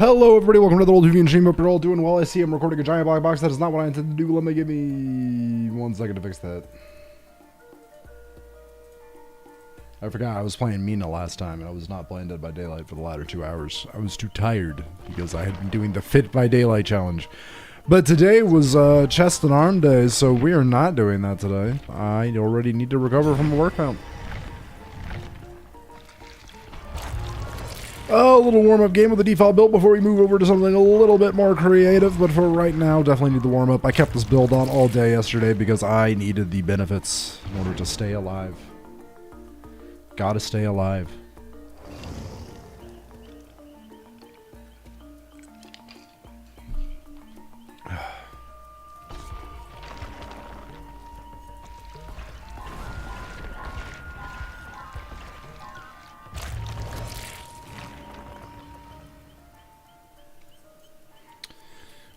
Hello everybody, welcome to the Old Hoovy stream. Hope you're all doing well. I see I'm recording a giant black box. That is not what I intended to do. Let me give me 1 second to fix that. I forgot I was playing Mina last time and I was not playing Dead by Daylight for the latter 2 hours. I was too tired because I had been doing the Fit by Daylight challenge. But today was chest and arm day, so we are not doing that today. I already need to recover from a workout. A little warm-up game with the default build before we move over to something a little bit more creative, but for right now, definitely need the warm-up. I kept this build on all day yesterday because I needed the benefits in order to stay alive. Gotta stay alive.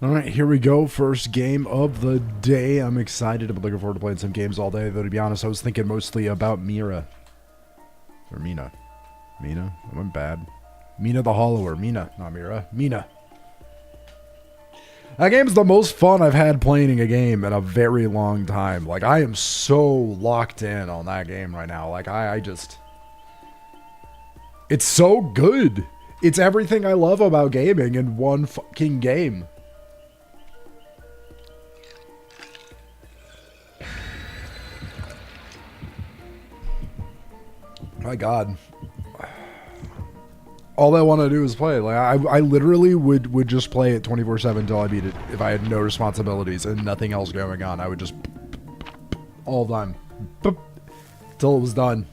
Alright, here we go. First game of the day. I'm excited. I'm looking forward to playing some games all day, though to be honest, I was thinking mostly about Mira. Or Mina. Mina? I went bad. Mina the Hollower. Mina, not Mira. Mina. That game's the most fun I've had playing a game in a very long time. Like, I am so locked in on that game right now. Like, I just... It's so good. It's everything I love about gaming in one fucking game. My God. All I want to do is play. Like I literally would just play it 24/7 until I beat it. If I had no responsibilities and nothing else going on, I would just all the time till it was done.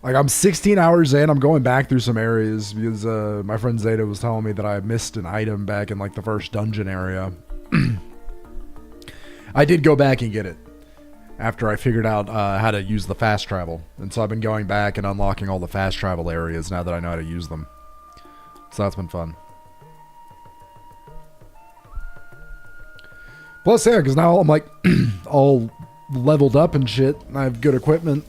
Like I'm 16 hours in. I'm going back through some areas because my friend Zeta was telling me that I missed an item back in like the first dungeon area. I did go back and get it after I figured out how to use the fast travel. And so I've been going back and unlocking all the fast travel areas now that I know how to use them. So that's been fun. Plus, yeah, because now I'm like all leveled up and shit. And I have good equipment.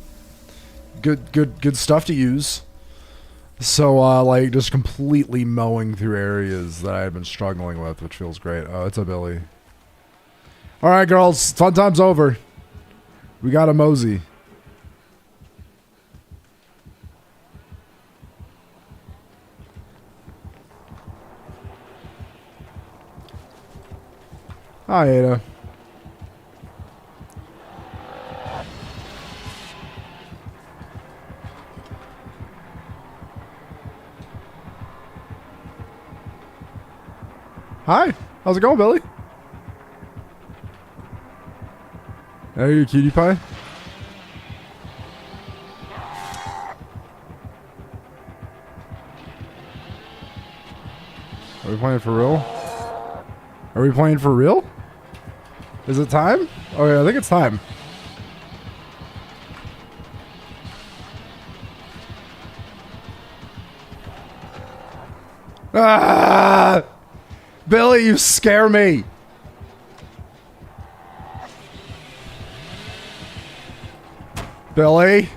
Good stuff to use. So, like, just completely mowing through areas that I've been struggling with, which feels great. Oh, it's a Billy. Alright, girls. Fun time's over. We got a mosey. Hi, Ada. Hi. How's it going, Billy? Are you a cutie pie? Are we playing for real? Are we playing for real? Is it time? Oh yeah, I think it's time. Ah! Billy, you scare me. Billy?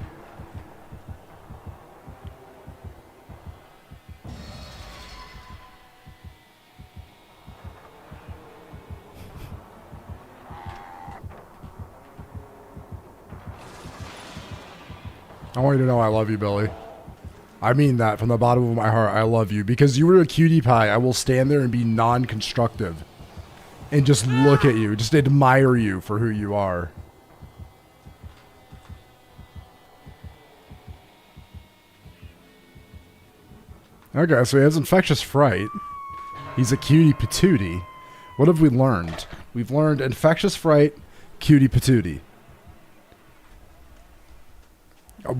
I want you to know I love you, Billy. I mean that from the bottom of my heart. I love you. Because you were a cutie pie, I will stand there and be non-constructive. And just look at you. Just admire you for who you are. Okay, so he has infectious fright. He's a cutie patootie. What have we learned? We've learned infectious fright, cutie patootie.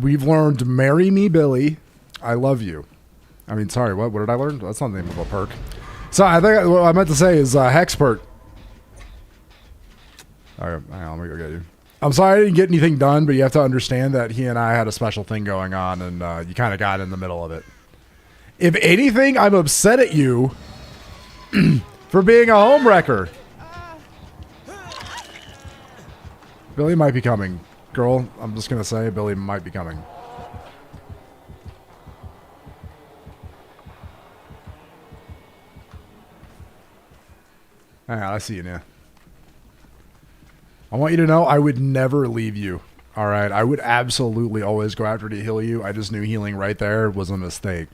We've learned marry me, Billy. I love you. I mean, sorry, what did I learn? That's not the name of a perk. So I think what I meant to say is Hexpert. Alright, hang on, let me go get you. I'm sorry I didn't get anything done, but you have to understand that he and I had a special thing going on, and you kind of got in the middle of it. If anything, I'm upset at you for being a homewrecker. Billy might be coming. Girl, I'm just going to say Billy might be coming. Hang on, I see you now. I want you to know I would never leave you. All right, I would absolutely always go after to heal you. I just knew healing right there was a mistake.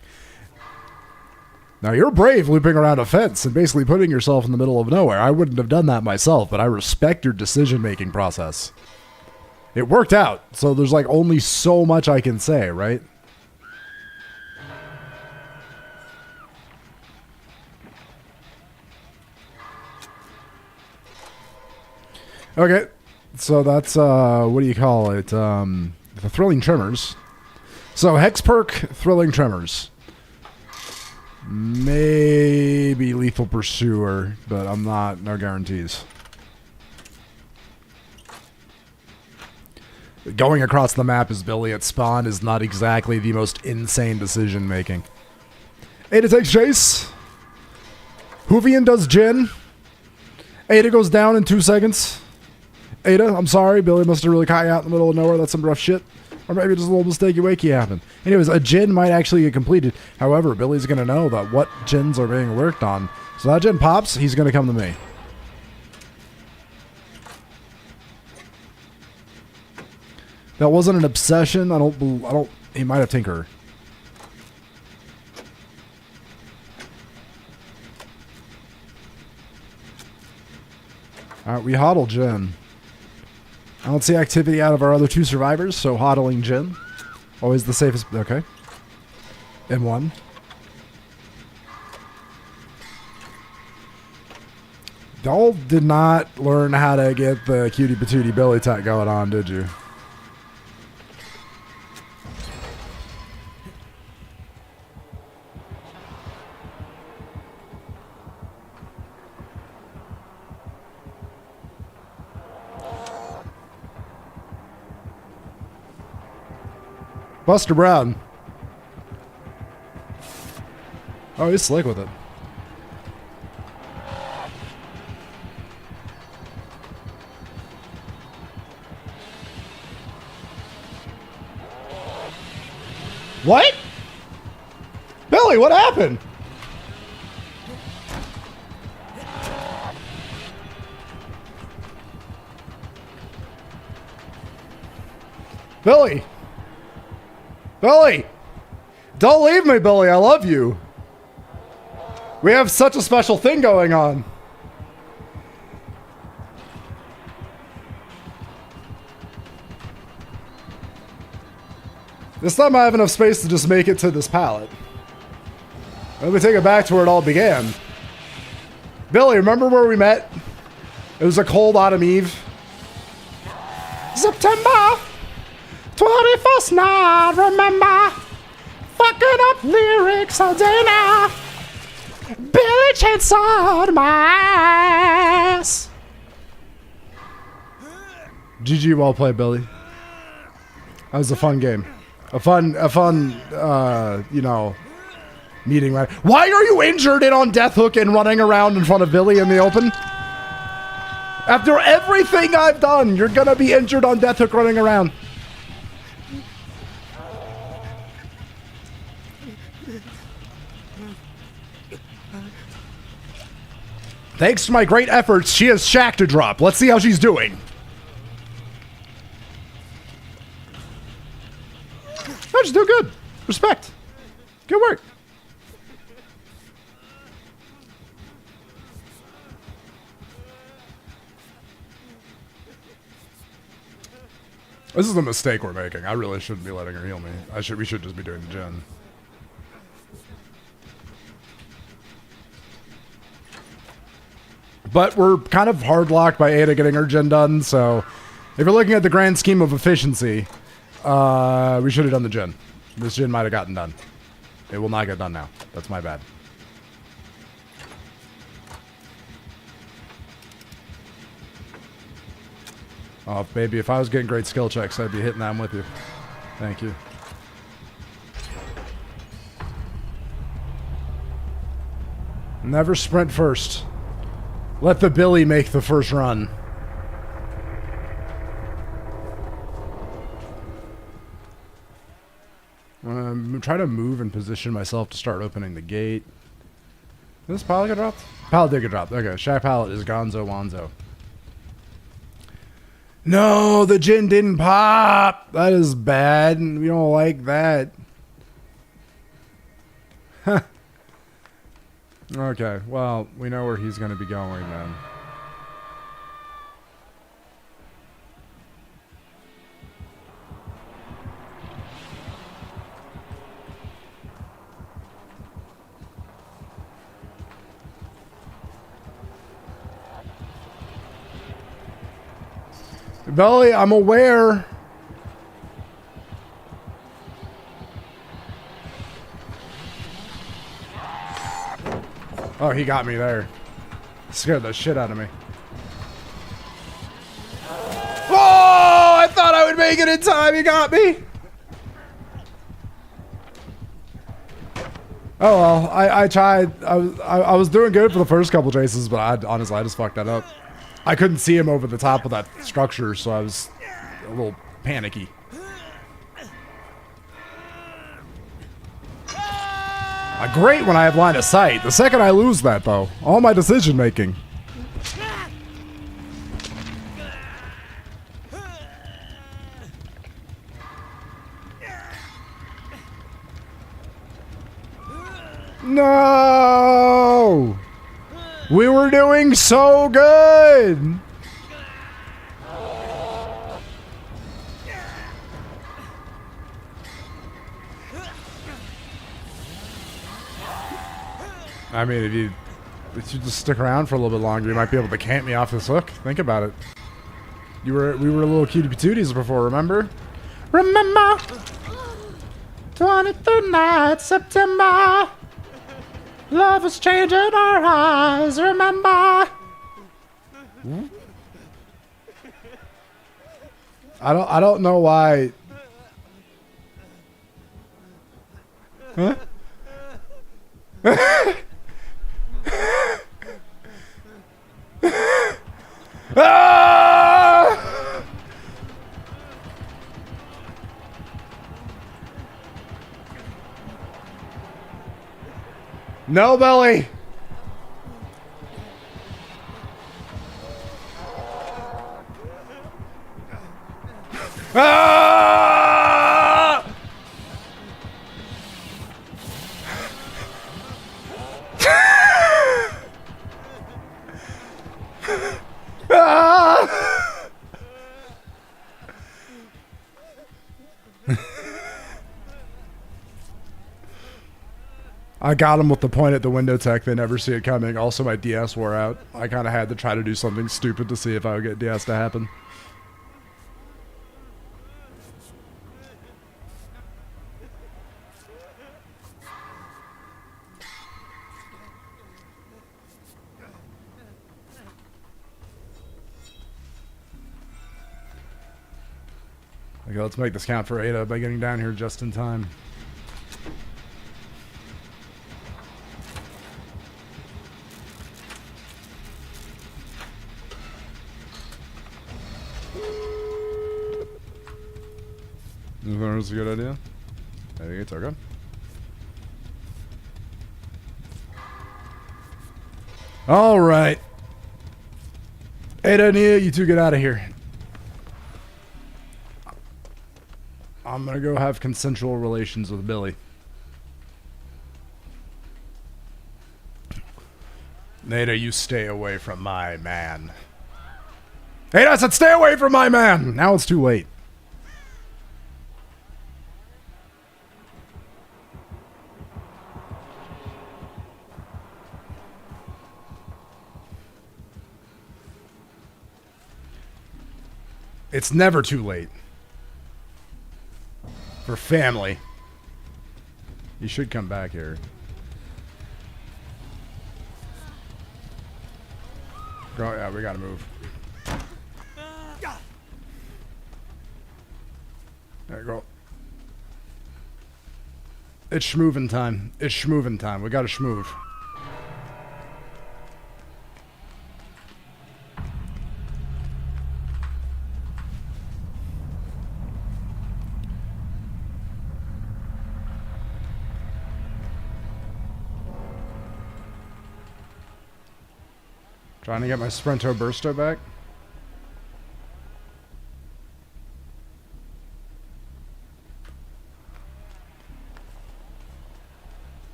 Now, you're brave looping around a fence and basically putting yourself in the middle of nowhere. I wouldn't have done that myself, but I respect your decision-making process. It worked out, so there's like only so much I can say, right? Okay, so that's, what do you call it? The Thrilling Tremors. So, Hex Perk, Thrilling Tremors. Maybe Lethal Pursuer, but I'm not, no guarantees. Going across the map as Billy at spawn is not exactly the most insane decision making. Ada takes Chase. Hoovian does Jin. Ada goes down in 2 seconds. Ada, I'm sorry, Billy must have really caught you out in the middle of nowhere. That's some rough shit. Or maybe just a little mistakey wakey happened. Anyways, a Jin might actually get completed. However, Billy's going to know that what Jins are being worked on. So that Jin pops, he's going to come to me. That wasn't an obsession. I don't, he might have Tinker. Alright, we hodl Jin. I don't see activity out of our other 2 survivors, so hodling Jin. Always the safest. Okay. M1. Y'all did not learn how to get the cutie patootie Billy tech going on, did you? Buster Brown. Oh, he's slick with it. What? Billy, what happened? Billy! Billy! Don't leave me, Billy. I love you. We have such a special thing going on. This time I have enough space to just make it to this pallet. Let me take it back to where it all began. Billy, remember where we met? It was a cold autumn eve. September 21st night, remember? Fucking up lyrics all day now. Billy chainsawed my ass. GG, well played, Billy. That was a fun game. A fun, you know, meeting, right? Why are you injured and on death hook and running around in front of Billy in the open? After everything I've done, you're gonna be injured on death hook running around. Thanks to my great efforts, she has Shaq to drop. Let's see how she's doing. No, she's doing good. Respect. Good work. This is a mistake we're making. I really shouldn't be letting her heal me. We should just be doing the gen. But we're kind of hard locked by Ada getting her gen done, so if you're looking at the grand scheme of efficiency, we should have done the gen. This gen might have gotten done. It will not get done now. That's my bad. Oh, baby, if I was getting great skill checks, I'd be hitting them with you. Thank you. Never sprint first. Let the Billy make the first run. Try to move and position myself to start opening the gate. This pallet get dropped? Pallet did get dropped. Okay, Shack pallet is Gonzo Wanzo. No, the gin didn't pop. That is bad. We don't like that. Okay, well, we know where he's going to be going then. Belly, I'm aware. Oh, he got me there. Scared the shit out of me. Oh, I thought I would make it in time. He got me. Oh well, I tried. I was doing good for the first couple chases, but honestly I just fucked that up. I couldn't see him over the top of that structure, so I was a little panicky. Great when I have line of sight. The second I lose that, though, all my decision making. No! We were doing so good! I mean, if you just stick around for a little bit longer, you might be able to camp me off this hook. Think about it. We were little cutie patooties before, remember? Remember? 23rd night, September. Love is changing our eyes, remember? I don't know why. Huh? Ah! No, Belly. Ah! Ah! I got him with the point at the window tech. They never see it coming. Also, my DS wore out. I kind of had to try to do something stupid to see if I would get DS to happen. Okay, let's make this count for Ada by getting down here just in time. You think that's a good idea? I think it's okay. All right. Ada and Nia, you two get out of here. I'm gonna go have consensual relations with Billy. Ada, you stay away from my man. Ada, I said stay away from my man! Now it's too late. It's never too late. For family. You should come back here. Go, yeah, we gotta move. There you go. It's schmoovin' time. It's schmoovin' time. We gotta schmoove. Trying to get my Sprinto Bursto back.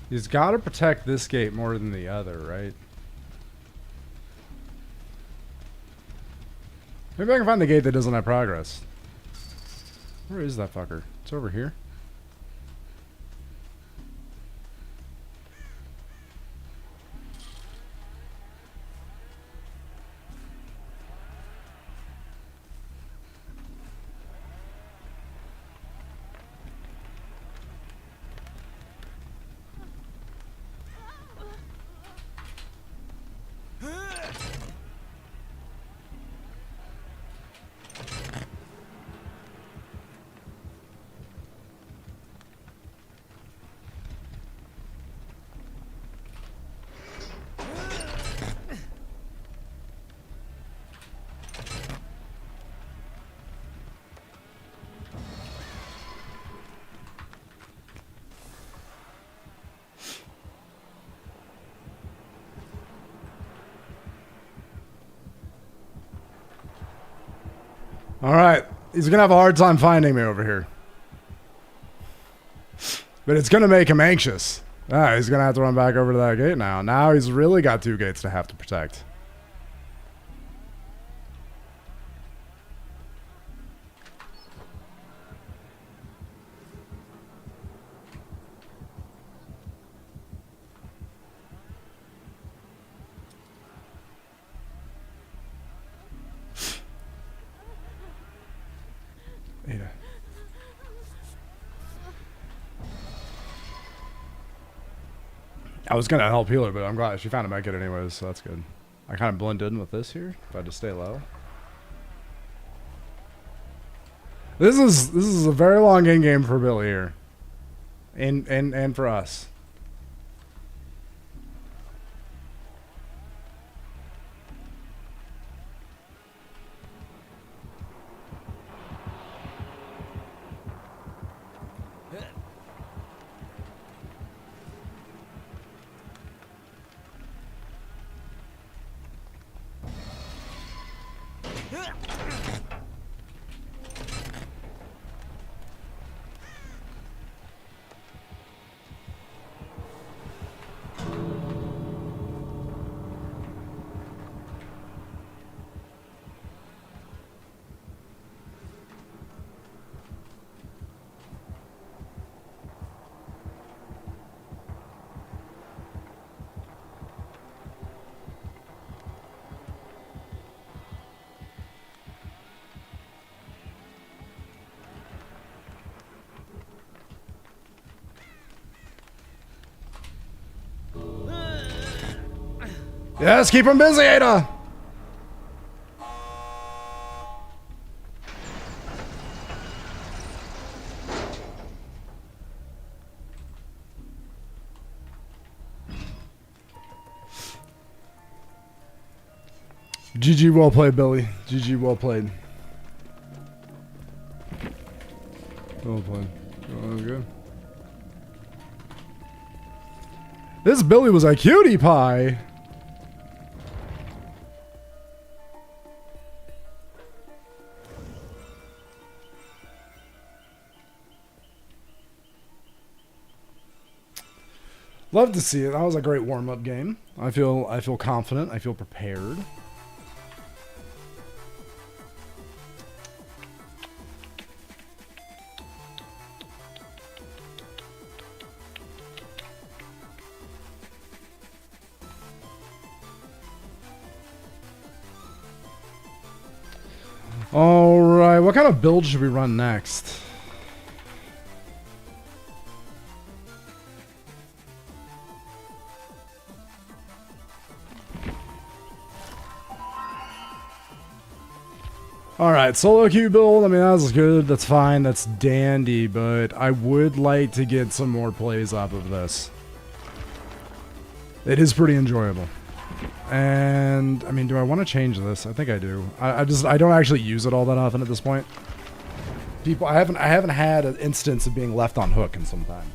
He's got to protect this gate more than the other, right? Maybe I can find the gate that doesn't have progress. Where is that fucker? It's over here. Alright, he's gonna have a hard time finding me over here. But it's gonna make him anxious. Ah, he's gonna have to run back over to that gate now. Now he's really got 2 gates to have to protect. Ada. I was gonna help heal her, but I'm glad she found a medkit anyways, so that's good. I kind of blend in with this here if I had to stay low. This is a very long end game for Billy here, and for us. Yes, keep him busy, Ada! GG, well played, Billy. GG, well played. Well played. Oh, that was good. This Billy was a cutie pie. Love to see it. That was a great warm-up game. I feel confident. I feel prepared. All right, what kind of build should we run next? Alright, solo queue build, I mean, that's good, that's fine, that's dandy, but I would like to get some more plays off of this. It is pretty enjoyable. And, I mean, do I want to change this? I think I do. I don't actually use it all that often at this point. I haven't had an instance of being left on hook in some time.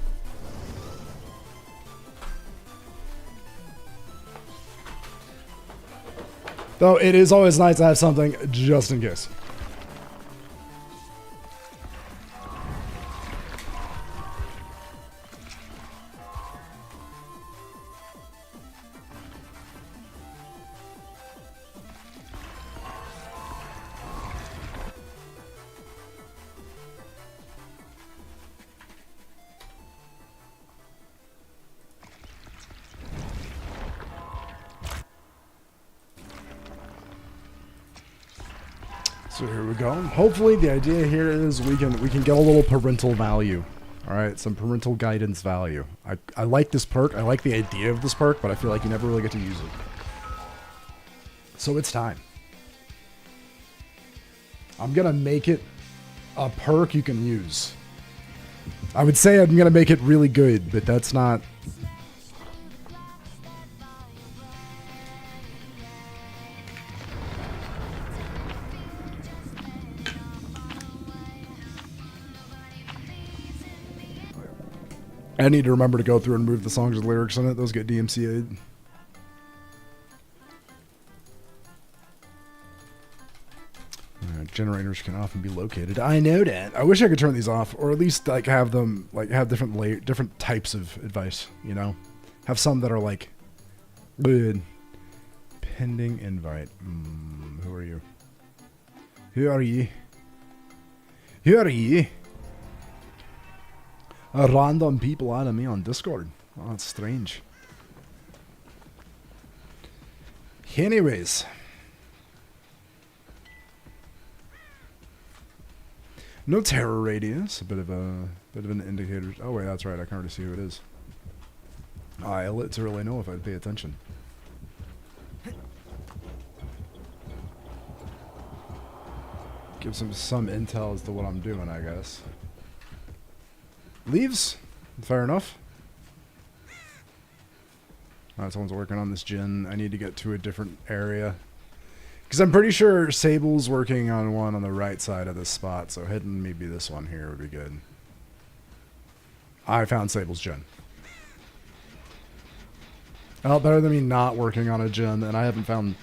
Though it is always nice to have something just in case. So here we go. Hopefully the idea here is we can get a little parental value. Alright, some parental guidance value. I like this perk. I like the idea of this perk, but I feel like you never really get to use it. So it's time. I'm gonna make it a perk you can use. I would say I'm gonna make it really good, but that's not... I need to remember to go through and remove the songs with lyrics in it. Those get DMCA'd. Generators can often be located. I know that. I wish I could turn these off, or at least like have them like have different types of advice. You know, have some that are like good. Pending invite. Who are you? Who are you? Who are you? Random people out of me on Discord. Oh, that's strange. Anyways. No terror radius. A bit of an indicator. Oh wait, that's right. I can already see who it is. I literally know if I'd pay attention. Gives him some intel as to what I'm doing, I guess. Leaves? Fair enough. Alright, someone's working on this gen. I need to get to a different area. Because I'm pretty sure Sable's working on one on the right side of this spot, so hitting maybe this one here would be good. I found Sable's gen. Oh, better than me not working on a gen, and I haven't found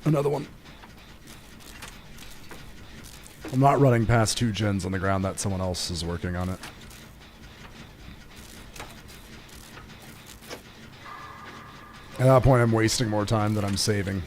another one. I'm not running past 2 gens on the ground that someone else is working on it. At that point, I'm wasting more time than I'm saving.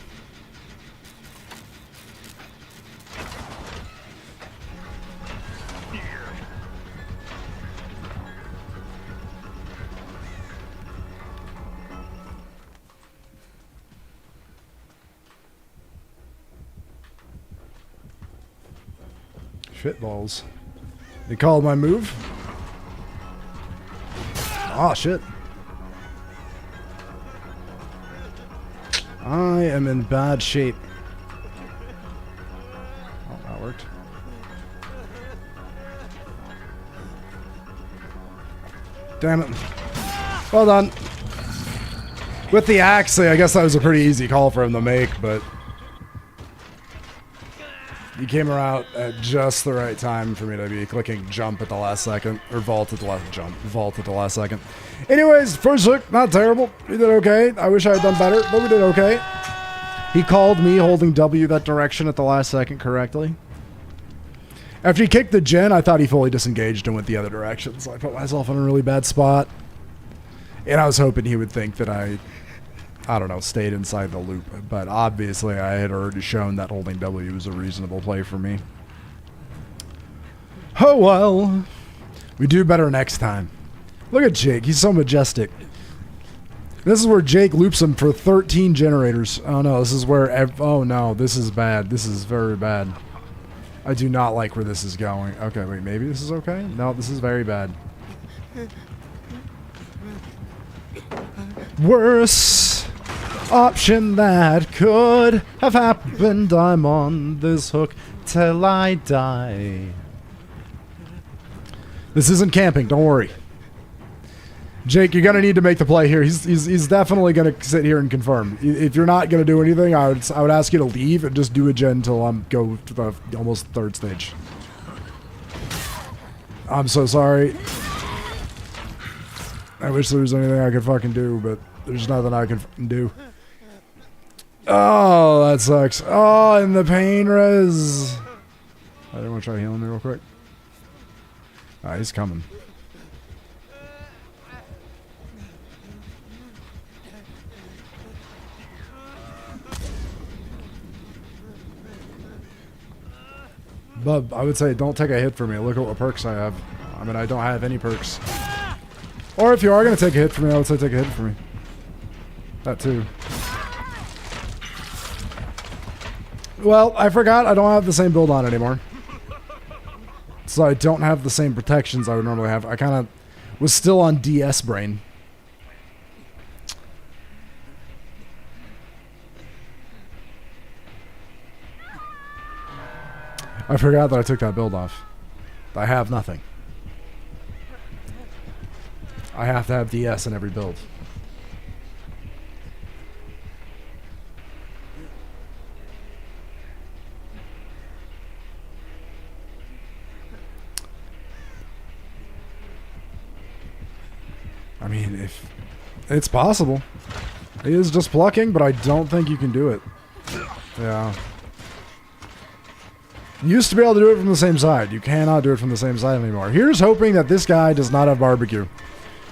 Shitballs. They called my move. Oh, shit. I am in bad shape. Oh, that worked. Damn it. Well done. With the axe, I guess that was a pretty easy call for him to make, but... he came around at just the right time for me to be clicking jump at the last second. Or vault at the last jump. Vault at the last second. Anyways, first look, not terrible. We did okay. I wish I had done better, but we did okay. He called me holding W that direction at the last second correctly. After he kicked the gen, I thought he fully disengaged and went the other direction. So I put myself in a really bad spot. And I was hoping he would think that I don't know, stayed inside the loop. But obviously I had already shown that holding W was a reasonable play for me. Oh well. We do better next time. Look at Jake. He's so majestic. This is where Jake loops him for 13 generators. Oh no, this is where... oh no, this is bad. This is very bad. I do not like where this is going. Okay, wait, maybe this is okay? No, this is very bad. Worse option that could have happened. I'm on this hook till I die. This isn't camping, don't worry. Jake, you're gonna need to make the play here. He's definitely gonna sit here and confirm. If you're not gonna do anything, I would ask you to leave and just do a gen until I'm go to the almost 3rd stage. I'm so sorry. I wish there was anything I could fucking do, but there's nothing I can fucking do. Oh, that sucks. Oh, and the pain res. I didn't want to try healing me real quick. Ah, he's coming. But I would say don't take a hit for me. Look at what perks I have. I mean, I don't have any perks. Or if you are going to take a hit for me, I would say take a hit for me. That too. Well, I forgot I don't have the same build on anymore. So I don't have the same protections I would normally have. I kind of was still on DS brain. I forgot that I took that build off. I have nothing. I have to have DS in every build. I mean, if it's possible. It is just plucking, but I don't think you can do it. Yeah. You used to be able to do it from the same side. You cannot do it from the same side anymore. Here's hoping that this guy does not have barbecue.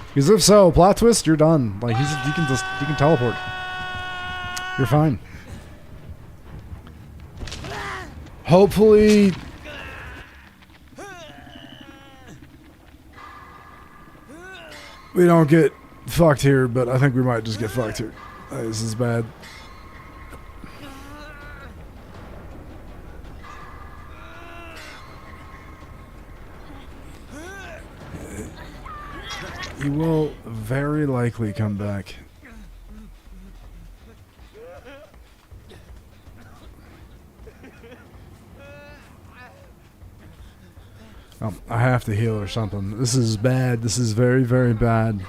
Because if so, plot twist, you're done. Like you can teleport. You're fine. Hopefully we don't get fucked here, but I think we might just get fucked here. This is bad. He will very likely come back. I have to heal or something. This is bad. This is very, very bad.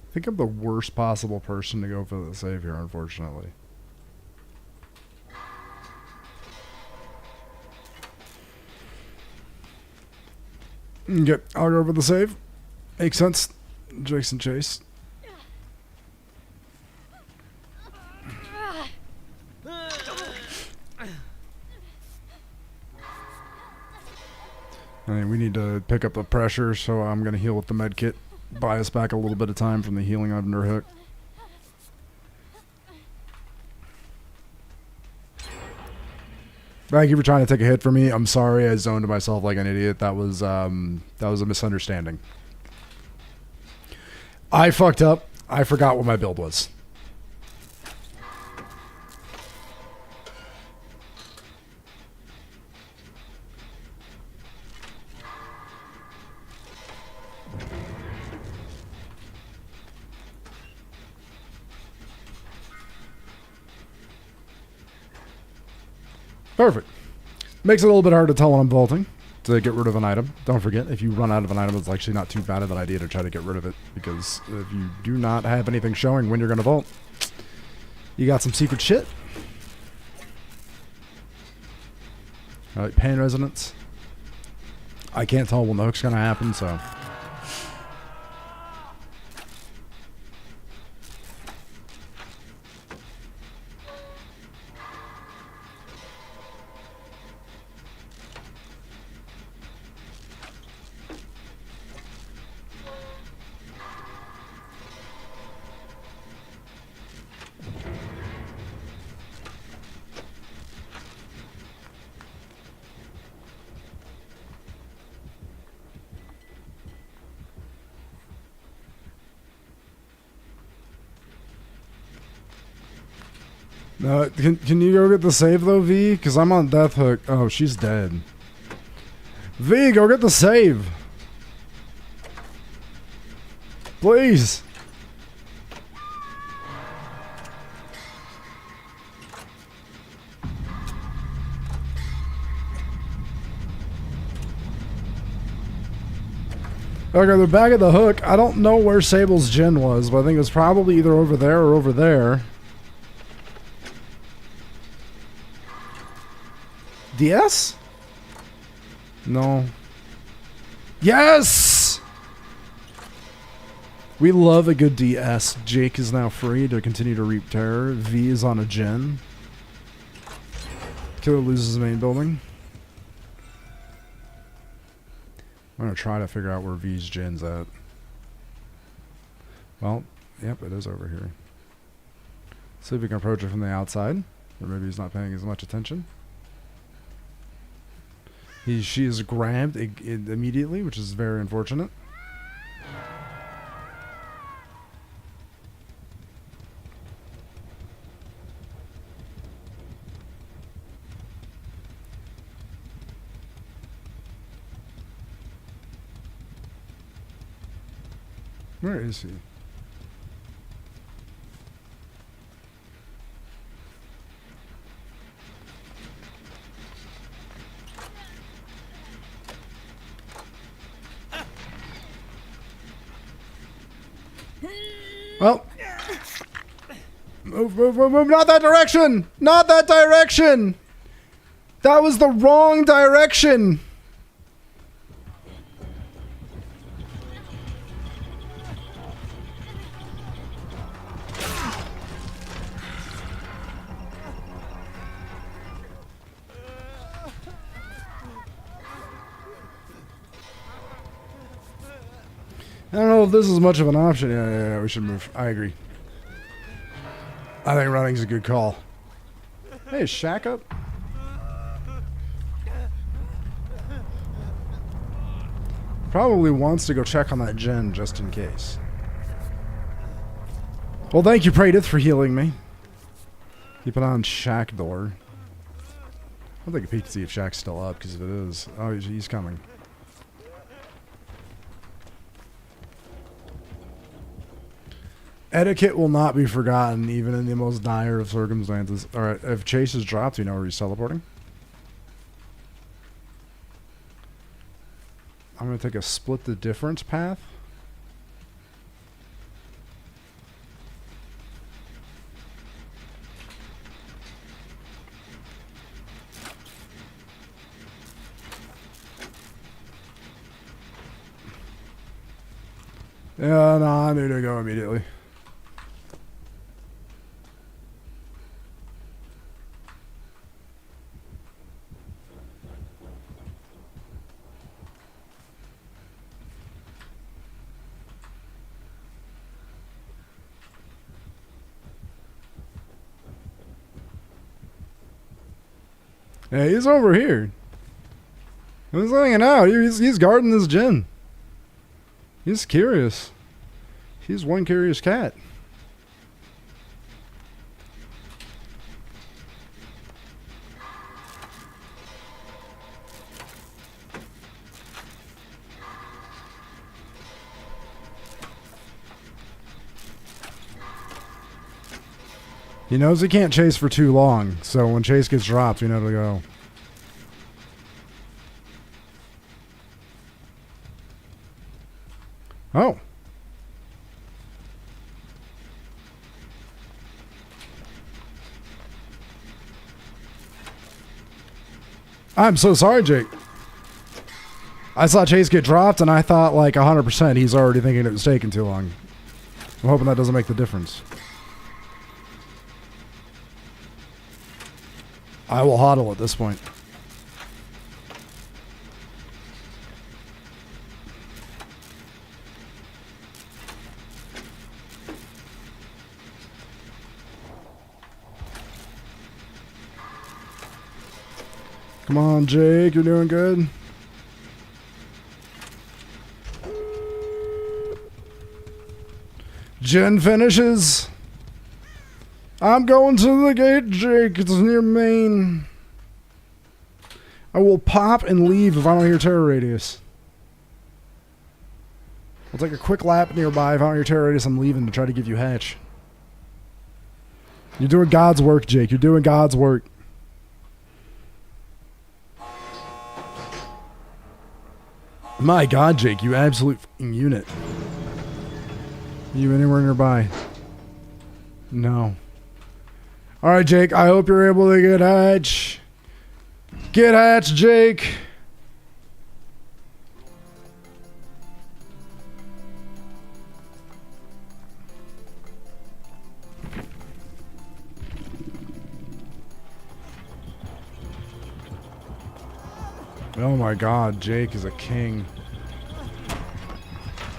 I think I'm the worst possible person to go for the save here, unfortunately. Okay, I'll go for the save. Makes sense. Jason Chase. I mean, we need to pick up the pressure, so I'm going to heal with the med kit. Buy us back a little bit of time from the healing underhook. Thank you for trying to take a hit for me. I'm sorry I zoned myself like an idiot. That was a misunderstanding. I fucked up. I forgot what my build was. Perfect. Makes it a little bit hard to tell when I'm vaulting to get rid of an item. Don't forget, if you run out of an item, it's actually not too bad of an idea to try to get rid of it, because if you do not have anything showing when you're going to vault, you got some secret shit. Alright, pain resonance. I can't tell when the hook's going to happen, so... Can you go get the save though, V? Because I'm on death hook. Oh, she's dead. V, go get the save. Please. Okay, they're back at the hook. I don't know where Sable's Jin was, but I think it was probably either over there or over there. DS? No. Yes! We love a good DS. Jake is now free to continue to reap terror. V is on a Jin. Killer loses main building. I'm going to try to figure out where V's Jin's at. Well, yep, it is over here. See if we can approach it from the outside. Or maybe he's not paying as much attention. She is grabbed immediately, which is very unfortunate. Where is he? Well, move, move, move, move, not that direction! Not that direction! That was the wrong direction! I don't know if this is much of an option. Yeah, we should move. I agree. I think running's a good call. Hey, is Shaq up? Probably wants to go check on that gen just in case. Well, thank you, Pradith, for healing me. Keep it on Shaq door. I'll take a peek to see if Shaq's still up, because if it is... Oh, he's coming. Etiquette will not be forgotten, even in the most dire of circumstances. Alright, if Chase is dropped, we know where he's teleporting. I'm going to take a split the difference path. Yeah, no, I need to go immediately. Yeah, he's over here. He's hanging out. He's guarding this gen. He's curious. He's one curious cat. He knows he can't chase for too long, so when Chase gets dropped, we know to go. Oh. I'm so sorry, Jake. I saw Chase get dropped, and I thought like 100% he's already thinking it was taking too long. I'm hoping that doesn't make the difference. I will hodl at this point. Come on, Jake, you're doing good. Jen finishes. I'm going to the gate, Jake. It's near Maine. I will pop and leave if I don't hear terror radius. I'll take a quick lap nearby. If I don't hear terror radius, I'm leaving to try to give you hatch. You're doing God's work, Jake. You're doing God's work. My God, Jake, you absolute fucking unit. Are you anywhere nearby? No. Alright, Jake, I hope you're able to get hatch. Get hatch, Jake. Oh my God, Jake is a king.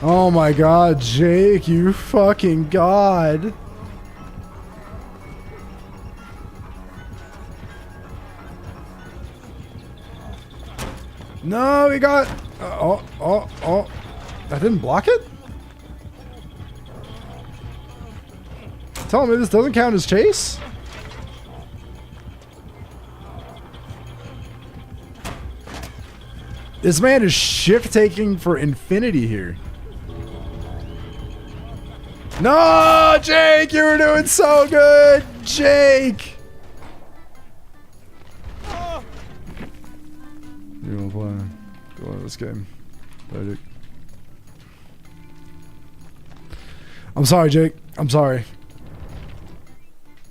Oh my God, Jake, you fucking God. No, he got... oh. That didn't block it? Tell me this doesn't count as chase? This man is shift taking for infinity here. No, Jake, you were doing so good, Jake. You wanna play? Go on this game. Bye, Jake. I'm sorry, Jake. I'm sorry.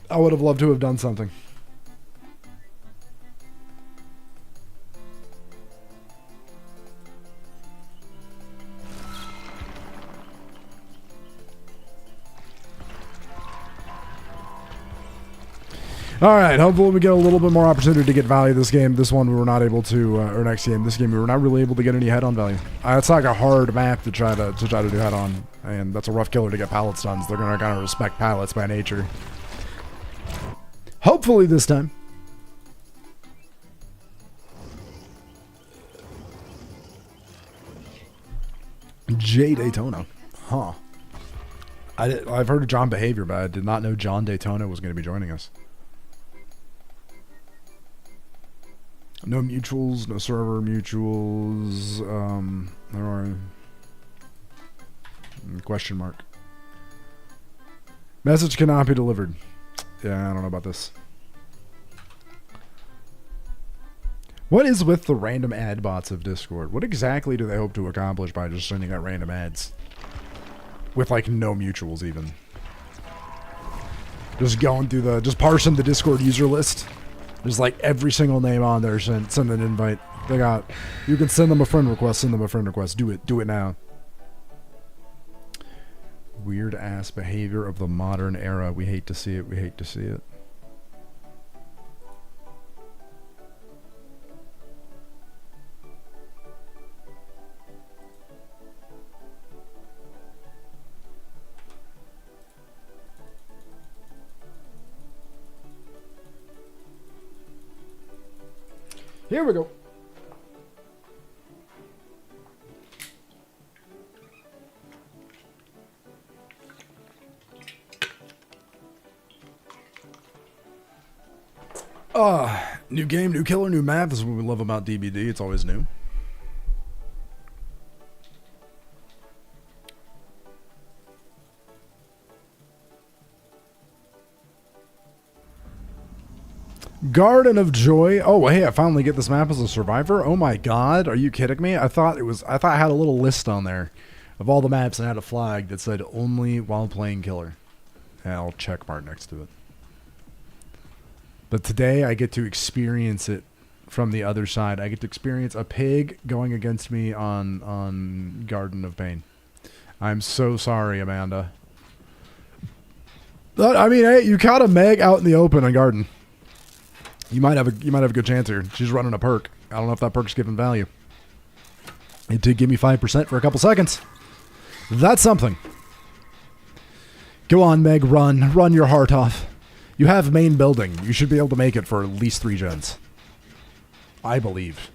I would have loved to have done something. Alright, hopefully we get a little bit more opportunity to get value this game. This one we were not able to, or next game, this game we were not really able to get any head-on value. It's like a hard map to try to do head-on, and that's a rough killer to get pallet stuns. They're gonna kind of respect pallets by nature. Hopefully this time. J Daytona. Huh. I've heard of John Behavior, but I did not know John Daytona was going to be joining us. No mutuals, no server mutuals. There are question mark. Message cannot be delivered. Yeah, I don't know about this. What is with the random ad bots of Discord? What exactly do they hope to accomplish by just sending out random ads? With like no mutuals even. Just going through just parsing the Discord user list. There's like every single name on there. Send an invite. You can send them a friend request. Send them a friend request. Do it now. Weird ass behavior of the modern era. We hate to see it. We hate to see it. Here we go. New game, new killer, new map. This is what we love about DBD. It's always new. Garden of Joy. Oh, hey, I finally get this map as a survivor. Oh my God, are you kidding me? I thought I had a little list on there of all the maps and I had a flag that said only while playing killer. And I'll check mark next to it. But today I get to experience it from the other side. I get to experience a pig going against me on Garden of Pain. I'm so sorry, Amanda. But I mean, hey, you caught a Meg out in the open on Garden. You might have a good chance here. She's running a perk. I don't know if that perk's giving value. It did give me 5% for a couple seconds. That's something. Go on, Meg, run. Run your heart off. You have main building. You should be able to make it for at least 3 gens. I believe.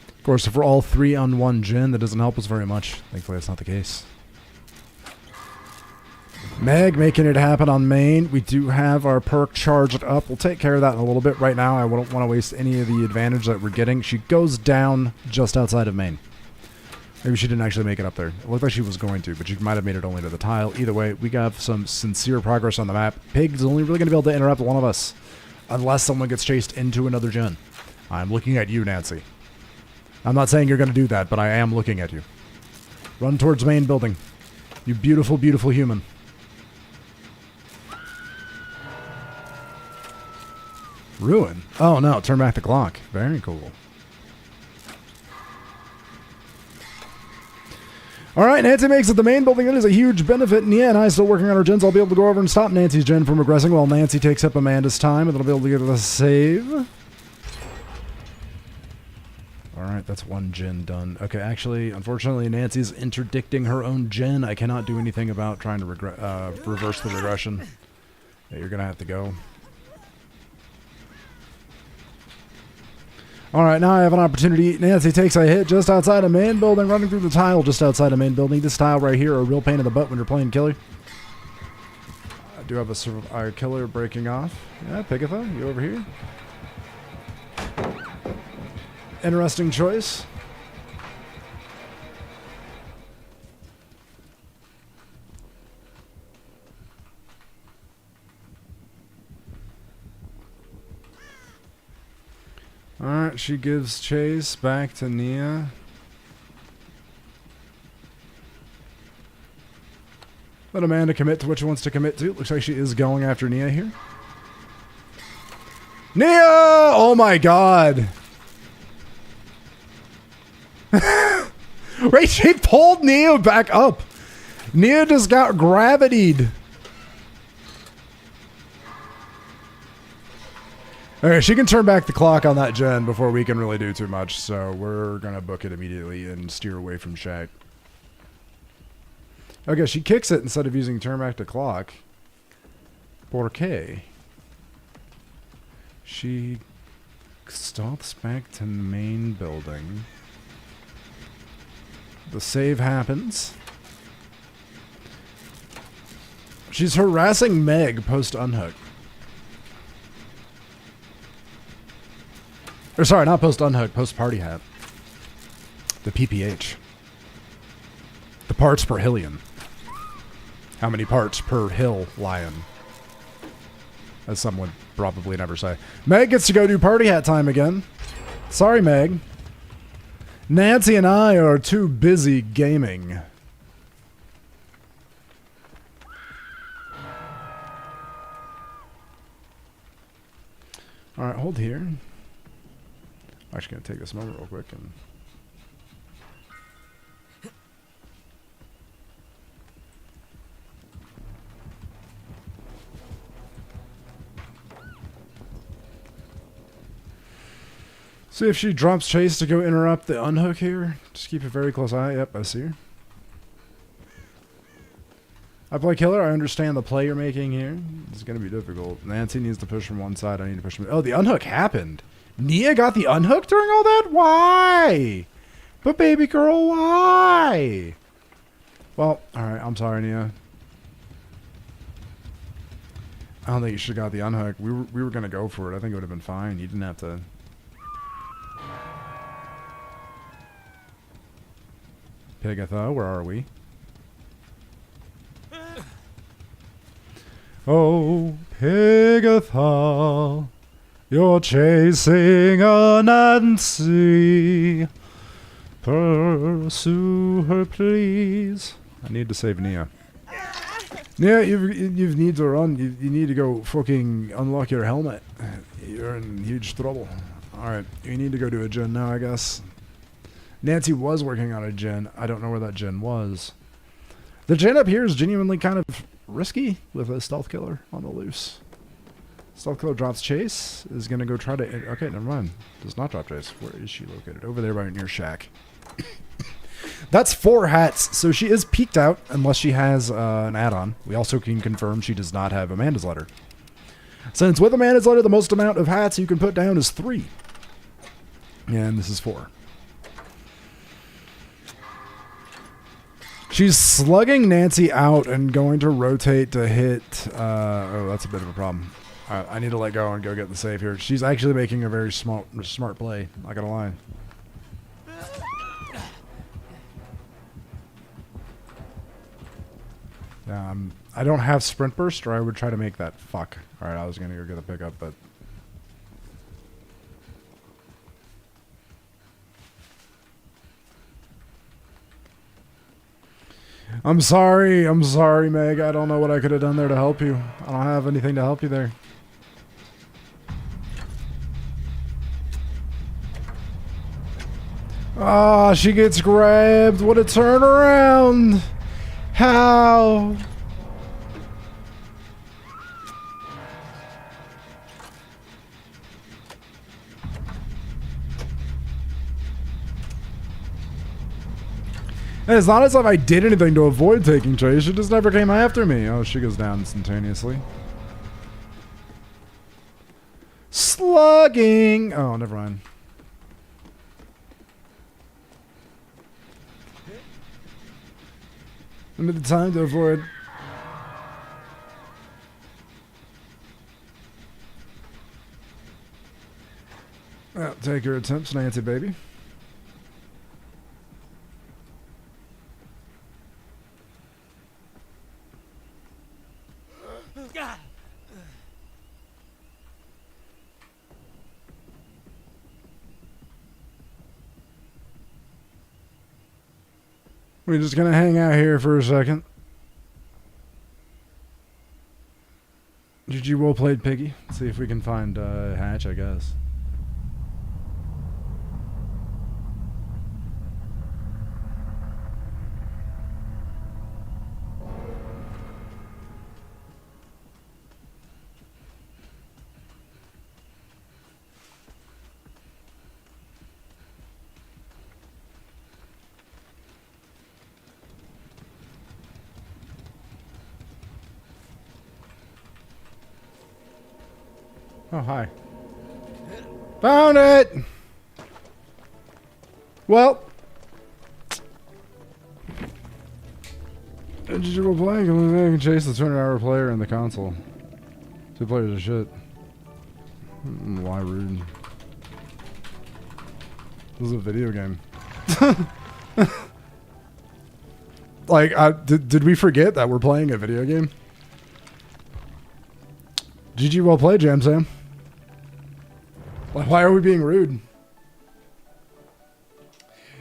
Of course, if we're all 3 on 1 gen, that doesn't help us very much. Thankfully, that's not the case. Meg making it happen on main. We do have our perk charged up. We'll take care of that in a little bit. Right now, I don't want to waste any of the advantage that we're getting. She goes down just outside of main. Maybe she didn't actually make it up there. It looked like she was going to, but she might have made it only to the tile. Either way, we got some sincere progress on the map. Pig's only really going to be able to interrupt one of us. Unless someone gets chased into another gen. I'm looking at you, Nancy. I'm not saying you're going to do that, but I am looking at you. Run towards main building. You beautiful, beautiful human. Ruin? Oh no, turn back the clock. Very cool. Alright, Nancy makes it the main building. That is a huge benefit. Nia and I still working on our gens. I'll be able to go over and stop Nancy's gen from regressing while Nancy takes up Amanda's time, and they'll be able to get a save. Alright, that's one gen done. Okay, actually, unfortunately, Nancy's interdicting her own gen. I cannot do anything about trying to reverse the regression. Yeah, you're going to have to go. Alright, now I have an opportunity. Nancy takes a hit just outside of main building, running through the tile just outside of main building. This tile right here, a real pain in the butt when you're playing killer. I do have a killer breaking off. Yeah, Pigatha, you over here? Interesting choice. Alright, she gives chase back to Nia. Let Amanda commit to what she wants to commit to. Looks like she is going after Nia here. Nia! Oh my god! Wait, she pulled Nia back up. Nia just got gravitied. Okay, she can turn back the clock on that gen before we can really do too much, so we're going to book it immediately and steer away from Shaq. Okay, she kicks it instead of using turn back the clock. Por qué? She stops back to main building. The save happens. She's harassing Meg post unhook. Or sorry, not post unhook, post party hat. The PPH. The parts per hillion. How many parts per hill lion? As some would probably never say. Meg gets to go do party hat time again. Sorry, Meg. Nancy and I are too busy gaming. Alright, hold here. I'm actually going to take this moment real quick and... see if she drops chase to go interrupt the unhook here. Just keep a very close eye. Yep, I see her. I play killer. I understand the play you're making here. It's going to be difficult. Nancy needs to push from one side. I need to push from... oh, the unhook happened. Nia got the unhook during all that? Why? But baby girl, why? Well, alright. I'm sorry, Nia. I don't think you should have got the unhook. We were going to go for it. I think it would have been fine. You didn't have to... Pigatha, where are we? Oh, Pigatha, you're chasing a Nancy. Pursue her, please. I need to save Nia. Nia, you need to run. You need to go fucking unlock your helmet. You're in huge trouble. Alright, you need to go do a gen now, I guess. Nancy was working on a gen. I don't know where that gen was. The gen up here is genuinely kind of risky with a stealth killer on the loose. Stealth killer drops chase. Is going to go try to... okay, never mind. Does not drop chase. Where is she located? Over there by near Shack. That's 4 hats. So she is peeked out unless she has an add-on. We also can confirm she does not have Amanda's letter. Since with Amanda's letter, the most amount of hats you can put down is 3. And this is 4. She's slugging Nancy out and going to rotate to hit... oh, that's a bit of a problem. I need to let go and go get the save here. She's actually making a very smart play. Not gonna lie. I don't have sprint burst, or I would try to make that. Fuck. Alright, I was gonna go get a pickup, but I'm sorry. I'm sorry, Meg. I don't know what I could have done there to help you. I don't have anything to help you there. Ah, she gets grabbed. What a turnaround. How? And it's not as if I did anything to avoid taking chase. She just never came after me. Oh, she goes down instantaneously. Slugging. Oh, never mind. Remember the time to avoid. Well, take your attempts, Nancy, baby. We're just gonna hang out here for a second. GG, well played, Piggy. Let's see if we can find Hatch, I guess. Oh, hi. Found it! Well. Digital play can chase the 200-hour player in the console. 2 players are shit. Why rude? This is a video game. Like, did we forget that we're playing a video game? GG, well played, Jam Sam. Why are we being rude?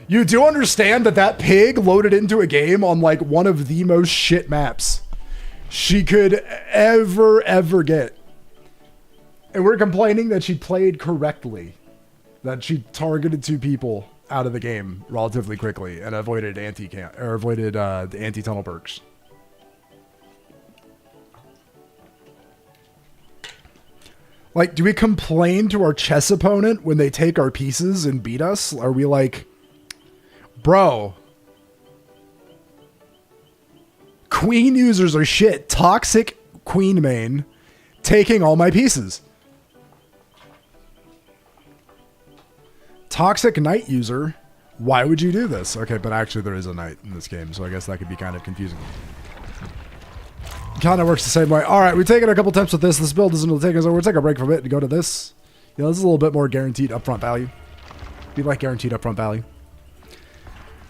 You do understand that that pig loaded into a game on like one of the most shit maps she could ever get. And we're complaining that she played correctly. That she targeted 2 people out of the game relatively quickly and avoided the anti-tunnel perks. Like, do we complain to our chess opponent when they take our pieces and beat us? Are we like, bro, queen users are shit. Toxic queen main taking all my pieces. Toxic knight user, why would you do this? Okay, but actually there is a knight in this game, so I guess that could be kind of confusing. Kind of works the same way. All right, we've taken a couple attempts with this. This build isn't going to take us over. We'll take a break from it and go to this. You know, this is a little bit more guaranteed upfront value. We like guaranteed upfront value.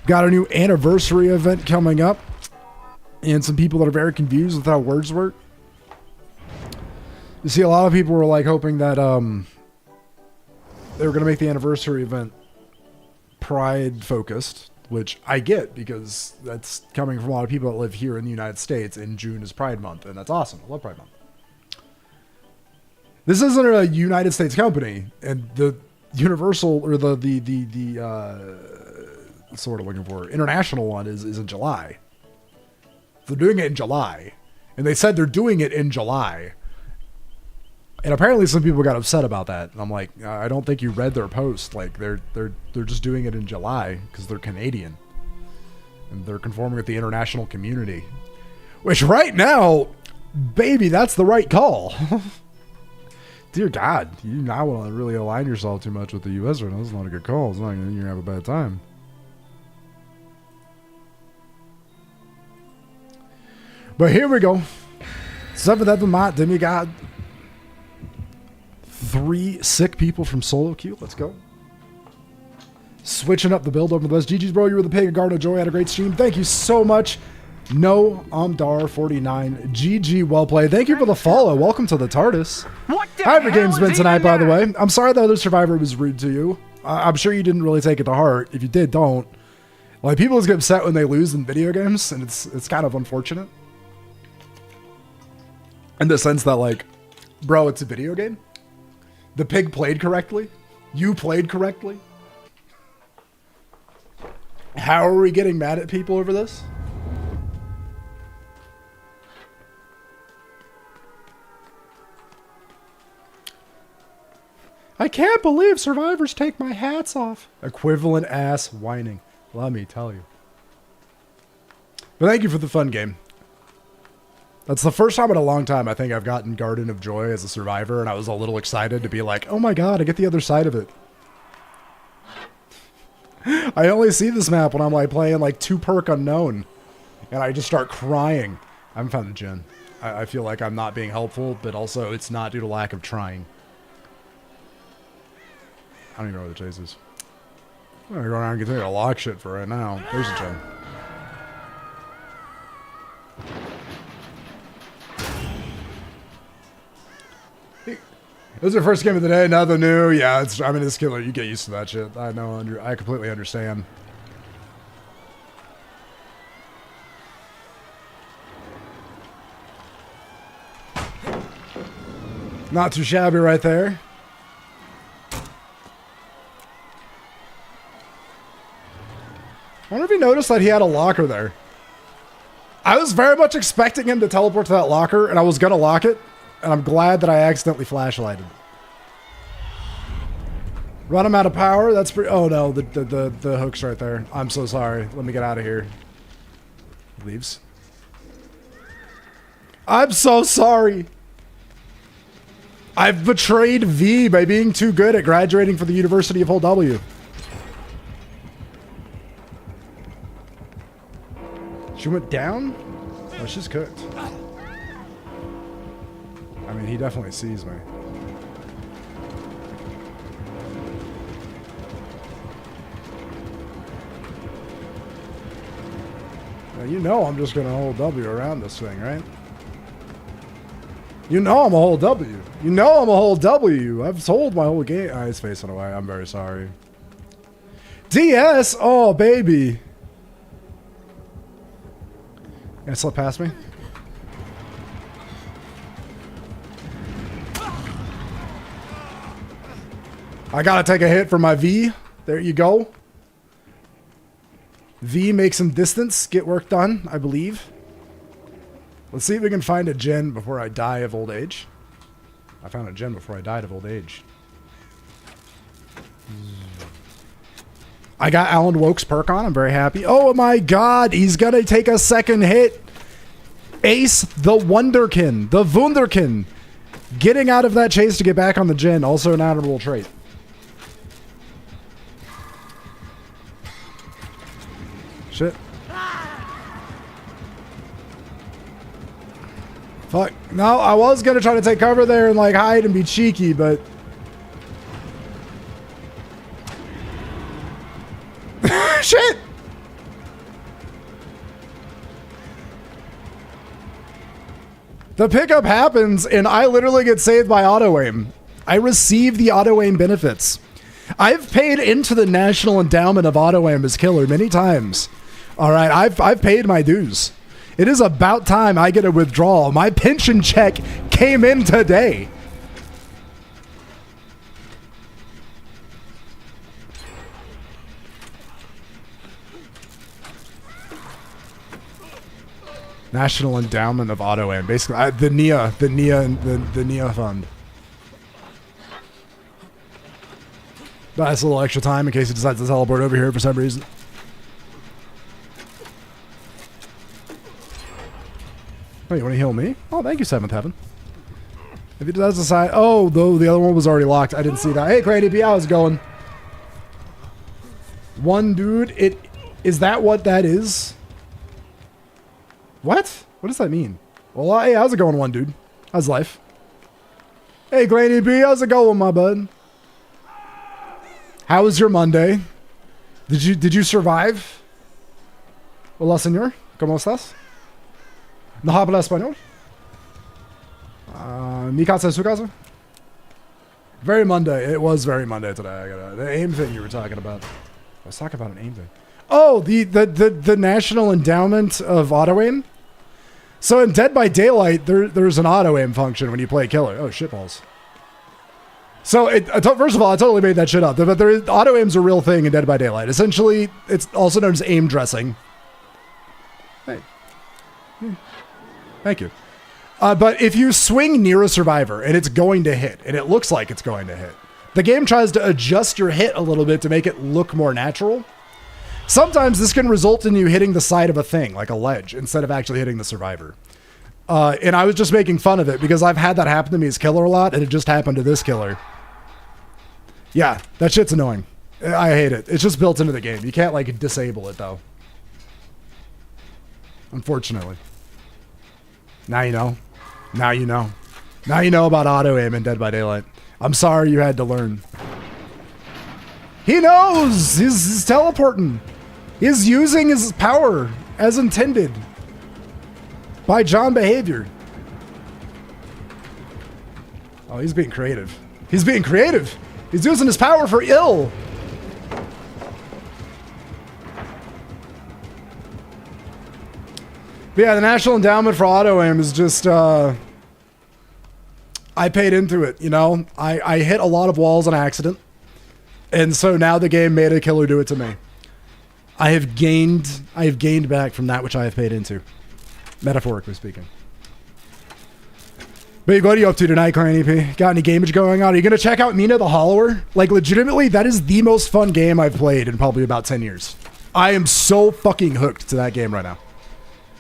Got a new anniversary event coming up. And some people that are very confused with how words work. You see, a lot of people were like hoping that they were going to make the anniversary event pride focused. Which I get, because that's coming from a lot of people that live here in the United States, and June is Pride Month, and that's awesome. I love Pride Month. This isn't a United States company, and the Universal, or the sort of looking for, international one is in July. They're doing it in July, and they said they're doing it in July. And apparently some people got upset about that. And I'm like, I don't think you read their post. Like they're just doing it in July because they're Canadian. And they're conforming with the international community. Which right now, baby, that's the right call. Dear God, you not want to really align yourself too much with the US right now. It's not a good call. It's not you're gonna have a bad time. But here we go. 7th Month Demigod. 3 sick people from solo queue. Let's go. Switching up the build over the list. GG's, bro. You were the pig. Garden of Joy. Had a great stream. Thank you so much. No Amdar49. GG, well played. Thank you for the follow. Welcome to the TARDIS. How have your games been tonight, by the way? I'm sorry the other survivor was rude to you. I'm sure you didn't really take it to heart. If you did, don't. Like, people just get upset when they lose in video games, and it's kind of unfortunate. In the sense that, like, bro, it's a video game. The pig played correctly. You played correctly. How are we getting mad at people over this? I can't believe survivors take my hats off. Equivalent ass whining. Let me tell you. But thank you for the fun game. That's the first time in a long time I think I've gotten Garden of Joy as a survivor, and I was a little excited to be like, oh my god, I get the other side of it. I only see this map when I'm like playing like 2 perk unknown, and I just start crying. I haven't found the gen. I feel like I'm not being helpful, but also it's not due to lack of trying. I don't even know where the chase is. I'm gonna go around and continue to lock shit for right now. There's a gen. This is your first game of the day, nothing new. Yeah, I mean, it's killer. You get used to that shit. I know. I completely understand. Not too shabby right there. I wonder if you noticed that he had a locker there. I was very much expecting him to teleport to that locker, and I was going to lock it, and I'm glad that I accidentally flashlighted. Run him out of power? That's pretty... Oh, no, the hook's right there. I'm so sorry. Let me get out of here. He leaves. I'm so sorry. I've betrayed V by being too good at graduating for the University of Whole W. She went down? Oh, she's cooked. I mean, he definitely sees me. Now, you know I'm just going to hold W around this thing, right? You know I'm a whole W. You know I'm a whole W. I've told my whole game. Oh, he's facing away. I'm very sorry. DS? Oh, baby. Gonna slip past me? I gotta take a hit for my V. There you go. V makes some distance. Get work done, I believe. Let's see if we can find a gen before I die of old age. I found a gen before I died of old age. I got Alan Woke's perk on. I'm very happy. Oh my god, he's gonna take a second hit. Ace the Wonderkin, the Wunderkin. Getting out of that chase to get back on the gen, also an admirable trait. Shit. Fuck. No, I was gonna try to take cover there and like hide and be cheeky, but... Shit! The pickup happens and I literally get saved by auto-aim. I receive the auto-aim benefits. I've paid into the National Endowment of Auto-Aim as Killer many times. Alright, I've paid my dues. It is about time I get a withdrawal. My pension check came in today. National Endowment of Auto-Aim. Basically, the NIA fund. Nice little extra time in case he decides to teleport over here for some reason. Oh, you want to heal me? Oh, thank you, Seventh Heaven. If he does decide... Oh, though the other one was already locked. I didn't see that. Hey, Crazy B, how's it going? One dude. Is that what that is? What? What does that mean? Well, hey, how's it going, one dude? How's life? Hey, Granny B, how's it going, my bud? How was your Monday? Did you survive? Hola, señor. ¿Cómo estás? ¿No habla español? Mi casa es su casa? Very Monday. It was very Monday today. The aim thing you were talking about. I was talking about an aim thing. Oh, the National Endowment of Auto Aim. So in Dead by Daylight, there's an auto aim function when you play killer. Oh, shitballs. So first of all, I totally made that shit up. But auto aim's a real thing in Dead by Daylight. Essentially, it's also known as aim dressing. Hey. Thank you. But if you swing near a survivor and it's going to hit, and it looks like it's going to hit, the game tries to adjust your hit a little bit to make it look more natural. Sometimes this can result in you hitting the side of a thing, like a ledge, instead of actually hitting the survivor. And I was just making fun of it because I've had that happen to me as killer a lot, and it just happened to this killer. Yeah, that shit's annoying. I hate it. It's just built into the game. You can't, like, disable it, though. Unfortunately. Now you know. Now you know. Now you know about auto aim in Dead by Daylight. I'm sorry you had to learn. He knows! He's teleporting. He's using his power as intended by John behavior. Oh, he's being creative. He's being creative. He's using his power for ill. But yeah, the National Endowment for Auto Aim is just, I paid into it, you know? I hit a lot of walls on accident. And so now the game made a killer do it to me. I have gained back from that which I have paid into. Metaphorically speaking. But what are you up to tonight, Clan EP? Got any gamage going on? Are you going to check out Mina the Hollower? Like, legitimately, that is the most fun game I've played in probably about 10 years. I am so fucking hooked to that game right now.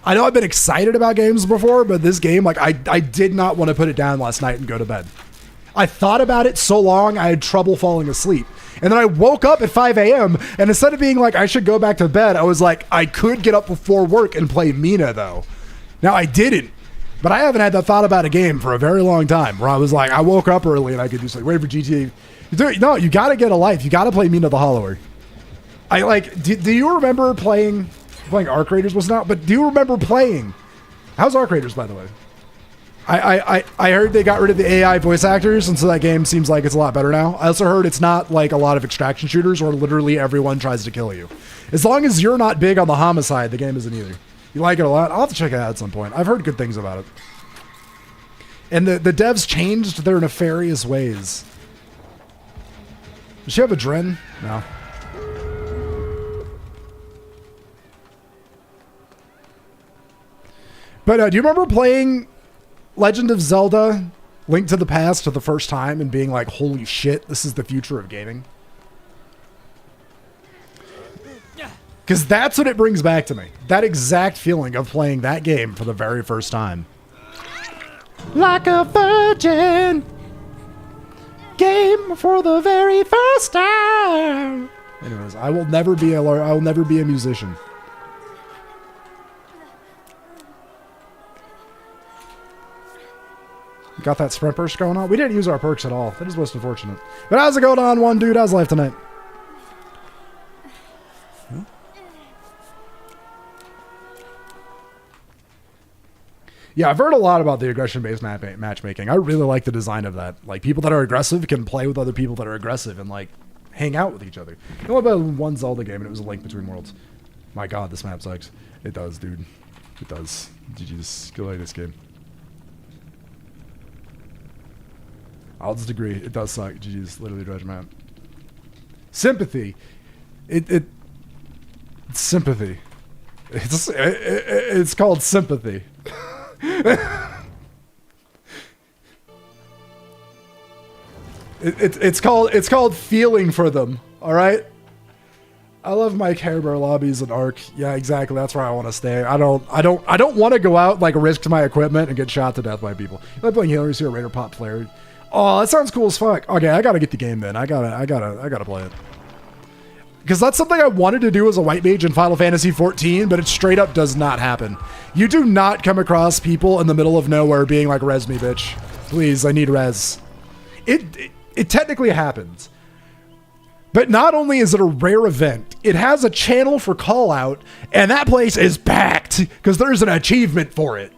I know I've been excited about games before, but this game, like, I did not want to put it down last night and go to bed. I thought about it so long, I had trouble falling asleep. And then I woke up at 5 a.m. and instead of being like, I should go back to bed, I was like, I could get up before work and play Mina, though. Now, I didn't. But I haven't had that thought about a game for a very long time where I was like, I woke up early and I could just like wait for GTA. No, you got to get a life. You got to play Mina the Hollower. I like, do you remember playing Arc Raiders was not, but do you remember playing? How's Arc Raiders, by the way? I heard they got rid of the AI voice actors, and so that game seems like it's a lot better now. I also heard it's not like a lot of extraction shooters where literally everyone tries to kill you. As long as you're not big on the homicide, the game isn't either. You like it a lot? I'll have to check it out at some point. I've heard good things about it. And the devs changed their nefarious ways. Does she have a Dren? No. But do you remember playing Legend of Zelda Link to the Past for the first time and being like, holy shit, this is the future of gaming? Because that's what it brings back to me. That exact feeling of playing that game for the very first time. Like a virgin. Game for the very first time. Anyways, I will never be a musician. Got that sprint burst going on? We didn't use our perks at all. That is most unfortunate. But how's it going on, one dude? How's life tonight? Yeah, I've heard a lot about the aggression-based matchmaking. I really like the design of that. Like, people that are aggressive can play with other people that are aggressive and, like, hang out with each other. You know about one Zelda game, and it was a Link Between Worlds. My god, this map sucks. It does, dude. It does. GG's. Go play this game. I'll just agree. It does suck. GG's. Literally dredge map. Sympathy. It's sympathy. It's called sympathy. It's called feeling for them. All right. I love my Care Bear lobbies and Arc. Yeah, exactly. That's where I want to stay. I don't want to go out like risk my equipment and get shot to death by people. You like playing healers here, Raider Pop Flare. Oh, that sounds cool as fuck. Okay, I gotta get the game then. I gotta play it. Because that's something I wanted to do as a white mage in Final Fantasy XIV, but it straight up does not happen. You do not come across people in the middle of nowhere being like, res me, bitch. Please, I need res. It technically happens. But not only is it a rare event, it has a channel for call out, and that place is packed because there's an achievement for it.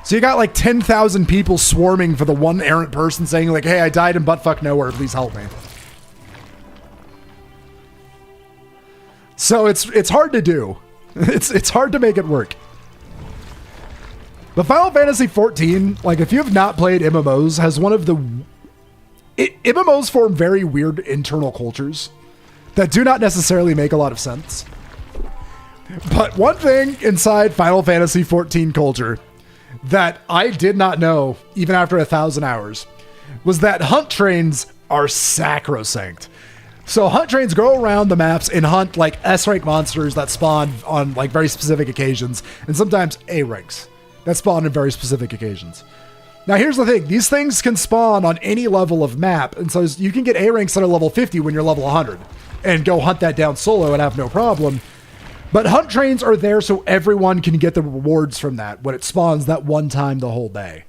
So you got like 10,000 people swarming for the one errant person saying like, hey, I died in buttfuck nowhere, please help me. So it's hard to do. It's hard to make it work. But Final Fantasy XIV, like if you have not played MMOs, has one of the... MMOs form very weird internal cultures that do not necessarily make a lot of sense. But one thing inside Final Fantasy XIV culture that I did not know, even after 1,000 hours, was that hunt trains are sacrosanct. So hunt trains go around the maps and hunt like S-rank monsters that spawn on like very specific occasions, and sometimes A-ranks that spawn on very specific occasions. Now here's the thing, these things can spawn on any level of map, and so you can get A-ranks that are level 50 when you're level 100, and go hunt that down solo and have no problem. But hunt trains are there so everyone can get the rewards from that when it spawns that one time the whole day.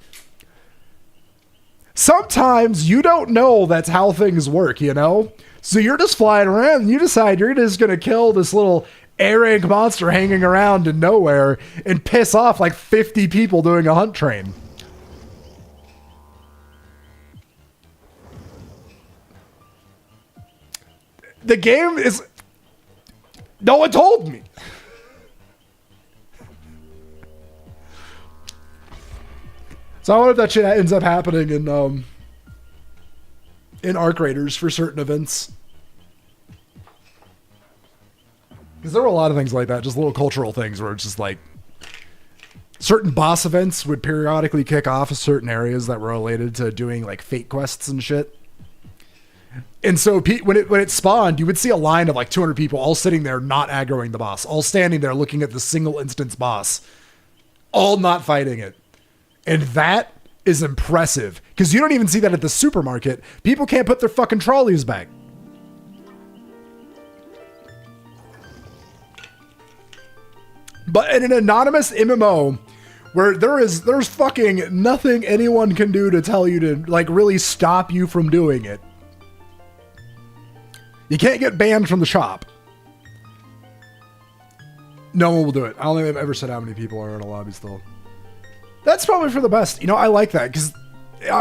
Sometimes you don't know that's how things work, you know? So you're just flying around and you decide you're just going to kill this little A-rank monster hanging around in nowhere and piss off like 50 people doing a hunt train. The game is... No one told me. So I wonder if that shit ends up happening in Arc Raiders for certain events. Because there were a lot of things like that, just little cultural things where it's just like certain boss events would periodically kick off in certain areas that were related to doing like fate quests and shit. And so when it spawned, you would see a line of like 200 people all sitting there not aggroing the boss, all standing there looking at the single instance boss, all not fighting it. And that is impressive because you don't even see that at the supermarket. People can't put their fucking trolleys back. But in an anonymous MMO where there's fucking nothing anyone can do to tell you to like really stop you from doing it. You can't get banned from the shop. No one will do it. I don't think I've ever said how many people are in a lobby still. That's probably for the best. You know, I like that because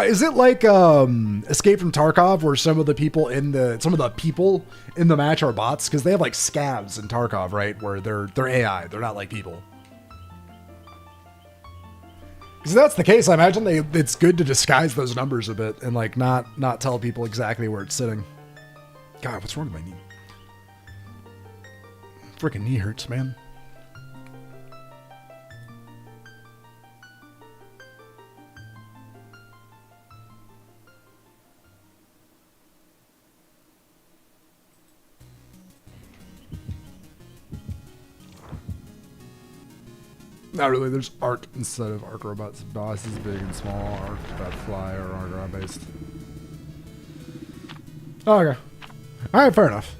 is it like Escape from Tarkov where some of the people in the match are bots? Because they have like scavs in Tarkov, right? Where they're AI. They're not like people. Because if that's the case, I imagine it's good to disguise those numbers a bit and like not tell people exactly where it's sitting. God, what's wrong with my knee? Freaking knee hurts, man. Not really, there's Arc instead of Arc Robots. Bosses big and small, Arc that fly or Arc Robot based. Oh, okay. Alright, fair enough.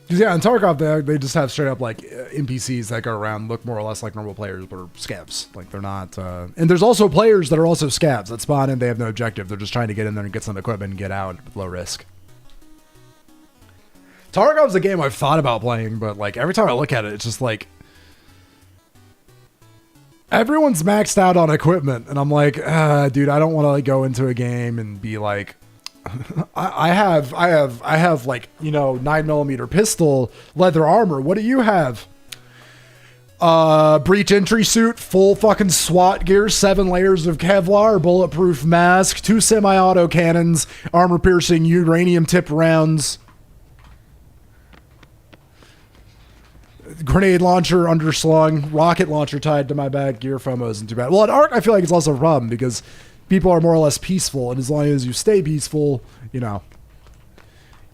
Because yeah, in Tarkov they just have straight up like NPCs that go around, look more or less like normal players, but are scavs. Like they're not and there's also players that are also scavs that spawn in, they have no objective. They're just trying to get in there and get some equipment and get out with low risk. Tarkov's a game I've thought about playing, but like every time I look at it, it's just like everyone's maxed out on equipment, and I'm like, dude, I don't want to like go into a game and be like, I have like, you know, 9mm pistol, leather armor. What do you have? Breach entry suit, full fucking SWAT gear, 7 layers of Kevlar, bulletproof mask, 2 semi-auto cannons, armor-piercing uranium-tipped rounds. Grenade launcher underslung, rocket launcher tied to my back, gear FOMO isn't too bad. Well, at Arc, I feel like it's also a problem because people are more or less peaceful, and as long as you stay peaceful, you know.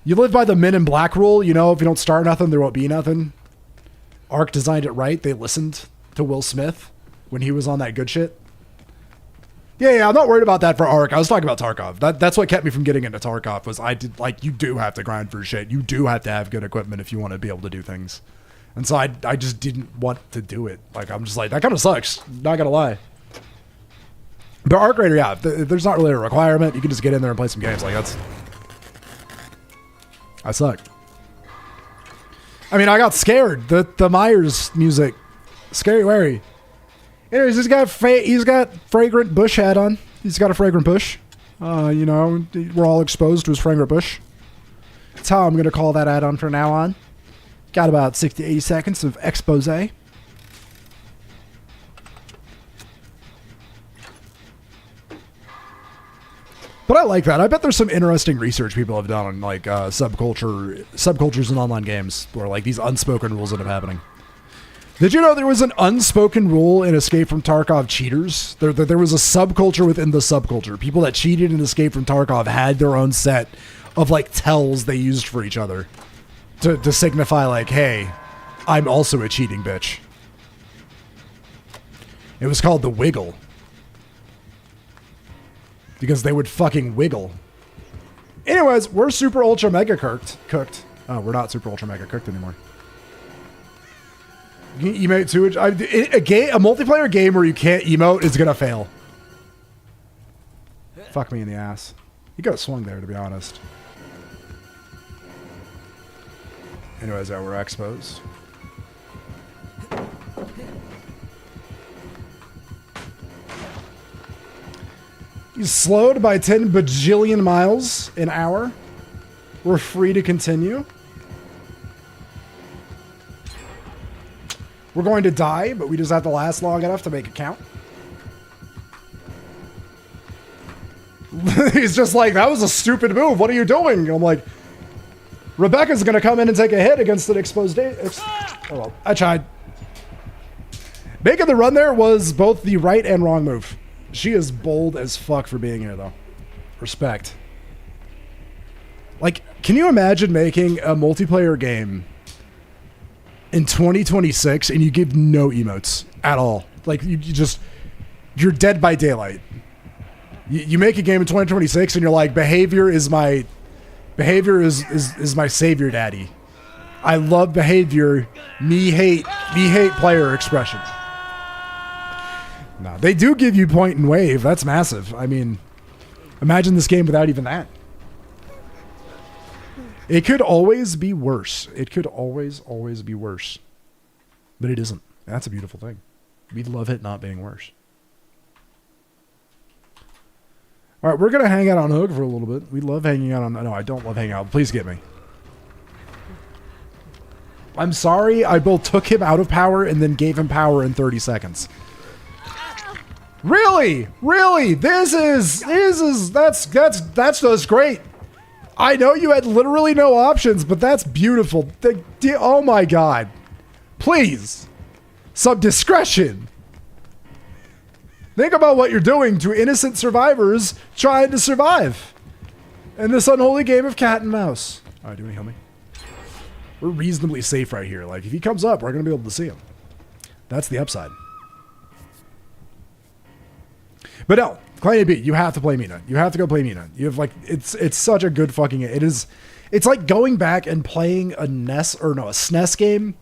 You live by the Men in Black rule, you know, if you don't start nothing, there won't be nothing. Arc designed it right. They listened to Will Smith when he was on that good shit. Yeah, I'm not worried about that for Arc. I was talking about Tarkov. That's what kept me from getting into Tarkov was I did, like, you do have to grind for shit. You do have to have good equipment if you want to be able to do things. And so I just didn't want to do it. Like, I'm just like, that kind of sucks. Not gonna lie. But Arc Raider, yeah, there's not really a requirement. You can just get in there and play some games. Like, I suck. I mean, I got scared. The Myers music. Scary Wary. Anyways, he's got Fragrant Bush hat on. He's got a Fragrant Bush. You know, we're all exposed to his Frank Bush. That's how I'm going to call that add-on from now on. Got about 60 to 80 seconds of expose. But I like that. I bet there's some interesting research people have done on like subcultures in online games where like these unspoken rules end up happening. Did you know there was an unspoken rule in Escape from Tarkov cheaters? There was a subculture within the subculture. People that cheated in Escape from Tarkov had their own set of like tells they used for each other to signify like, hey, I'm also a cheating bitch. It was called the wiggle. Because they would fucking wiggle. Anyways, we're super ultra mega cooked. Oh, we're not super ultra mega cooked anymore. You can emote too. A multiplayer game where you can't emote is gonna fail. Fuck me in the ass. You got swung there, to be honest. Anyways, yeah, we're exposed. He's slowed by 10 bajillion miles an hour. We're free to continue. We're going to die, but we just have to last long enough to make it count. He's just like, that was a stupid move. What are you doing? And I'm like, Rebecca's going to come in and take a hit against an exposed... Oh, well, I tried. Making the run there was both the right and wrong move. She is bold as fuck for being here, though. Respect. Like, can you imagine making a multiplayer game in 2026 and you give no emotes at all? Like, you're dead by daylight. You make a game in 2026 and you're like, behavior is my savior daddy. I love behavior. Me hate player expression. No, they do give you point and wave. That's massive. I mean, imagine this game without even that. It could always be worse. It could always be worse. But it isn't. That's a beautiful thing. We love it not being worse. All right, we're going to hang out on Hook for a little bit. We love hanging out on... No, I don't love hanging out. Please get me. I'm sorry. I both took him out of power and then gave him power in 30 seconds. Really? Really? That's just great. I know you had literally no options, but that's beautiful. Oh my God. Please. Some discretion. Think about what you're doing to innocent survivors trying to survive in this unholy game of cat and mouse. All right, do you want to heal me? We're reasonably safe right here. Like, if he comes up, we're going to be able to see him. That's the upside. But no, Clay B, you have to play Mina. You have to go play Mina. You have like, it's such a good fucking, it's like going back and playing a SNES game,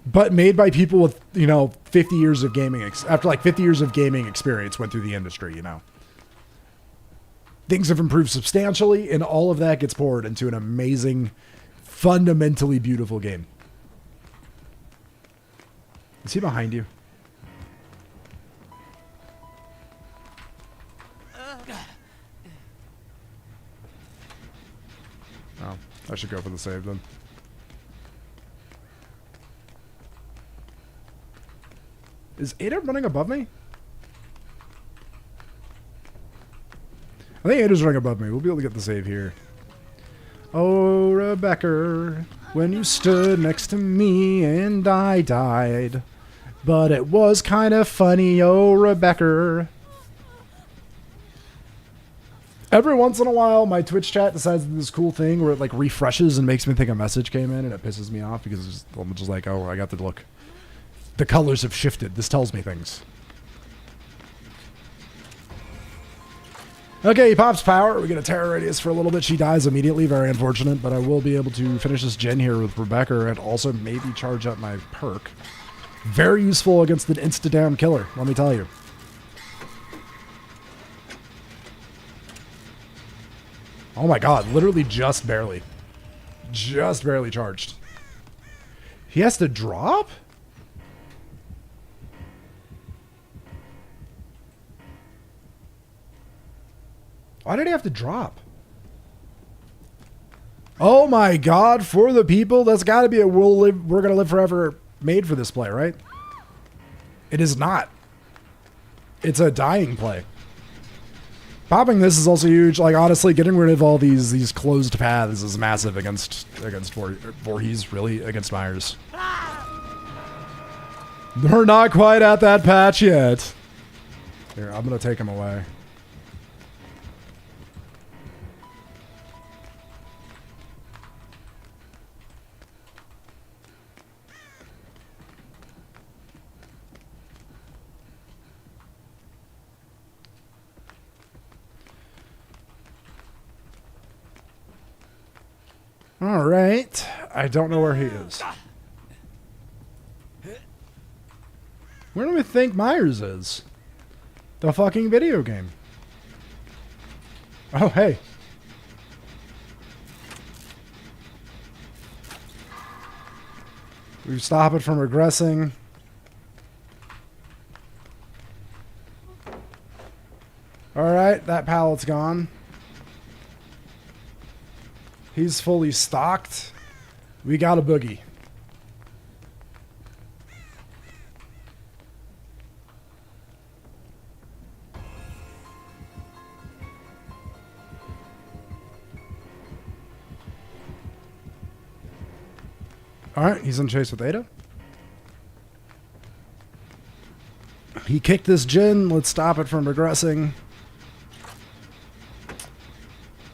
but made by people with, 50 years of gaming, after like 50 years of gaming experience went through the industry, Things have improved substantially, and all of that gets poured into an amazing, fundamentally beautiful game. Is he behind you? Oh, I should go for the save then. Is Ada running above me? I think Ada's running above me. We'll be able to get the save here. Oh, Rebecca, when you stood next to me and I died. But it was kind of funny, oh, Rebecca. Every once in a while, my Twitch chat decides to do this cool thing where it like refreshes and makes me think a message came in, and it pisses me off because I'm just like, oh, I got the look. The colors have shifted. This tells me things. Okay, he pops power. We get a terror radius for a little bit. She dies immediately. Very unfortunate, but I will be able to finish this gen here with Rebecca and also maybe charge up my perk. Very useful against the insta-down killer, let me tell you. Oh my God, literally just barely. Just barely charged. He has to drop? Why did he have to drop? Oh my god, for the people, that's got to be a we're gonna live forever made for this play, right? It is not. It's a dying play. Popping this is also huge. Like, honestly, getting rid of all these closed paths is massive against Voorhees, really, against Myers. We're not quite at that patch yet. Here, I'm gonna take him away. All right. I don't know where he is. Where do we think Myers is? The fucking video game. Oh, hey. We stop it from regressing. All right, that pallet's gone. He's fully stocked. We got a boogie. Alright, he's in chase with Ada. He kicked this Jin. Let's stop it from regressing.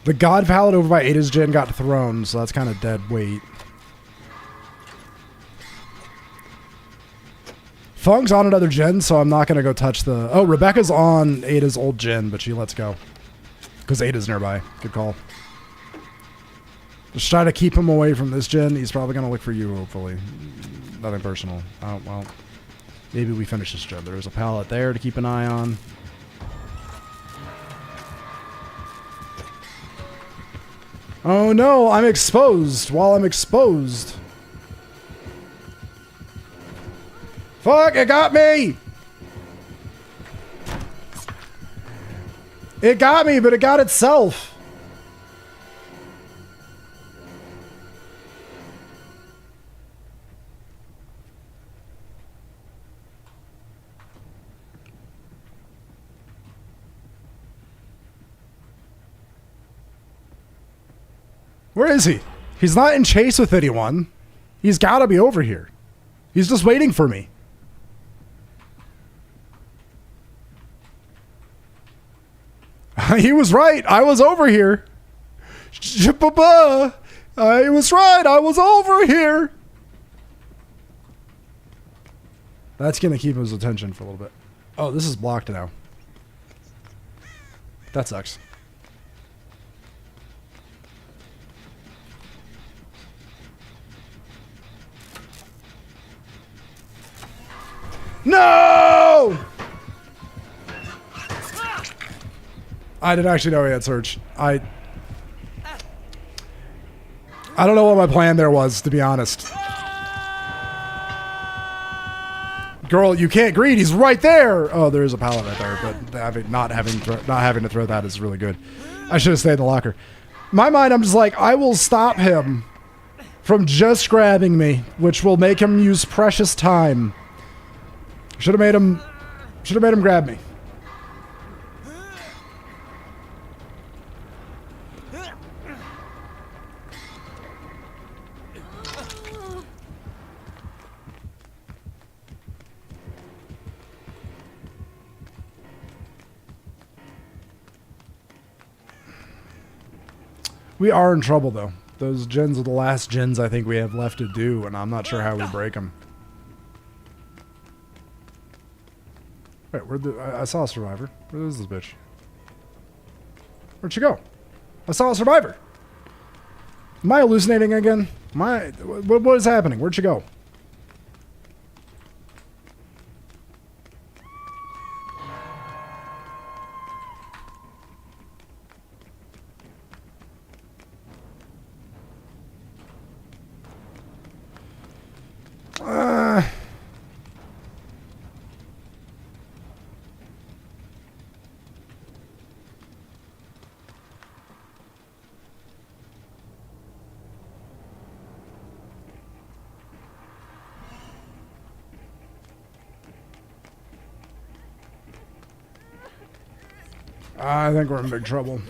The God Palette over by Ada's Jin got thrown, so that's kind of dead weight. Fung's on another Jin, so I'm not going to go touch the... Oh, Rebecca's on Ada's old Jin, but she lets go. Because Ada's nearby. Good call. Just try to keep him away from this Jin. He's probably going to look for you, hopefully. Nothing personal. Oh, well. Maybe we finish this Jin. There's a pallet there to keep an eye on. Oh no, I'm exposed while I'm exposed. Fuck, it got me! It got me, but it got itself. Where is he? He's not in chase with anyone. He's got to be over here. He's just waiting for me. He was right. I was over here. I was right. I was over here. That's going to keep his attention for a little bit. Oh, this is blocked now. That sucks. No! I didn't actually know he had Surge. I don't know what my plan there was, to be honest. Girl, you can't greed. He's right there. Oh, there is a pallet right there, but not having to throw that is really good. I should have stayed in the locker. In my mind, I'm just like, I will stop him from just grabbing me, which will make him use precious time. Should have made him grab me. We are in trouble, though. Those gens are the last gens I think we have left to do, and I'm not sure how we break them. Wait, I saw a survivor. Where is this bitch? Where'd she go? I saw a survivor. Am I hallucinating again? What is happening? Where'd she go? I think we're in big trouble.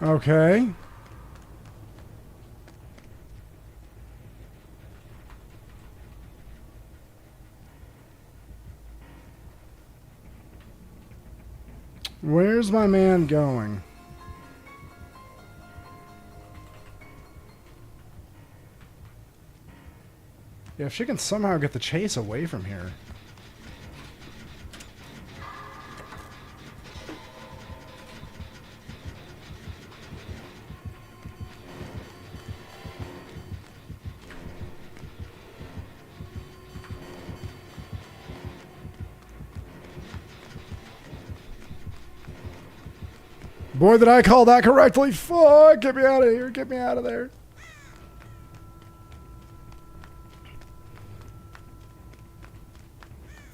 Okay. Where's my man going? Yeah, if she can somehow get the chase away from here. Boy, did I call that correctly. Fuck, get me out of here. Get me out of there.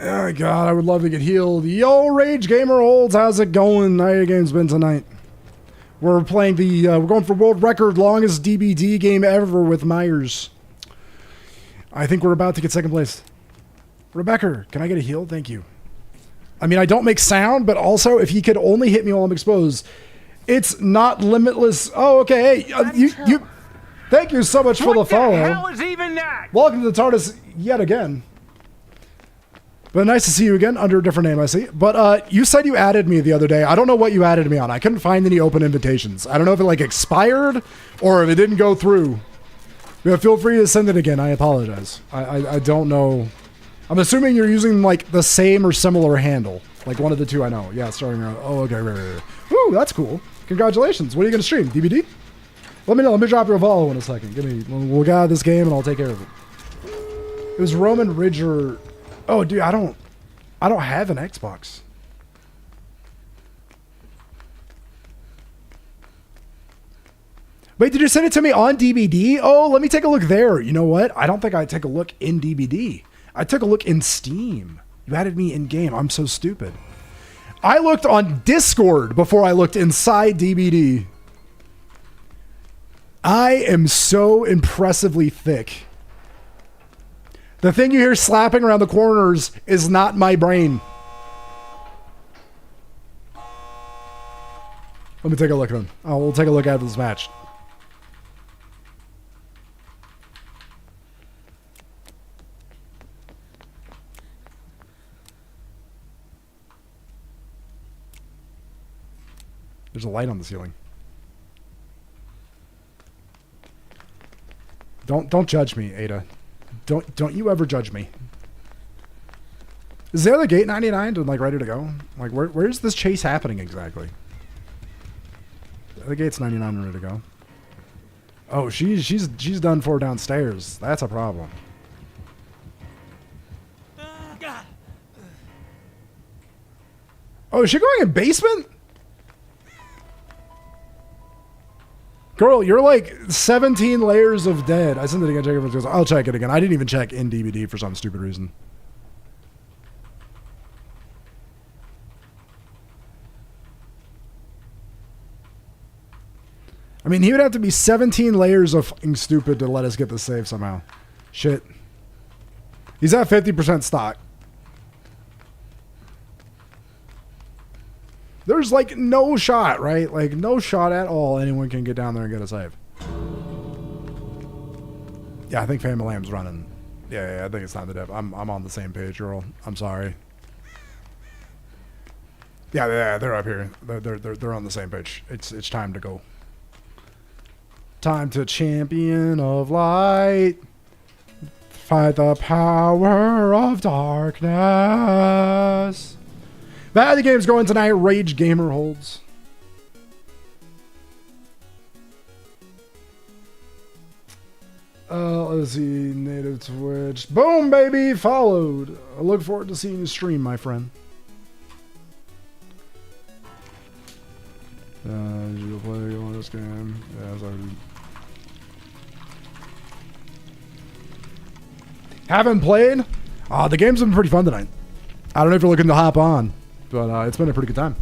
Oh, God, I would love to get healed. Yo, Rage Gamer Holds, how's it going? How your game's been tonight? We're playing the, we're going for world record longest DBD game ever with Myers. I think we're about to get second place. Rebecca, can I get a heal? Thank you. I mean, I don't make sound, but also, if he could only hit me while I'm exposed, it's not limitless. Oh, okay. Hey, you. Thank you so much for the follow. What the hell is even that? Welcome to the TARDIS yet again. But nice to see you again under a different name, I see. But you said you added me the other day. I don't know what you added me on. I couldn't find any open invitations. I don't know if it like expired or if it didn't go through. Yeah, feel free to send it again. I apologize. I don't know. I'm assuming you're using like the same or similar handle. Like one of the two I know. Yeah, starting out. Oh, okay. Right. Woo, that's cool. Congratulations. What are you going to stream? DBD? Let me know. Let me drop your follow in a second. We'll get out of this game and I'll take care of it. It was Roman Ridger. Oh, dude, I don't have an Xbox. Wait, did you send it to me on DVD? Oh, let me take a look there. You know what? I don't think I take a look in DVD. I took a look in Steam. You added me in game. I'm so stupid. I looked on Discord before I looked inside DVD. I am so impressively thick. The thing you hear slapping around the corners is not my brain. Let me take a look at him. Oh, we'll take a look at this match. There's a light on the ceiling. Don't judge me, Ada. Don't you ever judge me. Is there the gate 99 and like ready to go? Like where's this chase happening exactly? The gate's 99 and ready to go. Oh, she's done for downstairs. That's a problem. Oh, is she going in basement? Girl, you're like 17 layers of dead. I sent it again. Check if it goes. I'll check it again. I didn't even check in DVD for some stupid reason. I mean, he would have to be 17 layers of fucking stupid to let us get the save somehow. Shit. He's at 50% stock. There's like no shot, right? Like no shot at all anyone can get down there and get a save. Yeah, I think Family Lamb's running. Yeah, I think it's time to dip. I'm on the same page, girl. I'm sorry. Yeah, they're up here. They're on the same page. It's time to go. Time to champion of light. Fight the power of darkness. That the game's going tonight. Rage Gamer Holds. Let's see. Native Twitch. Boom, baby. Followed. I look forward to seeing you stream, my friend. Did you play on this game? Yeah, sorry. Haven't played? The game's been pretty fun tonight. I don't know if you're looking to hop on. But it's been a pretty good time.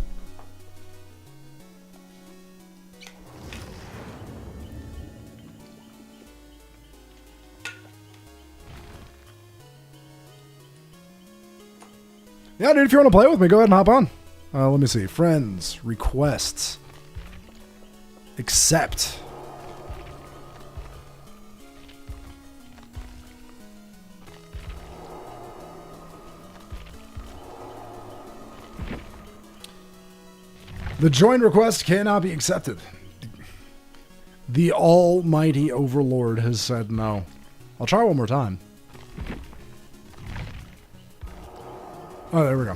Yeah, dude, if you want to play with me, go ahead and hop on. Let me see. Friends, requests, accept. The join request cannot be accepted. The almighty overlord has said no. I'll try one more time. Oh, there we go.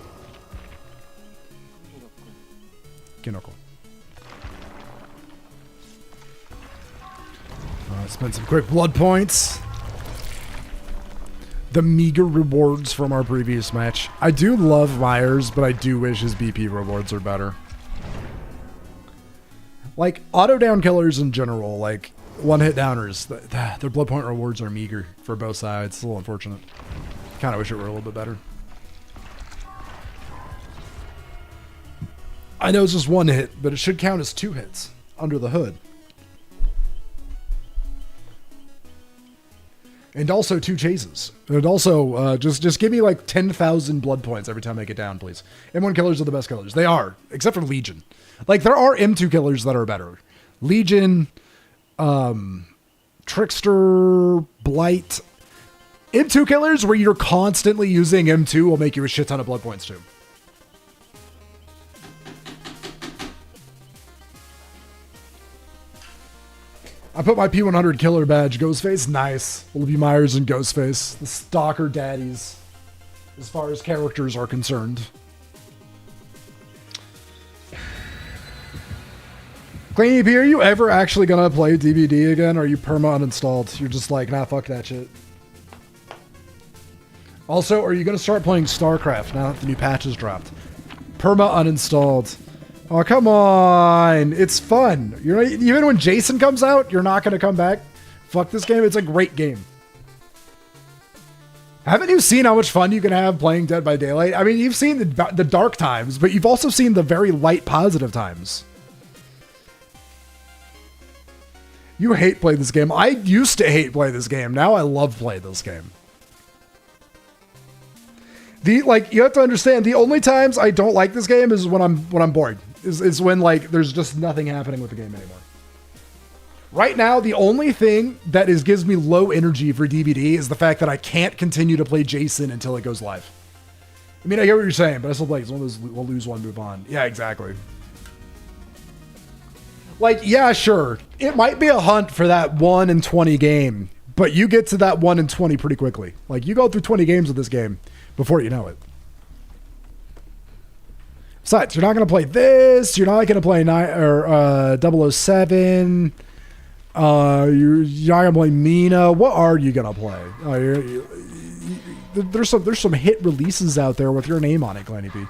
Kinoko. Spend some quick blood points. The meager rewards from our previous match. I do love Myers, but I do wish his BP rewards are better. Like, auto down killers in general, like one hit downers, their blood point rewards are meager for both sides. It's a little unfortunate. Kind of wish it were a little bit better. I know it's just one hit, but it should count as 2 hits under the hood. And also 2 chases. And also, just give me like 10,000 blood points every time I get down, please. M1 killers are the best killers. They are, except for Legion. Like, there are M2 killers that are better. Legion, Trickster, Blight. M2 killers where you're constantly using M2 will make you a shit ton of blood points too. I put my P100 killer badge, Ghostface. Nice. Will be Myers and Ghostface. The stalker daddies, as far as characters are concerned. Clean EP, are you ever actually gonna play DBD again, or are you perma uninstalled? You're just like, nah, fuck that shit. Also, are you gonna start playing StarCraft now that the new patch is dropped? Perma uninstalled. Oh, come on. It's fun. You're not, even when Jason comes out, you're not going to come back. Fuck this game. It's a great game. Haven't you seen how much fun you can have playing Dead by Daylight? I mean, you've seen the dark times, but you've also seen the very light positive times. You hate playing this game. I used to hate playing this game. Now I love playing this game. You have to understand, the only times I don't like this game is when I'm bored. Is when, like, there's just nothing happening with the game anymore. Right now, the only thing that gives me low energy for DBD is the fact that I can't continue to play Jason until it goes live. I mean, I get what you're saying, but I still play. It's one of those, we'll lose one, move on. Yeah, exactly. Like, yeah, sure. It might be a hunt for that 1 in 20 game, but you get to that 1 in 20 pretty quickly. Like, you go through 20 games with this game before you know it. Besides, you're not going to play this. You're not going to play 007. You're not going to play Mina. What are you going to play? There's some hit releases out there with your name on it, Glenny P.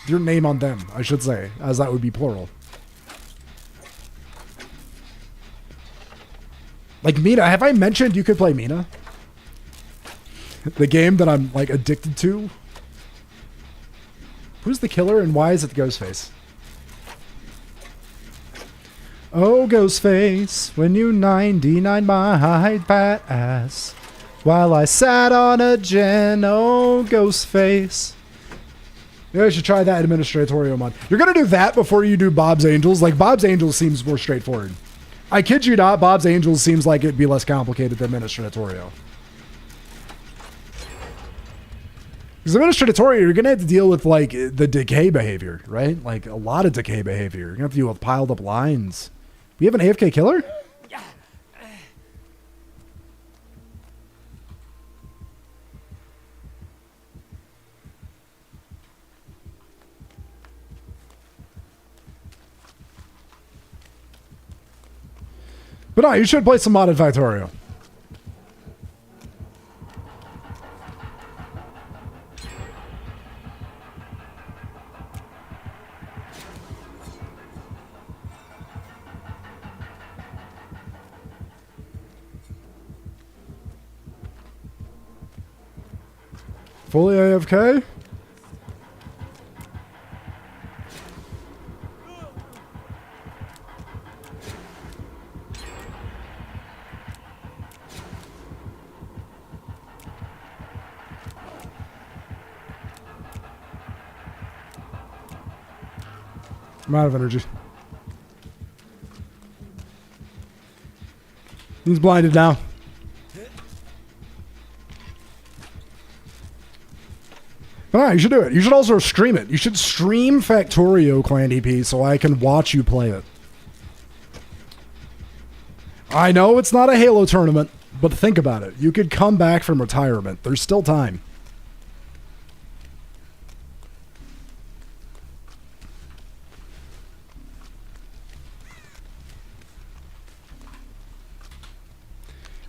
Your name on them, I should say, as that would be plural. Like Mina. Have I mentioned you could play Mina? The game that I'm, like, addicted to. Who's the killer and why is it the Ghostface? Oh, Ghostface, when you 99 my fat ass, while I sat on a gen, oh, Ghostface. Maybe I should try that Administratorio mod. You're going to do that before you do Bob's Angels? Like, Bob's Angels seems more straightforward. I kid you not, Bob's Angels seems like it'd be less complicated than Administratorio. Because Administratorio, you're going to have to deal with, like, the decay behavior, right? Like, a lot of decay behavior. You're going to have to deal with piled up lines. We have an AFK killer? But no, you should play some modded Factorio. Fully AFK? I'm out of energy. He's blinded now. But no, you should do it. You should also stream it. You should stream Factorio Clan DP so I can watch you play it. I know it's not a Halo tournament, but think about it. You could come back from retirement. There's still time.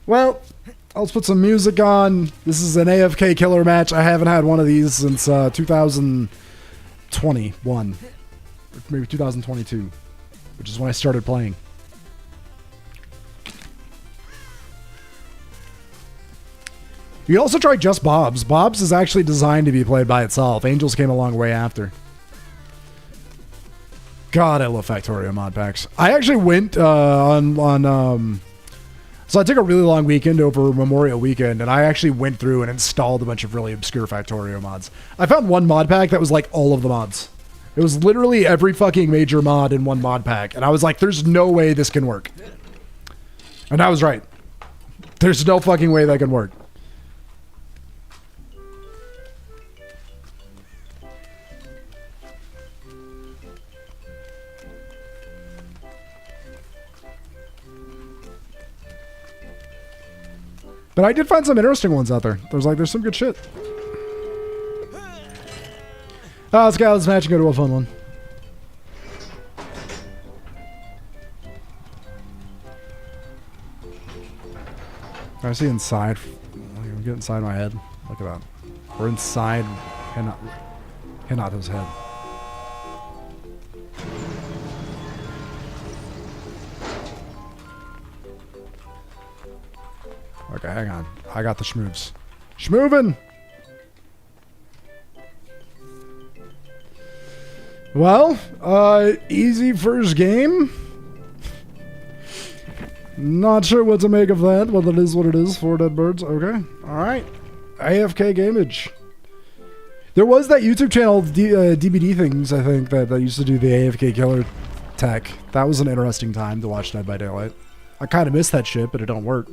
Well, let's put some music on. This is an AFK killer match. I haven't had one of these since 2021. Or maybe 2022, which is when I started playing. You can also try Just Bob's. Bob's is actually designed to be played by itself. Angels came a long way after. God, I love Factorio mod packs. I actually went so I took a really long weekend over Memorial Weekend, and I actually went through and installed a bunch of really obscure Factorio mods. I found one mod pack that was like all of the mods. It was literally every fucking major mod in one mod pack, and I was like, there's no way this can work. And I was right. There's no fucking way that can work. But I did find some interesting ones out there. There's some good shit. Let's go. Let's match and go to a fun one. I see inside. We get inside my head. Look at that. We're inside Hinata's head. Okay, hang on. I got the schmoobs. Schmoovin'! Well, easy first game. Not sure what to make of that, but it is what it is. 4 dead birds. Okay. Alright. AFK Gameage. There was that YouTube channel, DBD Things, I think, that used to do the AFK Killer tech. That was an interesting time to watch Dead by Daylight. I kind of miss that shit, but it don't work.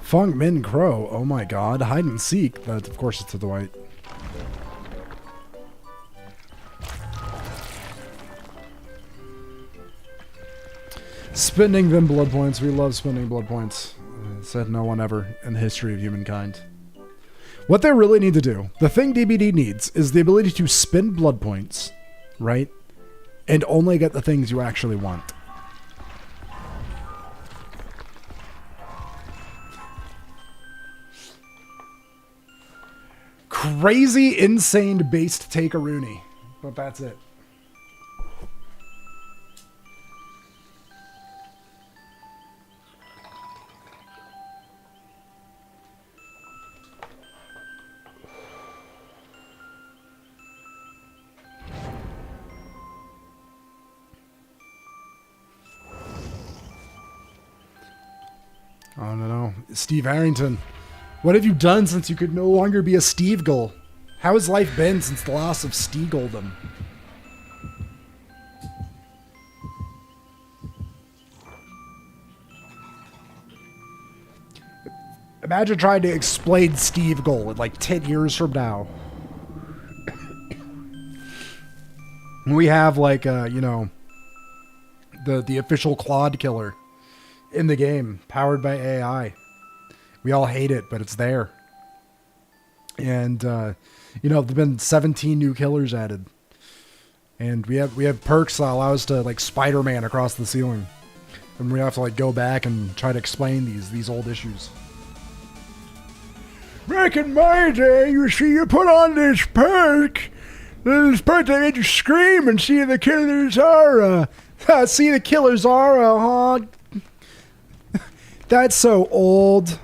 Funk Min Crow. Oh my god. Hide and seek. That, of course, it's a Dwight. Spending them blood points. We love spending blood points. Said no one ever in the history of humankind. What they really need to do, the thing DBD needs, is the ability to spend blood points, right? And only get the things you actually want. Crazy, insane based take a Rooney. But that's it. Oh no. Steve Harrington. What have you done since you could no longer be a Steve Gull? How has life been since the loss of Steegoldom? Imagine trying to explain Steve Gull in like 10 years from now. We have like, you know, the official Claude killer in the game, powered by AI. We all hate it, but it's there. And, you know, there've been 17 new killers added. And we have perks that allow us to, like, Spider-Man across the ceiling. And we have to, like, go back and try to explain these old issues. Back in my day, you see, you put on this perk that made you scream and see the killer's aura. See the killer's aura, huh? That's so old.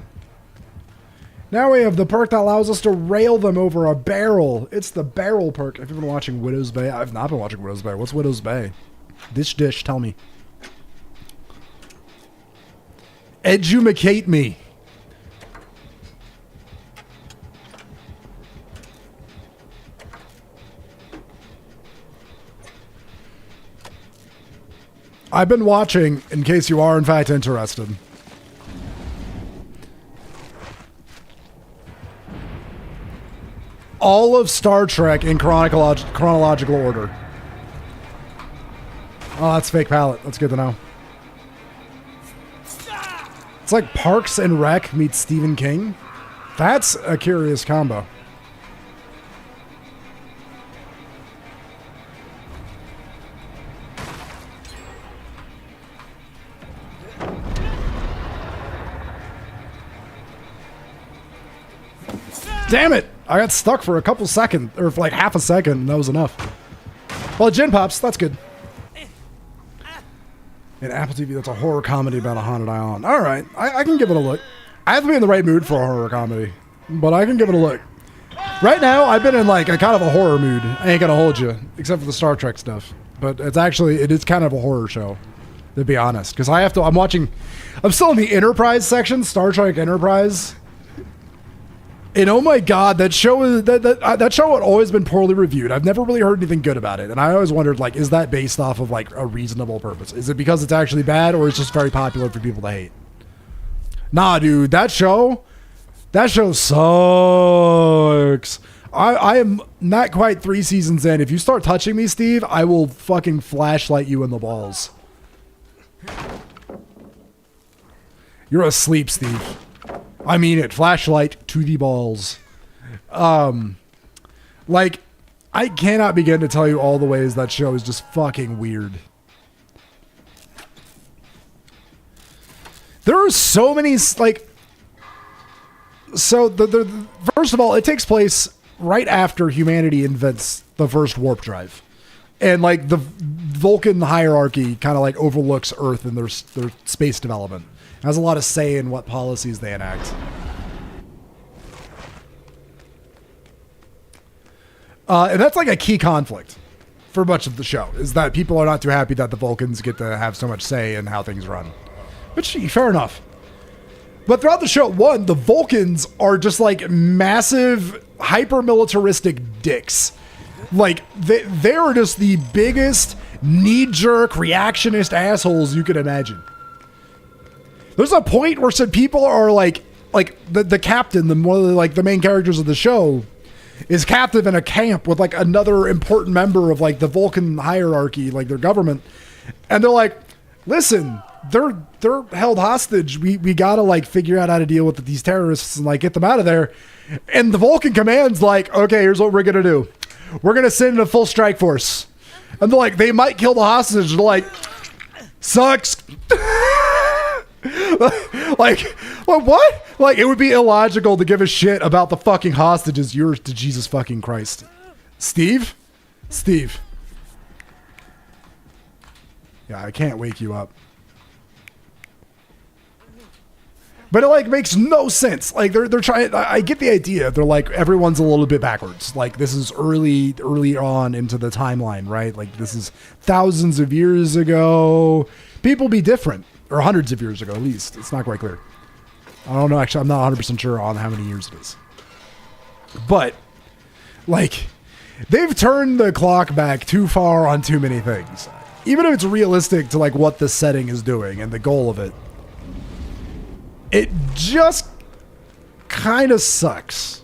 Now we have the perk that allows us to rail them over a barrel. It's the barrel perk. If you've been watching Widow's Bay, I've not been watching Widow's Bay. What's Widow's Bay? This dish, tell me. Edumacate me. I've been watching, in case you are in fact interested. All of Star Trek in chronological order. Oh, that's fake palette. That's good to know. It's like Parks and Rec meets Stephen King. That's a curious combo. Damn it! I got stuck for a couple seconds, or for like half a second, and that was enough. Well, Gin Pops, that's good. And Apple TV, that's a horror comedy about a haunted island. Alright, I can give it a look. I have to be in the right mood for a horror comedy, but I can give it a look. Right now, I've been in like a kind of a horror mood. I ain't gonna hold you, except for the Star Trek stuff. But it is kind of a horror show, to be honest. Because I'm still in the Enterprise section, Star Trek Enterprise. And oh my god, that show that show had always been poorly reviewed. I've never really heard anything good about it, and I always wondered, like, is that based off of like a reasonable purpose? Is it because it's actually bad, or it's just very popular for people to hate? Nah, dude, that show sucks. I am not quite 3 seasons in. If you start touching me, Steve, I will fucking flashlight you in the balls. You're asleep, Steve. I mean it. Flashlight to the balls. Like, I cannot begin to tell you all the ways that show is just fucking weird. There are so many, like... So, first of all, it takes place right after humanity invents the first warp drive. And, like, the Vulcan hierarchy kind of, like, overlooks Earth and their space development. Has a lot of say in what policies they enact. And that's like a key conflict for much of the show, is that people are not too happy that the Vulcans get to have so much say in how things run. Which, fair enough. But throughout the show, one, the Vulcans are just like massive, hyper-militaristic dicks. Like, they are just the biggest knee-jerk, reactionist assholes you could imagine. There's a point where some people are like the captain, one of the main characters of the show, is captive in a camp with like another important member of like the Vulcan hierarchy, like their government, and they're like, listen, they're held hostage. We gotta like figure out how to deal with these terrorists and like get them out of there. And the Vulcan command's like, okay, here's what we're gonna do. We're gonna send in a full strike force, and they're like, they might kill the hostage. They're like, sucks. Like, what? Like, it would be illogical to give a shit about the fucking hostages. Yours to Jesus fucking Christ. Steve? Steve. Yeah, I can't wake you up. But it, like, makes no sense. Like, they're trying... I get the idea. They're like, everyone's a little bit backwards. Like, this is early on into the timeline, right? Like, this is thousands of years ago. People be different. Or hundreds of years ago, at least. It's not quite clear. I don't know. Actually, I'm not 100% sure on how many years it is. But, like, they've turned the clock back too far on too many things. Even if it's realistic to, like, what the setting is doing and the goal of it, it just kind of sucks.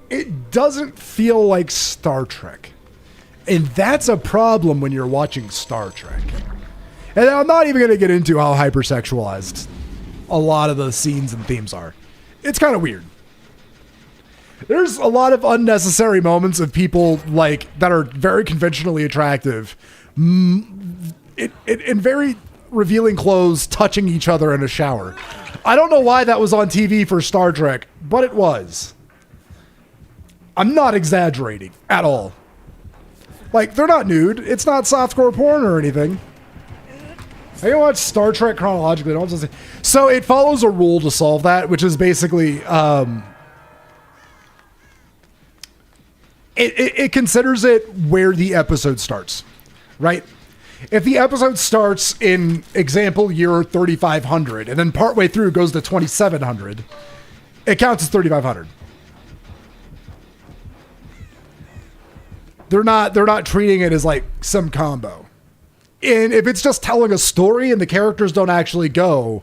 It doesn't feel like Star Trek. And that's a problem when you're watching Star Trek. And I'm not even going to get into how hypersexualized a lot of the scenes and themes are. It's kind of weird. There's a lot of unnecessary moments of people like that are very conventionally attractive, in very revealing clothes, touching each other in a shower. I don't know why that was on TV for Star Trek, but it was. I'm not exaggerating at all. Like, they're not nude. It's not softcore porn or anything. I can watch Star Trek chronologically. So it follows a rule to solve that, which is basically it considers it where the episode starts, right? If the episode starts in example year 3500 and then partway through goes to 2700, it counts as 3500. They're not treating it as like some combo. And if it's just telling a story and the characters don't actually go,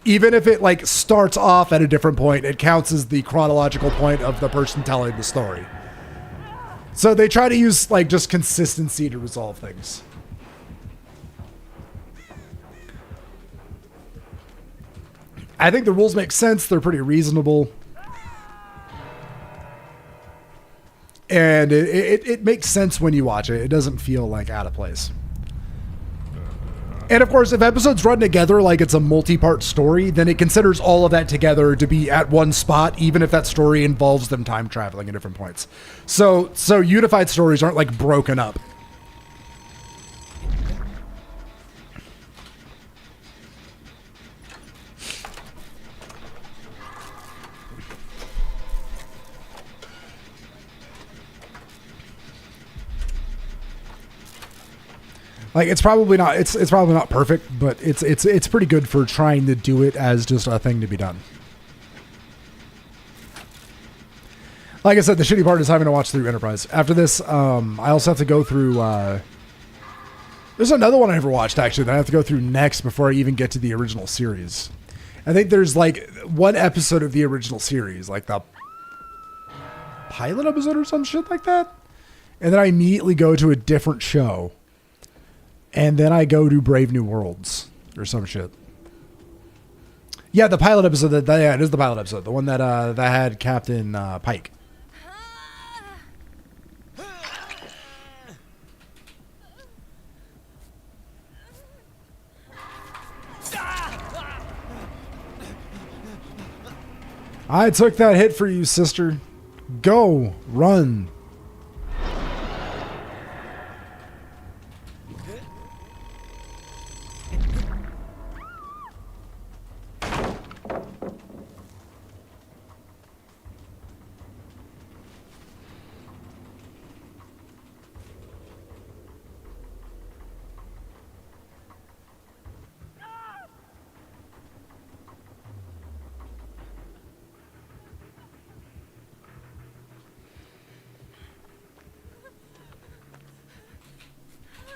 even if it like starts off at a different point, it counts as the chronological point of the person telling the story. So they try to use like just consistency to resolve things. I think the rules make sense. They're pretty reasonable. And it makes sense when you watch it. It doesn't feel like out of place. And of course, if episodes run together like it's a multi-part story, then it considers all of that together to be at one spot, even if that story involves them time traveling at different points. So unified stories aren't like broken up. Like it's probably not perfect, but it's pretty good for trying to do it as just a thing to be done. Like I said, the shitty part is having to watch through Enterprise. After this, I also have to go through. There's another one I never watched actually that I have to go through next before I even get to the original series. I think there's like one episode of the original series, like the pilot episode or some shit like that, and then I immediately go to a different show. And then I go to Brave New Worlds or some shit. Yeah, the pilot episode. Yeah, it is the pilot episode. The one that that had Captain Pike. I took that hit for you, sister. Go, run.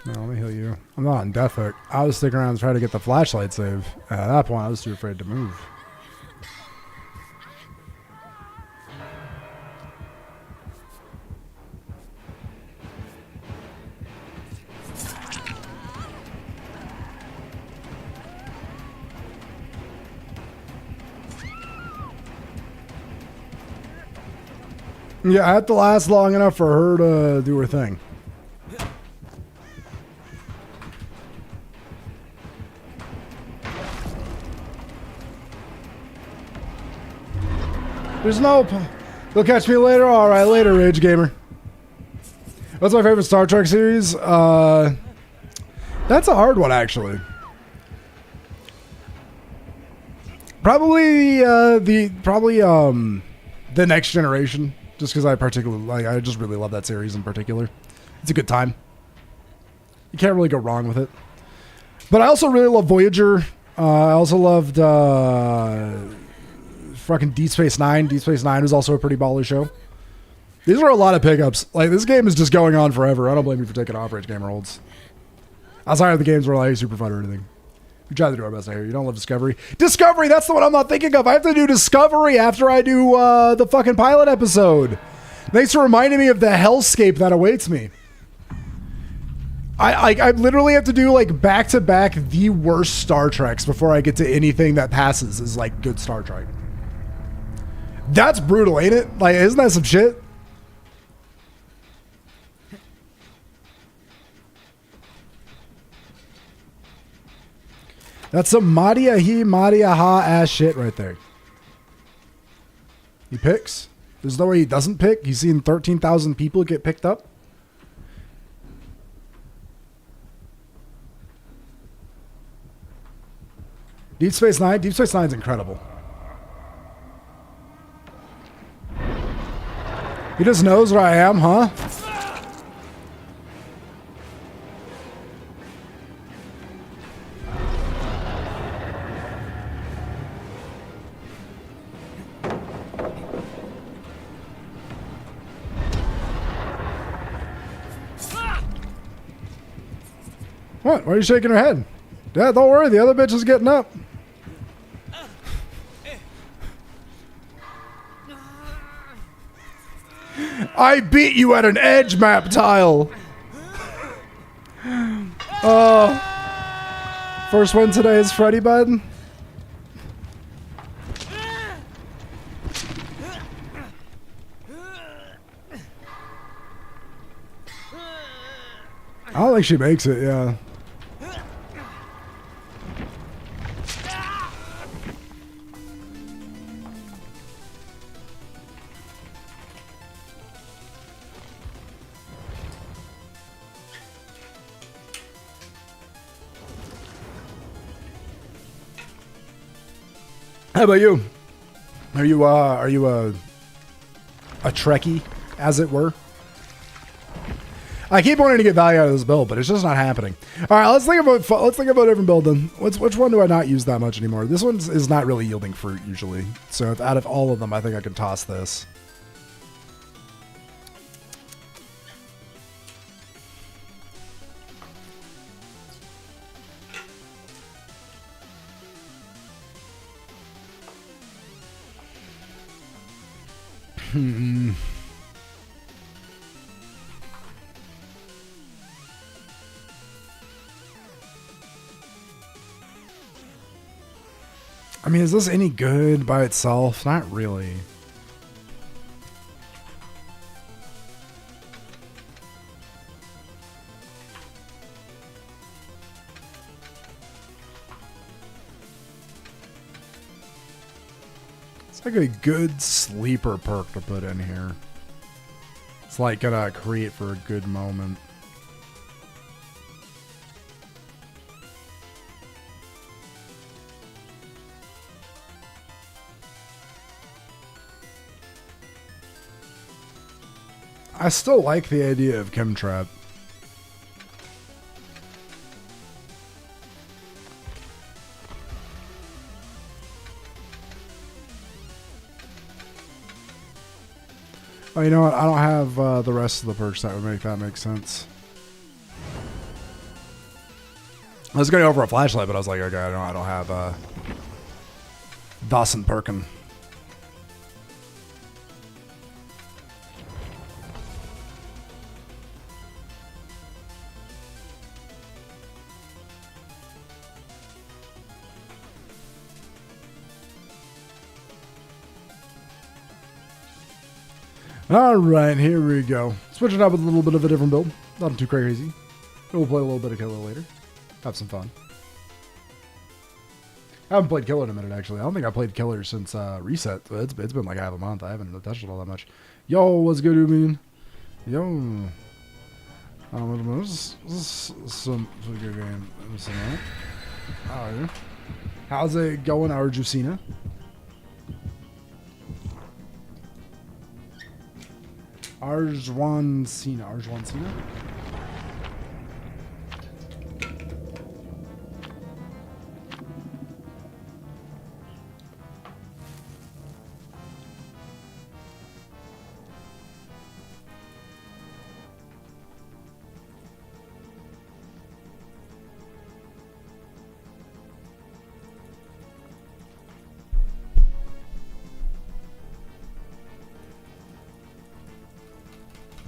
No, let me heal you. I'm not on death hook. I was sticking around and trying to get the flashlight save. At that point, I was too afraid to move. Yeah, I had to last long enough for her to do her thing. There's no... You'll catch me later? Alright, later, Rage Gamer. What's my favorite Star Trek series? That's a hard one, actually. Probably, the Next Generation. Just because I just really love that series in particular. It's a good time. You can't really go wrong with it. But I also really love Voyager. I also loved... fucking Deep Space Nine. Deep Space Nine was also a pretty baller show. These are a lot of pickups. Like, this game is just going on forever. I don't blame you for taking off, Rage Gamer Olds. Outside of the games were like super fun or anything. We try to do our best out here. You don't love Discovery. Discovery, that's the one I'm not thinking of. I have to do Discovery after I do the fucking pilot episode. Thanks for reminding me of the hellscape that awaits me. I literally have to do like back to back the worst Star Treks before I get to anything that passes as like good Star Trek. That's brutal, ain't it? Like, isn't that some shit? That's some Madia-ha ass shit right there. He picks. There's no way he doesn't pick. He's seen 13,000 people get picked up. Deep Space Nine. Deep Space Nine's incredible. He just knows where I am, huh? What? Why are you shaking her head? Dad, don't worry. The other bitch is getting up. I beat you at an edge map tile. First one today is Freddy Bud. I don't think she makes it, yeah. How about you? Are you a Trekkie, as it were? I keep wanting to get value out of this build, but it's just not happening. All right, let's think about a different build then. Which one do I not use that much anymore? This one is not really yielding fruit usually. So out of all of them, I think I can toss this. I mean, is this any good by itself? Not really. It's like a good sleeper perk to put in here. It's like gonna create for a good moment. I still like the idea of Chemtrap. Oh, you know what? I don't have the rest of the perks that would make that make sense. I was going to go for a flashlight, but I was like, okay, I don't have Dawson Perkin. Alright, here we go. Switching up with a little bit of a different build. Nothing too crazy. We'll play a little bit of Killer later. Have some fun. I haven't played Killer in a minute, actually. I don't think I played Killer since Reset. It's been like half a month. I haven't touched it all that much. Yo, what's good, Umin? Yo. This is some good game. How's it going, our Jusina? Arjwan Cena.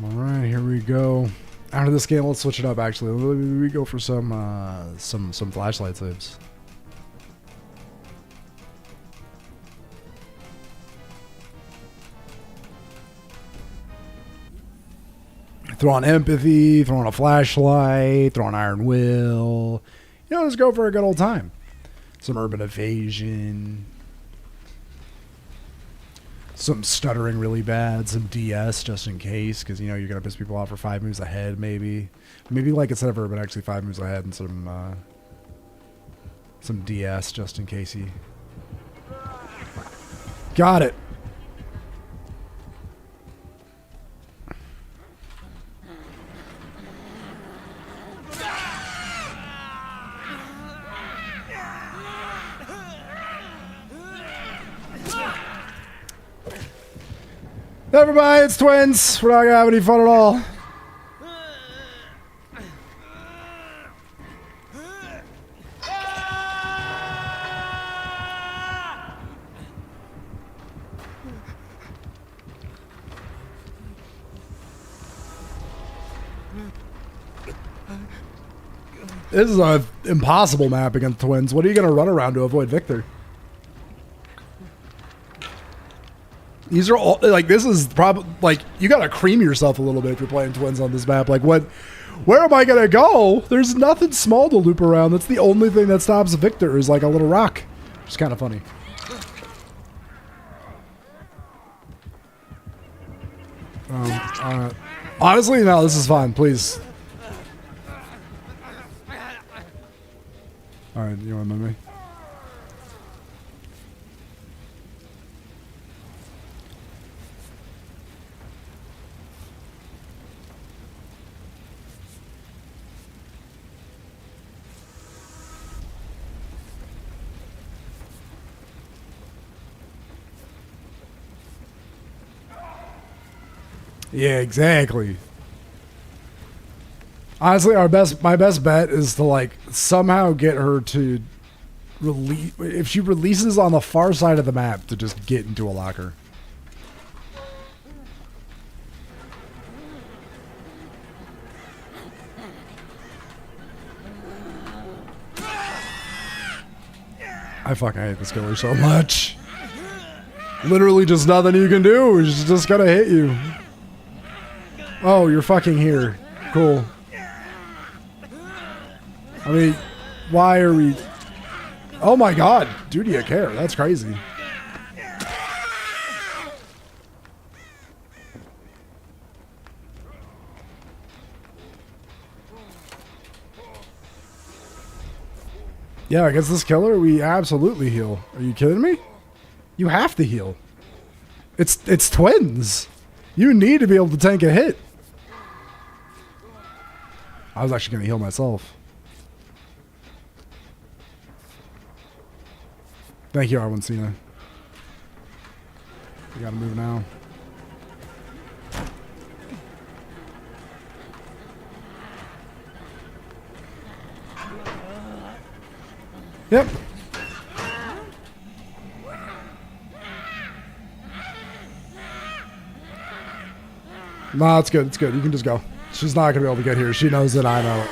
Alright, here we go. After this game, let's switch it up actually. We go for some flashlight saves. Throw on empathy, throw on a flashlight, throw on iron will. You know, let's go for a good old time. Some urban evasion. Some stuttering really bad, some DS just in case, because you know you're gonna piss people off for 5 moves ahead, maybe like instead of urban, actually 5 moves ahead, and some DS just in case he got it. Never mind, it's twins. We're not gonna have any fun at all. This is a impossible map against twins. What are you going to run around to avoid Victor? These are all, like, this is probably, like, you got to cream yourself a little bit if you're playing twins on this map. Like, what, where am I going to go? There's nothing small to loop around. That's the only thing that stops Victor is, like, a little rock. It's kind of funny. Honestly, no, this is fine. Please. Alright, you want to move me? Yeah, exactly. Honestly, my best bet is to like somehow get her to release if she releases on the far side of the map to just get into a locker. I fucking hate this killer so much. Literally just nothing you can do. She's just gonna hit you. Oh, you're fucking here. Cool. I mean, why are we... Oh my god. Do you care? That's crazy. Yeah, against this killer, we absolutely heal. Are you kidding me? You have to heal. It's twins. You need to be able to tank a hit. I was actually going to heal myself. Thank you, R1 Cena. We gotta move now. Yep. Nah, it's good. It's good. You can just go. She's not gonna be able to get here. She knows that I know it.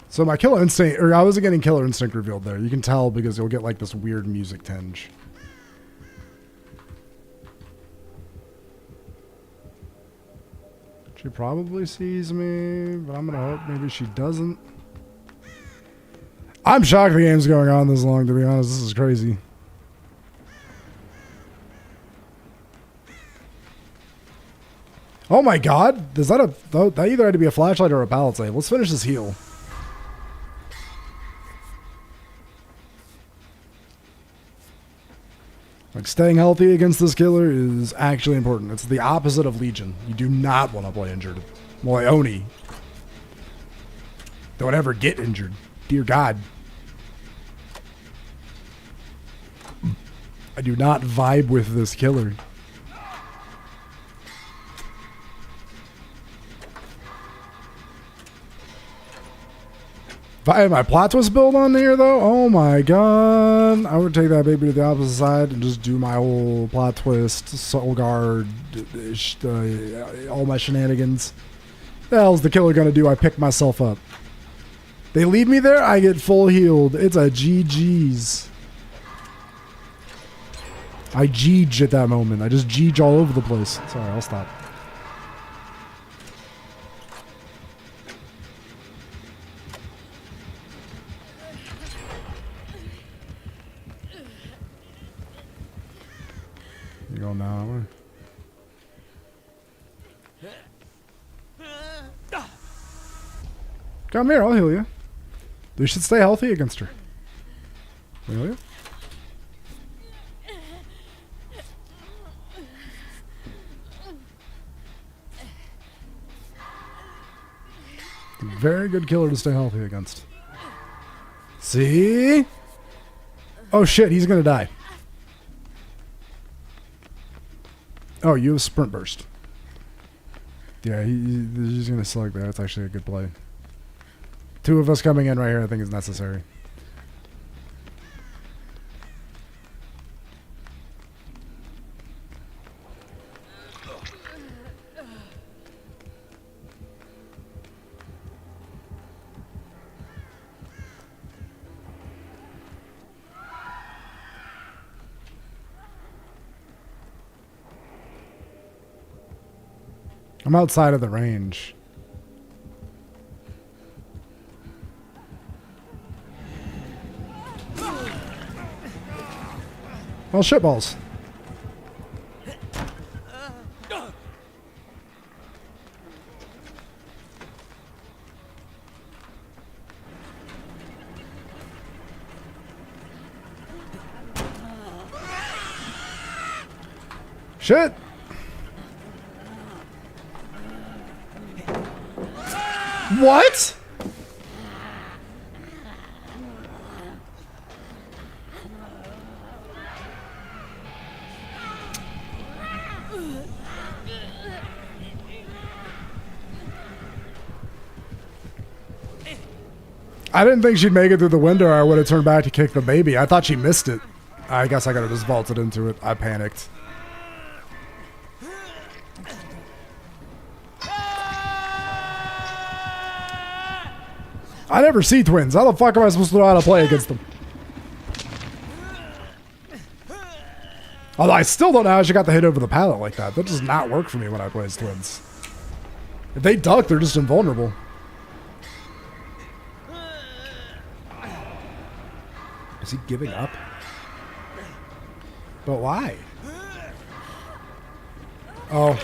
So my killer instinct, or I wasn't getting killer instinct revealed there. You can tell because you'll get like this weird music tinge. She probably sees me, but I'm gonna hope maybe she doesn't. I'm shocked the game's going on this long, to be honest. This is crazy. Oh my god! Is that that either had to be a flashlight or a pallet save. Let's finish this heal. Like, staying healthy against this killer is actually important. It's the opposite of Legion. You do not want to play injured. Well, Oni. Don't ever get injured. Dear God. I do not vibe with this killer. If I had my plot twist build on here, though, oh my god. I would take that baby to the opposite side and just do my whole plot twist, soul guard, all my shenanigans. The hell's the killer gonna do? I pick myself up. They leave me there, I get full healed. It's a GG's. I Geege at that moment. I just Geege all over the place. Sorry, I'll stop. You go now. Come here, I'll heal you. You should stay healthy against her. Heal you? Very good killer to stay healthy against. See? Oh shit, he's gonna die. Oh, you have sprint burst. Yeah, he's going to select that. That's actually a good play. 2 of us coming in right here I think is necessary. I'm outside of the range. Well, shitballs. Shit! What? I didn't think she'd make it through the window. I would have turned back to kick the baby. I thought she missed it. I guess I could have just vaulted into it. I panicked. I never see twins. How the fuck am I supposed to know how to play against them? Although I still don't know how she got the hit over the pallet like that. That does not work for me when I play as twins. If they duck, they're just invulnerable. Is he giving up? But why? Oh.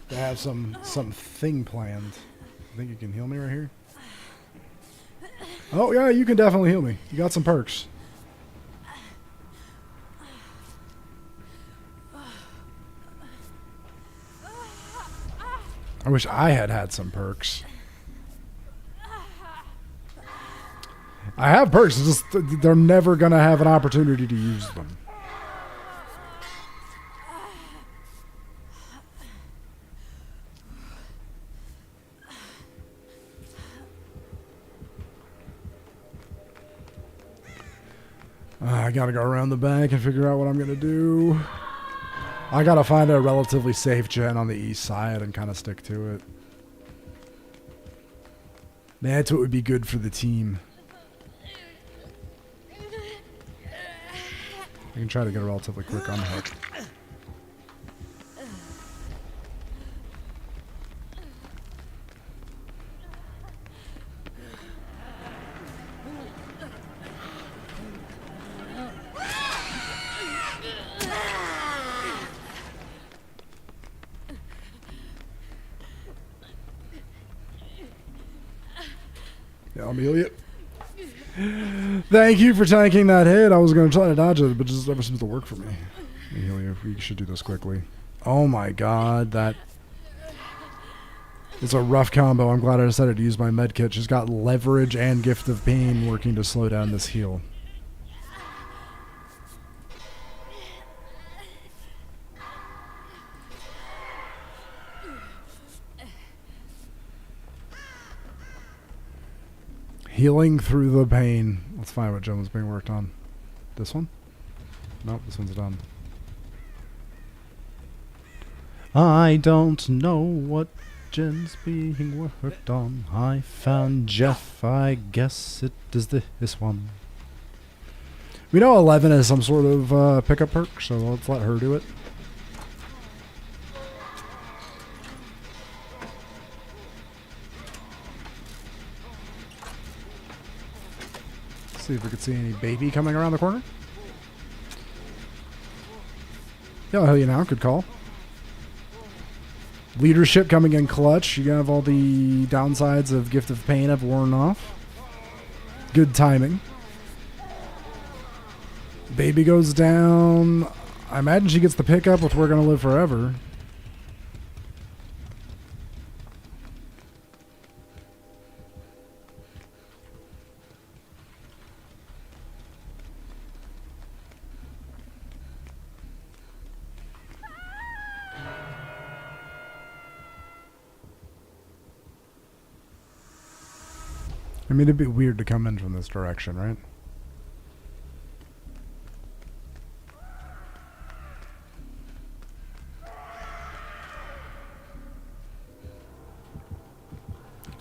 They have some thing planned. I think you can heal me right here. Oh yeah, you can definitely heal me. You got some perks. I wish I had some perks. I have perks, it's just they're never gonna have an opportunity to use them. I gotta go around the back and figure out what I'm gonna do. I gotta find a relatively safe gen on the east side and kind of stick to it. That's what would be good for the team. I can try to get a relatively quick unhook. Yeah, I'll heal you. Thank you for tanking that hit. I was going to try to dodge it, but it just never seems to work for me. Let me heal you. We should do this quickly. Oh my god, that... It's a rough combo. I'm glad I decided to use my medkit. She's got leverage and gift of pain working to slow down this heal. Healing through the pain. Let's find what gem is being worked on. This one? Nope, this one's done. I don't know what gem's being worked on. I found Jeff. I guess it is this one. We know 11 is some sort of pickup perk, so let's let her do it. See if we could see any baby coming around the corner. Yeah, I'll heal you now. Good call. Leadership coming in clutch. You have all the downsides of Gift of Pain have worn off. Good timing. Baby goes down. I imagine she gets the pickup with We're Gonna Live Forever. I mean, it'd be weird to come in from this direction, right?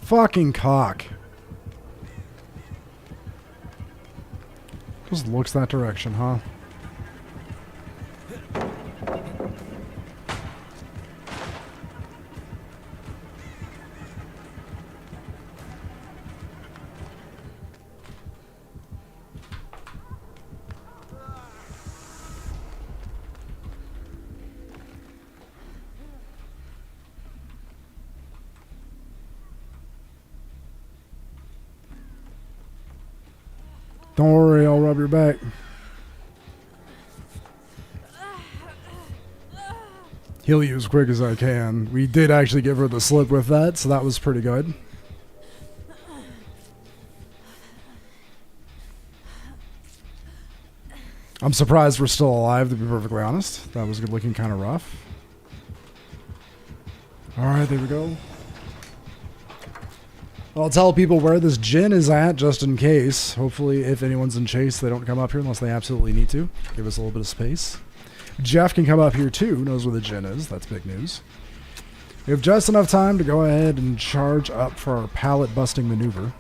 Fucking cock. Just looks that direction, huh? Don't worry, I'll rub your back. Heal you as quick as I can. We did actually give her the slip with that, so that was pretty good. I'm surprised we're still alive, to be perfectly honest. That was looking kind of rough. Alright, there we go. I'll tell people where this gin is at, just in case. Hopefully, if anyone's in chase, they don't come up here unless they absolutely need to. Give us a little bit of space. Jeff can come up here too, knows where the gin is. That's big news. We have just enough time to go ahead and charge up for our pallet busting maneuver.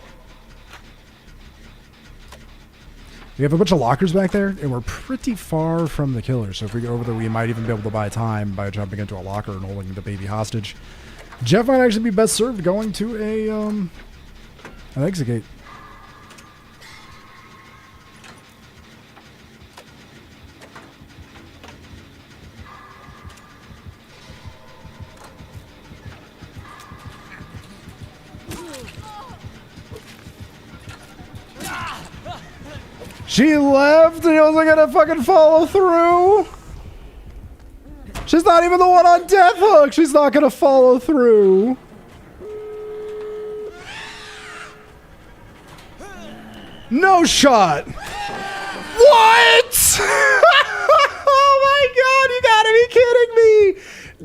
We have a bunch of lockers back there, and we're pretty far from the killer. So if we go over there, we might even be able to buy time by jumping into a locker and holding the baby hostage. Jeff might actually be best served going to an exit gate. She left and he wasn't gonna fucking follow through. She's not even the one on death hook. She's not gonna follow through. No shot. What? Oh my god, you gotta be kidding me.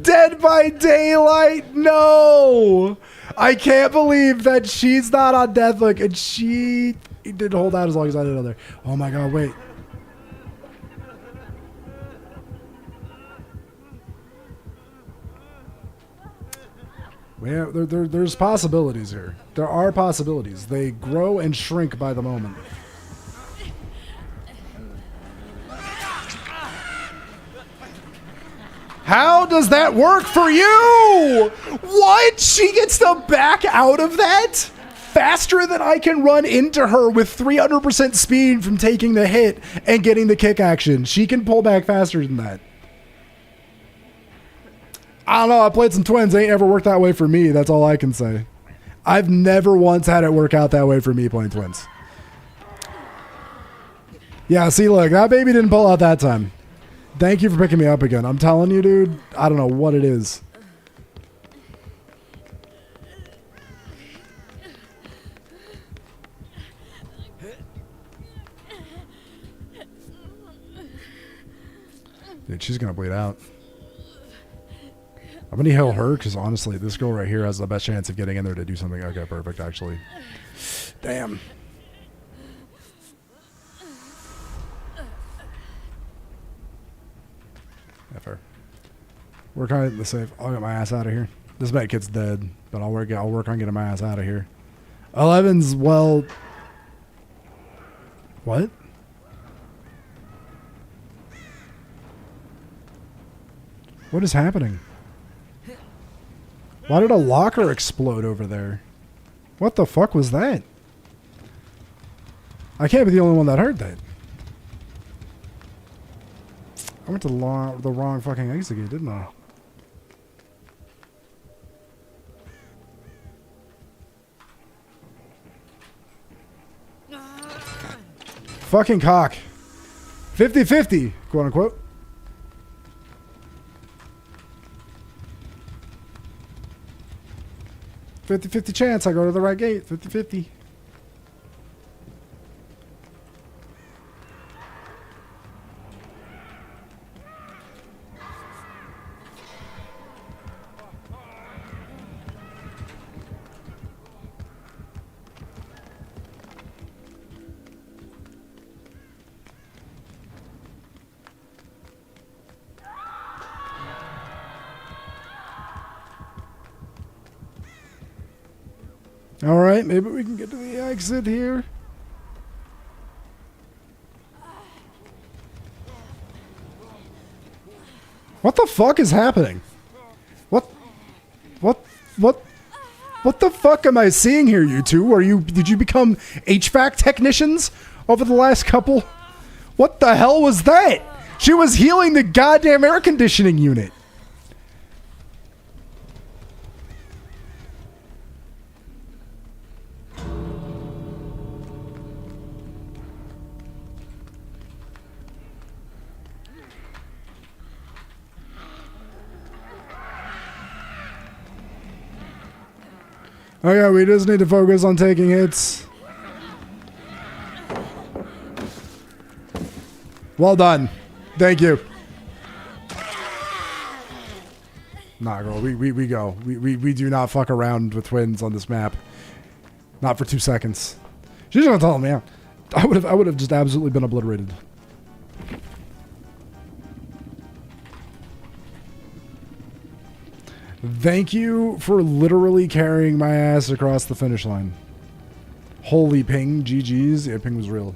Dead by Daylight? No. I can't believe that she's not on death hook and she didn't hold out as long as I did on there. Oh my god, wait. Yeah, there's possibilities here. There are possibilities. They grow and shrink by the moment. How does that work for you? What? She gets to back out of that? Faster than I can run into her with 300% speed from taking the hit and getting the kick action. She can pull back faster than that. I don't know. I played some twins. Ain't ever worked that way for me. That's all I can say. I've never once had it work out that way for me playing twins. Yeah, see, look. That baby didn't pull out that time. Thank you for picking me up again. I'm telling you, dude. I don't know what it is. Dude, she's going to bleed out. I'm going to heal her because honestly, this girl right here has the best chance of getting in there to do something. Okay, perfect, actually. Damn. Yeah, fair. Work on the safe. I'll get my ass out of here. This bad kid's dead, but I'll work on getting my ass out of here. 11's, well... What? What is happening? Why did a locker explode over there? What the fuck was that? I can't be the only one that heard that. I went to the wrong fucking exit gate, didn't I? Fucking cock. 50-50, quote unquote. 50-50 chance I go to the right gate. 50-50. All right, maybe we can get to the exit here. What the fuck is happening? What the fuck am I seeing here, you two? Did you become HVAC technicians over the last couple? What the hell was that? She was healing the goddamn air conditioning unit. Oh yeah, we just need to focus on taking hits. Well done. Thank you. Nah, girl, we go. We do not fuck around with twins on this map. Not for 2 seconds. She's gonna tell me out. I would have just absolutely been obliterated. Thank you for literally carrying my ass across the finish line. Holy ping, GG's. Yeah, ping was real.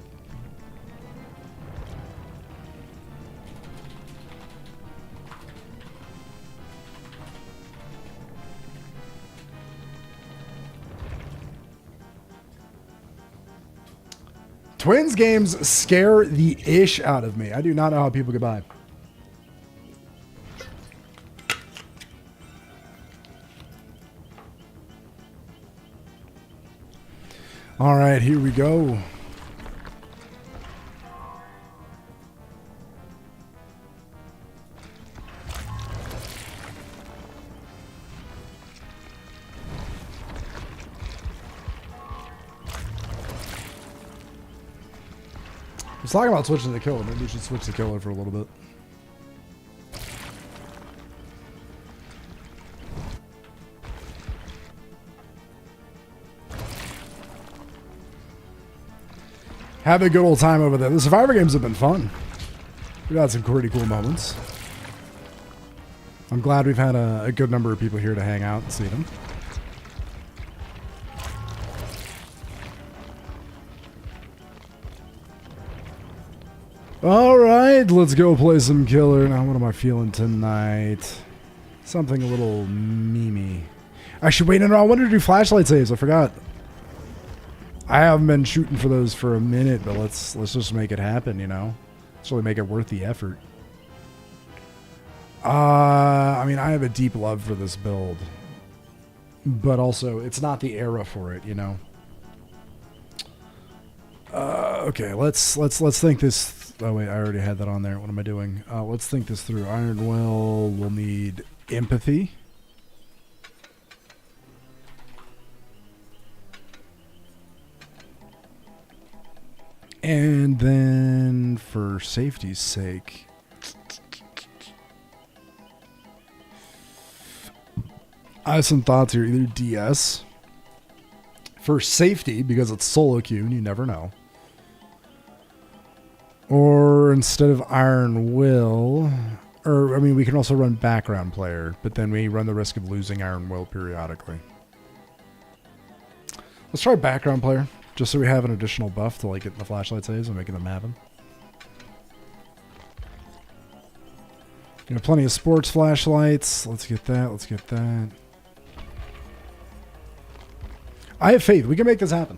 Twins games scare the ish out of me. I do not know how people get by. All right, here we go. I was talking about switching to the killer. Maybe we should switch to killer for a little bit. Have a good old time over there. The Survivor games have been fun. We've had some pretty cool moments. I'm glad we've had a good number of people here to hang out and see them. All right, let's go play some killer. Now, what am I feeling tonight? Something a little memey. Actually, wait, no, I wanted to do flashlight saves. I forgot. I haven't been shooting for those for a minute, but let's just make it happen, you know? Let's really make it worth the effort. I mean, I have a deep love for this build. But also, it's not the era for it, you know? Okay, let's think this... Oh, wait, I already had that on there. What am I doing? Let's think this through. Iron Will will need empathy. And then, for safety's sake, I have some thoughts here. Either DS, for safety, because it's solo queue and you never know. Or instead of Iron Will, or, I mean, we can also run background player, but then we run the risk of losing Iron Will periodically. Let's try background player. Just so we have an additional buff to like get the flashlight saves and making them happen. You know, plenty of sports flashlights. Let's get that. Let's get that. I have faith. We can make this happen.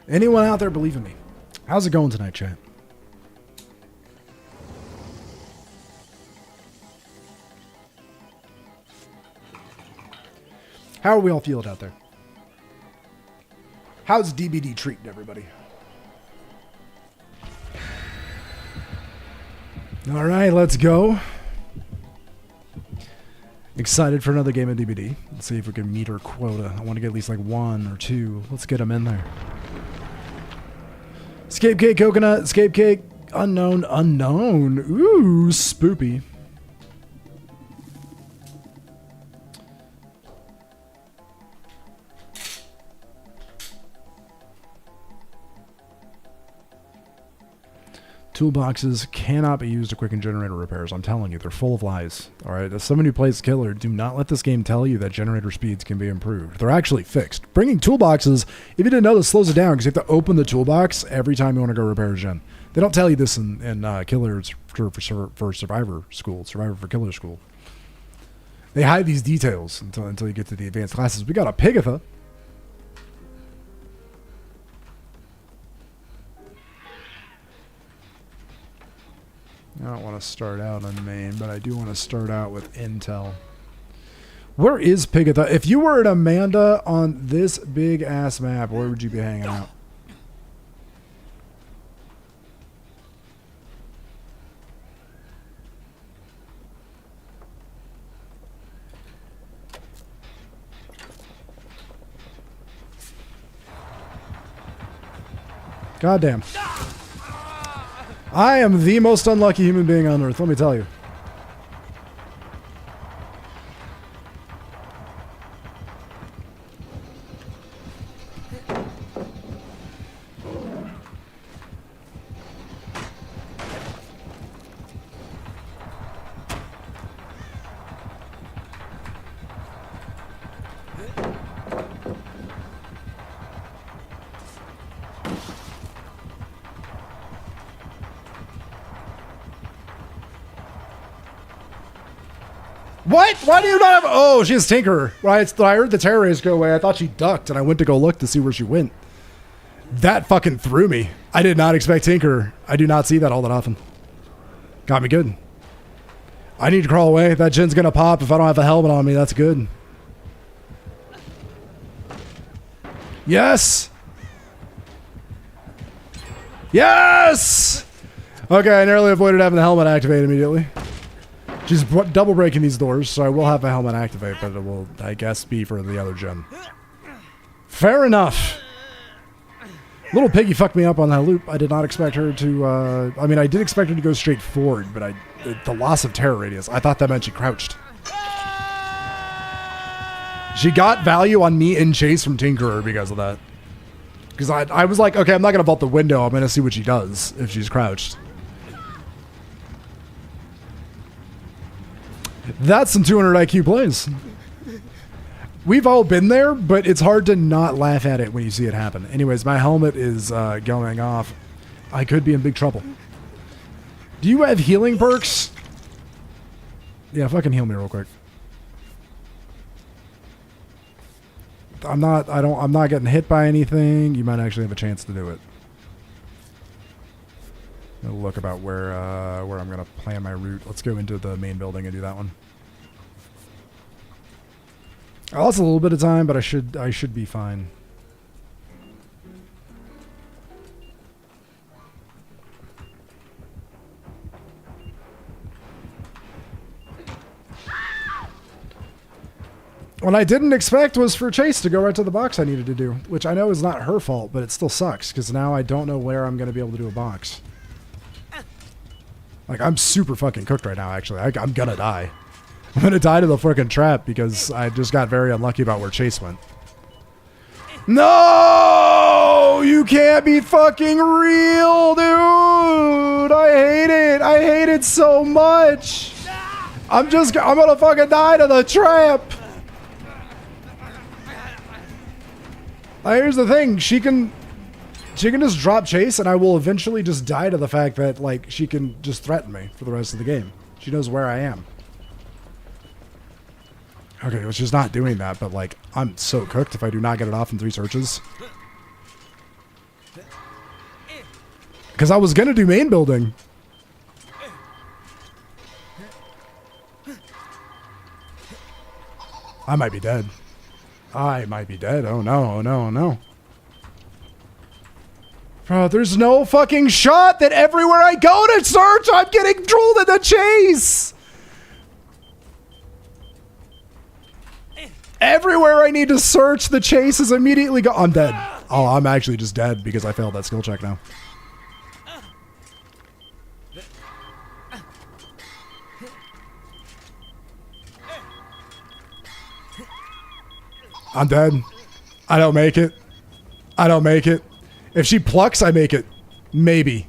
Anyone out there believe in me? How's it going tonight, chat? How are we all feeling out there? How's DBD treating everybody? All right, let's go. Excited for another game of DBD. Let's see if we can meet our quota. I want to get at least like 1 or 2. Let's get them in there. Escape cake, coconut, escape cake, unknown, unknown. Ooh, spoopy. Toolboxes cannot be used to quicken generator repairs. I'm telling you, they're full of lies. All right, as someone who plays Killer, do not let this game tell you that generator speeds can be improved. They're actually fixed. Bringing toolboxes, if you didn't know, this slows it down because you have to open the toolbox every time you want to go repair a gen. They don't tell you this in Killers for Survivor School, Survivor for Killer School. They hide these details until you get to the advanced classes. We got a Pigatha. I don't want to start out on main, but I do want to start out with intel. Where is Pigatha? If you were an Amanda on this big-ass map, where would you be hanging out? Goddamn. I am the most unlucky human being on earth, let me tell you. What? Why do you not have... Oh, she has Tinker. When I heard the terror rays go away, I thought she ducked, and I went to go look to see where she went. That fucking threw me. I did not expect Tinker. I do not see that all that often. Got me good. I need to crawl away. That gen's gonna pop if I don't have a helmet on me. That's good. Yes! Yes! Okay, I narrowly avoided having the helmet activated immediately. She's double breaking these doors, so I will have a helmet activate, but it will, I guess, be for the other gen. Fair enough. Little Piggy fucked me up on that loop. I did not expect her to, I mean, I did expect her to go straight forward, but the loss of terror radius, I thought that meant she crouched. She got value on me in chase from Tinkerer because of that. Because I was like, okay, I'm not going to vault the window. I'm going to see what she does if she's crouched. That's some 200 IQ plays. We've all been there, but it's hard to not laugh at it when you see it happen. Anyways, my helmet is going off. I could be in big trouble. Do you have healing perks? Yeah, fucking heal me real quick. I'm not getting hit by anything. You might actually have a chance to do it. I'll look about where I'm gonna plan my route. Let's go into the main building and do that one. I lost a little bit of time, but I should be fine. What I didn't expect was for Chase to go right to the box I needed to do, which I know is not her fault, but it still sucks because now I don't know where I'm going to be able to do a box. Like, I'm super fucking cooked right now, actually. I'm gonna die. I'm gonna die to the freaking trap because I just got very unlucky about where Chase went. No! You can't be fucking real, dude! I hate it! I hate it so much! I'm gonna fucking die to the trap! Here's the thing, she can just drop Chase and I will eventually just die to the fact that, like, she can just threaten me for the rest of the game. She knows where I am. Okay, well, she's not doing that, but, like, I'm so cooked if I do not get it off in 3 searches. Because I was going to do main building. I might be dead. I might be dead. Oh, no, no, no. Bro, there's no fucking shot that everywhere I go to search, I'm getting drooled in the chase! Everywhere I need to search, the chase is immediately go- I'm dead. Oh, I'm actually just dead because I failed that skill check now. I'm dead. I don't make it. I don't make it. If she plucks, I make it. Maybe.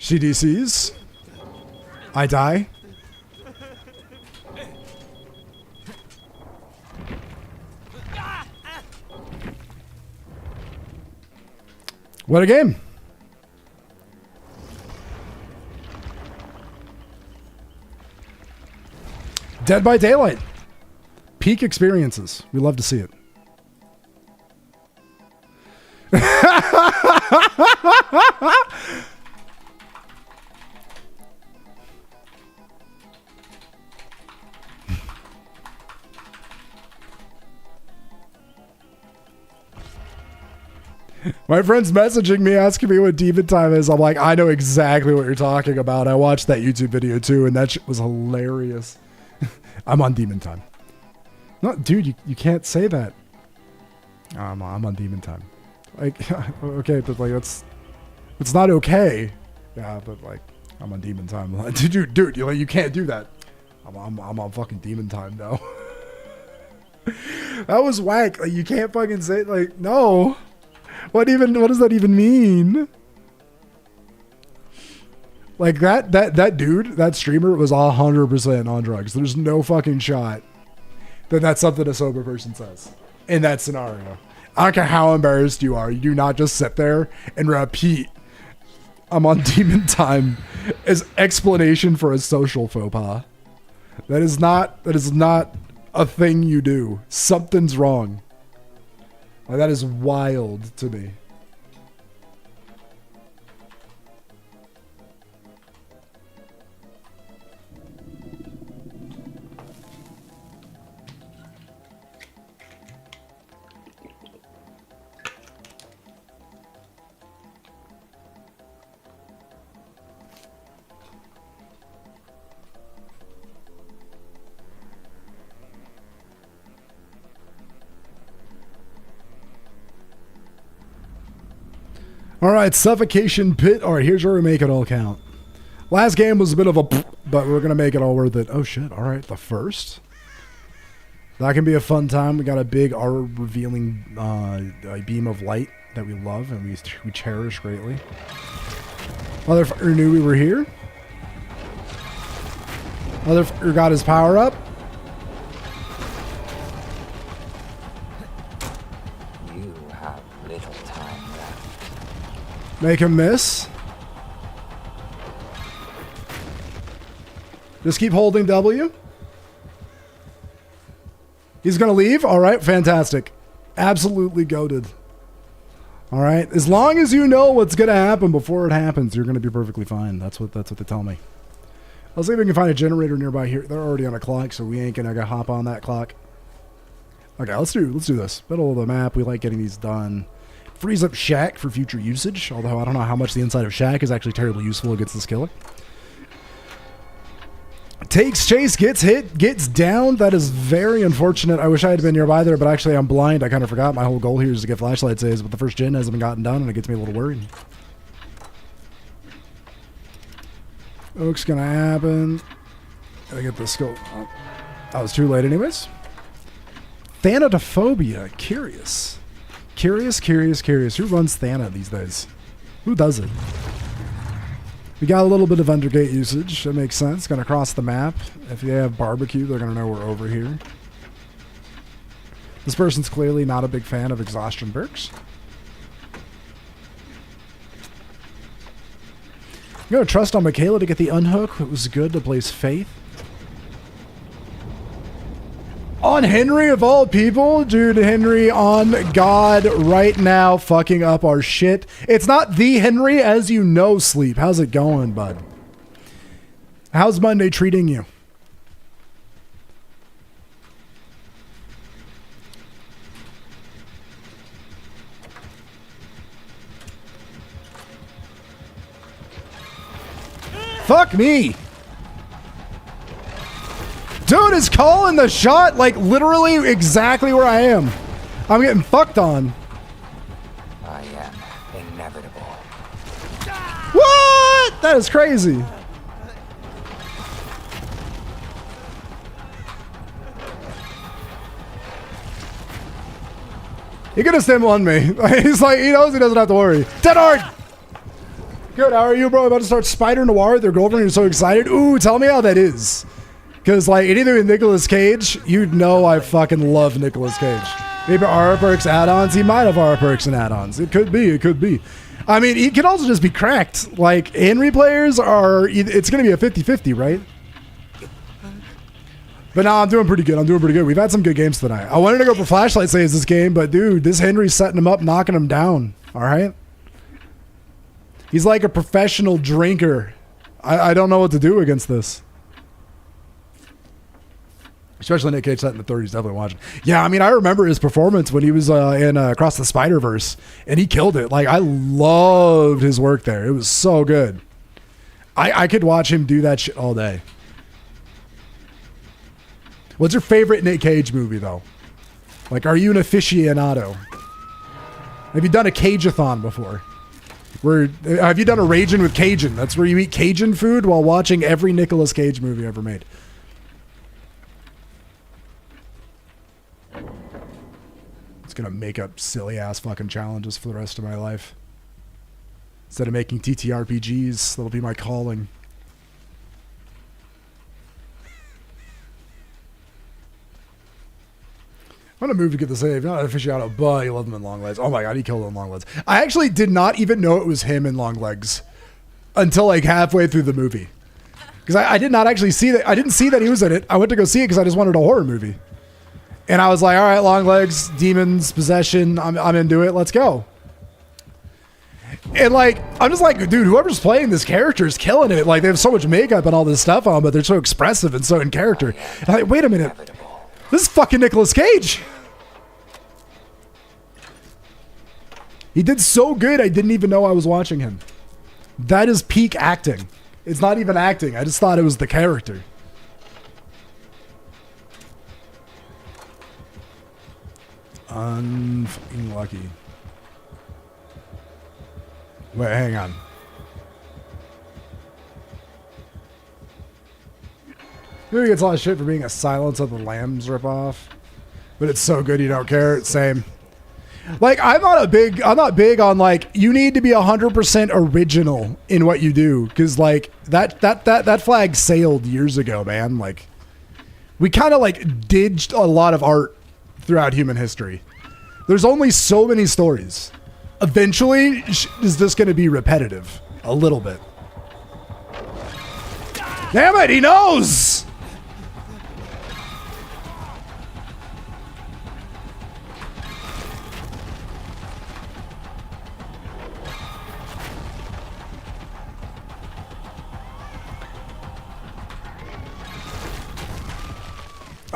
She DCs. I die. What a game. Dead by Daylight. Peak experiences. We love to see it. My friend's messaging me asking me what Demon Time is. I'm like, I know exactly what you're talking about. I watched that YouTube video too, and that shit was hilarious. I'm on Demon Time. No, dude, you can't say that. I'm on Demon Time. Like, okay, but like it's not okay. Yeah, but like I'm on Demon Time. Like, dude, you can't do that. I'm on fucking Demon Time now. That was whack. Like, you can't fucking say like no. What does that even mean? Like that dude, that streamer was 100% on drugs. There's no fucking shot that that's something a sober person says in that scenario. I don't care how embarrassed you are. You do not just sit there and repeat, I'm on Demon Time as explanation for a social faux pas. That is not a thing you do. Something's wrong. Like, that is wild to me. All right, Suffocation Pit. All right, here's where we make it all count. Last game was a bit of a, but we're going to make it all worth it. Oh, shit. All right, the first. That can be a fun time. We got a big aura-revealing beam of light that we love and we cherish greatly. Motherfucker knew we were here. Motherfucker got his power up. Make him miss. Just keep holding W. He's going to leave. All right. Fantastic. Absolutely goated. All right. As long as you know what's going to happen before it happens, you're going to be perfectly fine. That's what they tell me. Let's see if we can find a generator nearby here. They're already on a clock, so we ain't going to hop on that clock. Okay. Let's do this. Middle of the map. We like getting these done. Frees up Shack for future usage, although I don't know how much the inside of Shack is actually terribly useful against this killer. Takes chase, gets hit, gets down. That is very unfortunate. I wish I had been nearby there, but actually I'm blind. I kind of forgot my whole goal here is to get flashlight saves, but the first gen hasn't been gotten done, and it gets me a little worried. Oak's gonna happen. Gotta get the scope. Oh, that was too late anyways. Thanatophobia. Curious. Curious. Who runs Thana these days? Who does it? We got a little bit of undergate usage. That makes sense. Gonna cross the map. If they have barbecue, they're gonna know we're over here. This person's clearly not a big fan of exhaustion perks. I'm gonna trust on Michaela to get the unhook. It was good to place faith. On Henry of all people? Dude, Henry on God right now fucking up our shit. It's not the Henry, as you know, Sleep. How's it going, bud? How's Monday treating you? Fuck me! Dude is calling the shot like literally exactly where I am. I'm getting fucked on. I am inevitable. What? That is crazy. He could have stem on me. He's like, he knows he doesn't have to worry. Dead hard! Good, how are you, bro? About to start Spider Noir with your girlfriend. You're so excited. Ooh, tell me how that is. Because, like, anything with Nicolas Cage, you'd know I fucking love Nicolas Cage. Maybe Aura Perks add-ons. He might have Aura Perks and add-ons. It could be. It could be. I mean, he could also just be cracked. Like, Henry players are... It's going to be a 50-50, right? But no, I'm doing pretty good. I'm doing pretty good. We've had some good games tonight. I wanted to go for flashlight saves this game, but dude, this Henry's setting him up, knocking him down. All right? He's like a professional drinker. I don't know what to do against this. Especially Nick Cage set in the 30s, definitely watching. Yeah, I mean, I remember his performance when he was in Across the Spider-Verse, and he killed it. Like, I loved his work there. It was so good. I could watch him do that shit all day. What's your favorite Nick Cage movie, though? Like, are you an aficionado? Have you done a Cage-a-thon before? Have you done a Ragin' with Cajun? That's where you eat Cajun food while watching every Nicolas Cage movie ever made. It's gonna make up silly-ass fucking challenges for the rest of my life. Instead of making TTRPGs, that'll be my calling. I'm gonna move to get the save. Not an aficionado, but you love him in long legs. Oh my god, he killed him in long legs. I actually did not even know it was him in long legs until like halfway through the movie, because I did not actually see that. I didn't see that he was in it. I went to go see it because I just wanted a horror movie, and I was like, all right, long legs, demons, possession. I'm into it. Let's go. And like, I'm just like, dude, whoever's playing this character is killing it. Like, they have so much makeup and all this stuff on, but they're so expressive and so in character. And I'm like, wait a minute. This is fucking Nicolas Cage. He did so good, I didn't even know I was watching him. That is peak acting. It's not even acting. I just thought it was the character. Unfucking lucky. Wait, hang on. Maybe gets a lot of shit for being a Silence of the Lambs ripoff, but it's so good you don't care. It's same. Like, I'm not big on like, you need to be 100% original in what you do, because like that flag sailed years ago, man. Like, we kind of like ditched a lot of art throughout human history. There's only so many stories. Eventually, is this going to be repetitive a little bit? Damn it, he knows.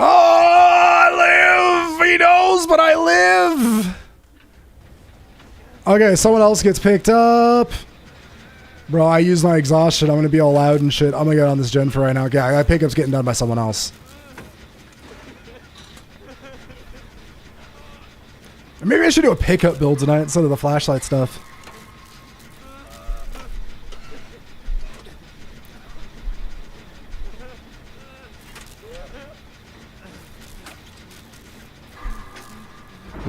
Oh, I live! He knows, but I live! Okay, someone else gets picked up. Bro, I use my exhaustion. I'm going to be all loud and shit. I'm going to get on this gen for right now. Yeah, that pickup's getting done by someone else. Or maybe I should do a pickup build tonight instead of the flashlight stuff.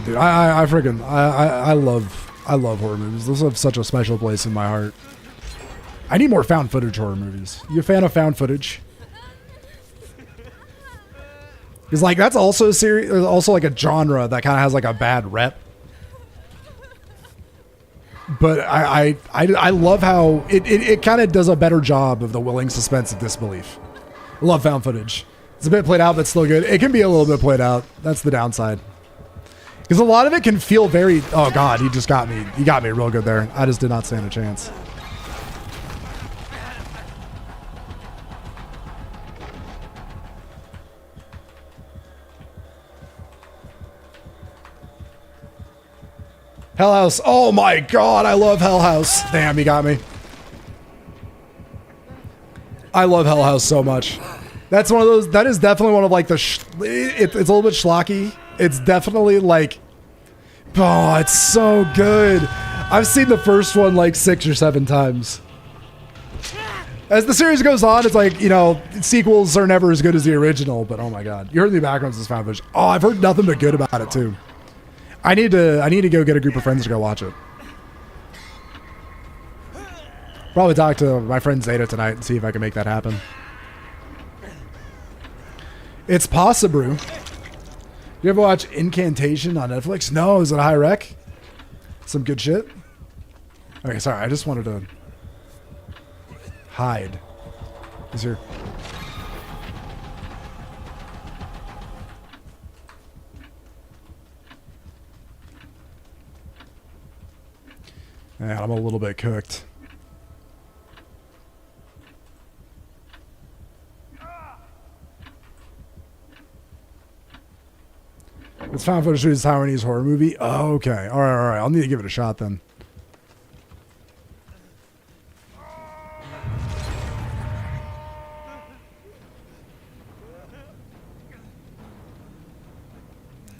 Dude, I love horror movies. Those have such a special place in my heart. I need more found footage horror movies. You a fan of found footage? Because like that's also a series, also like a genre that kind of has like a bad rep. But I love how it kind of does a better job of the willing suspense of disbelief. I love found footage. It's a bit played out, but still good. It can be a little bit played out. That's the downside. Because a lot of it can feel very... Oh, God, he just got me. He got me real good there. I just did not stand a chance. Hell House. Oh, my God. I love Hell House. Damn, he got me. I love Hell House so much. That's one of those... That is definitely one of, like, the... It's a little bit schlocky. It's definitely like, oh, it's so good. I've seen the first one like 6 or 7 times. As the series goes on, it's like, you know, sequels are never as good as the original, but oh my God. You heard the backgrounds of this found footage. Oh, I've heard nothing but good about it too. I need to go get a group of friends to go watch it. Probably talk to my friend Zeta tonight and see if I can make that happen. It's possible. You ever watch Incantation on Netflix? No, is it a high rec? Some good shit? Okay, sorry, I just wanted to hide. He's here. Man, I'm a little bit cooked. It's found footage of a Taiwanese horror movie. Oh, okay. All right, all right. I'll need to give it a shot then.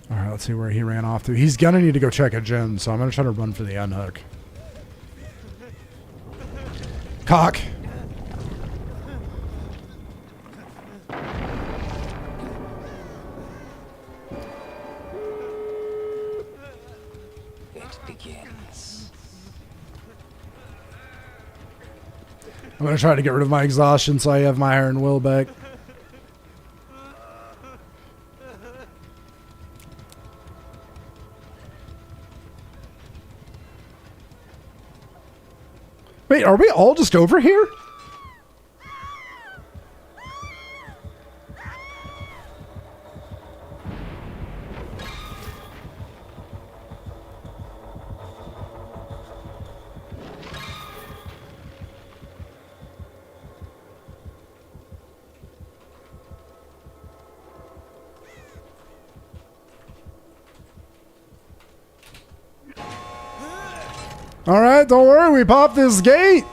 All right, let's see where he ran off to. He's going to need to go check a gym, so I'm going to try to run for the unhook. Cock. I'm going to try to get rid of my exhaustion so I have my iron will back. Wait, are we all just over here? All right, don't worry, we popped this gate.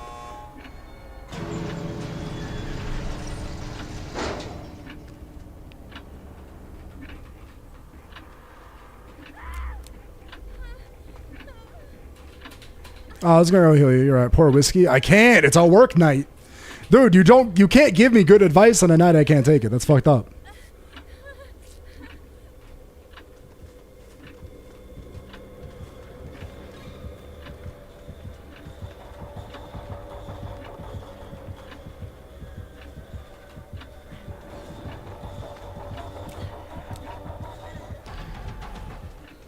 Oh, I was gonna go heal you. You're right. Pour whiskey. I can't. It's a work night, dude. You can't give me good advice on a night I can't take it. That's fucked up.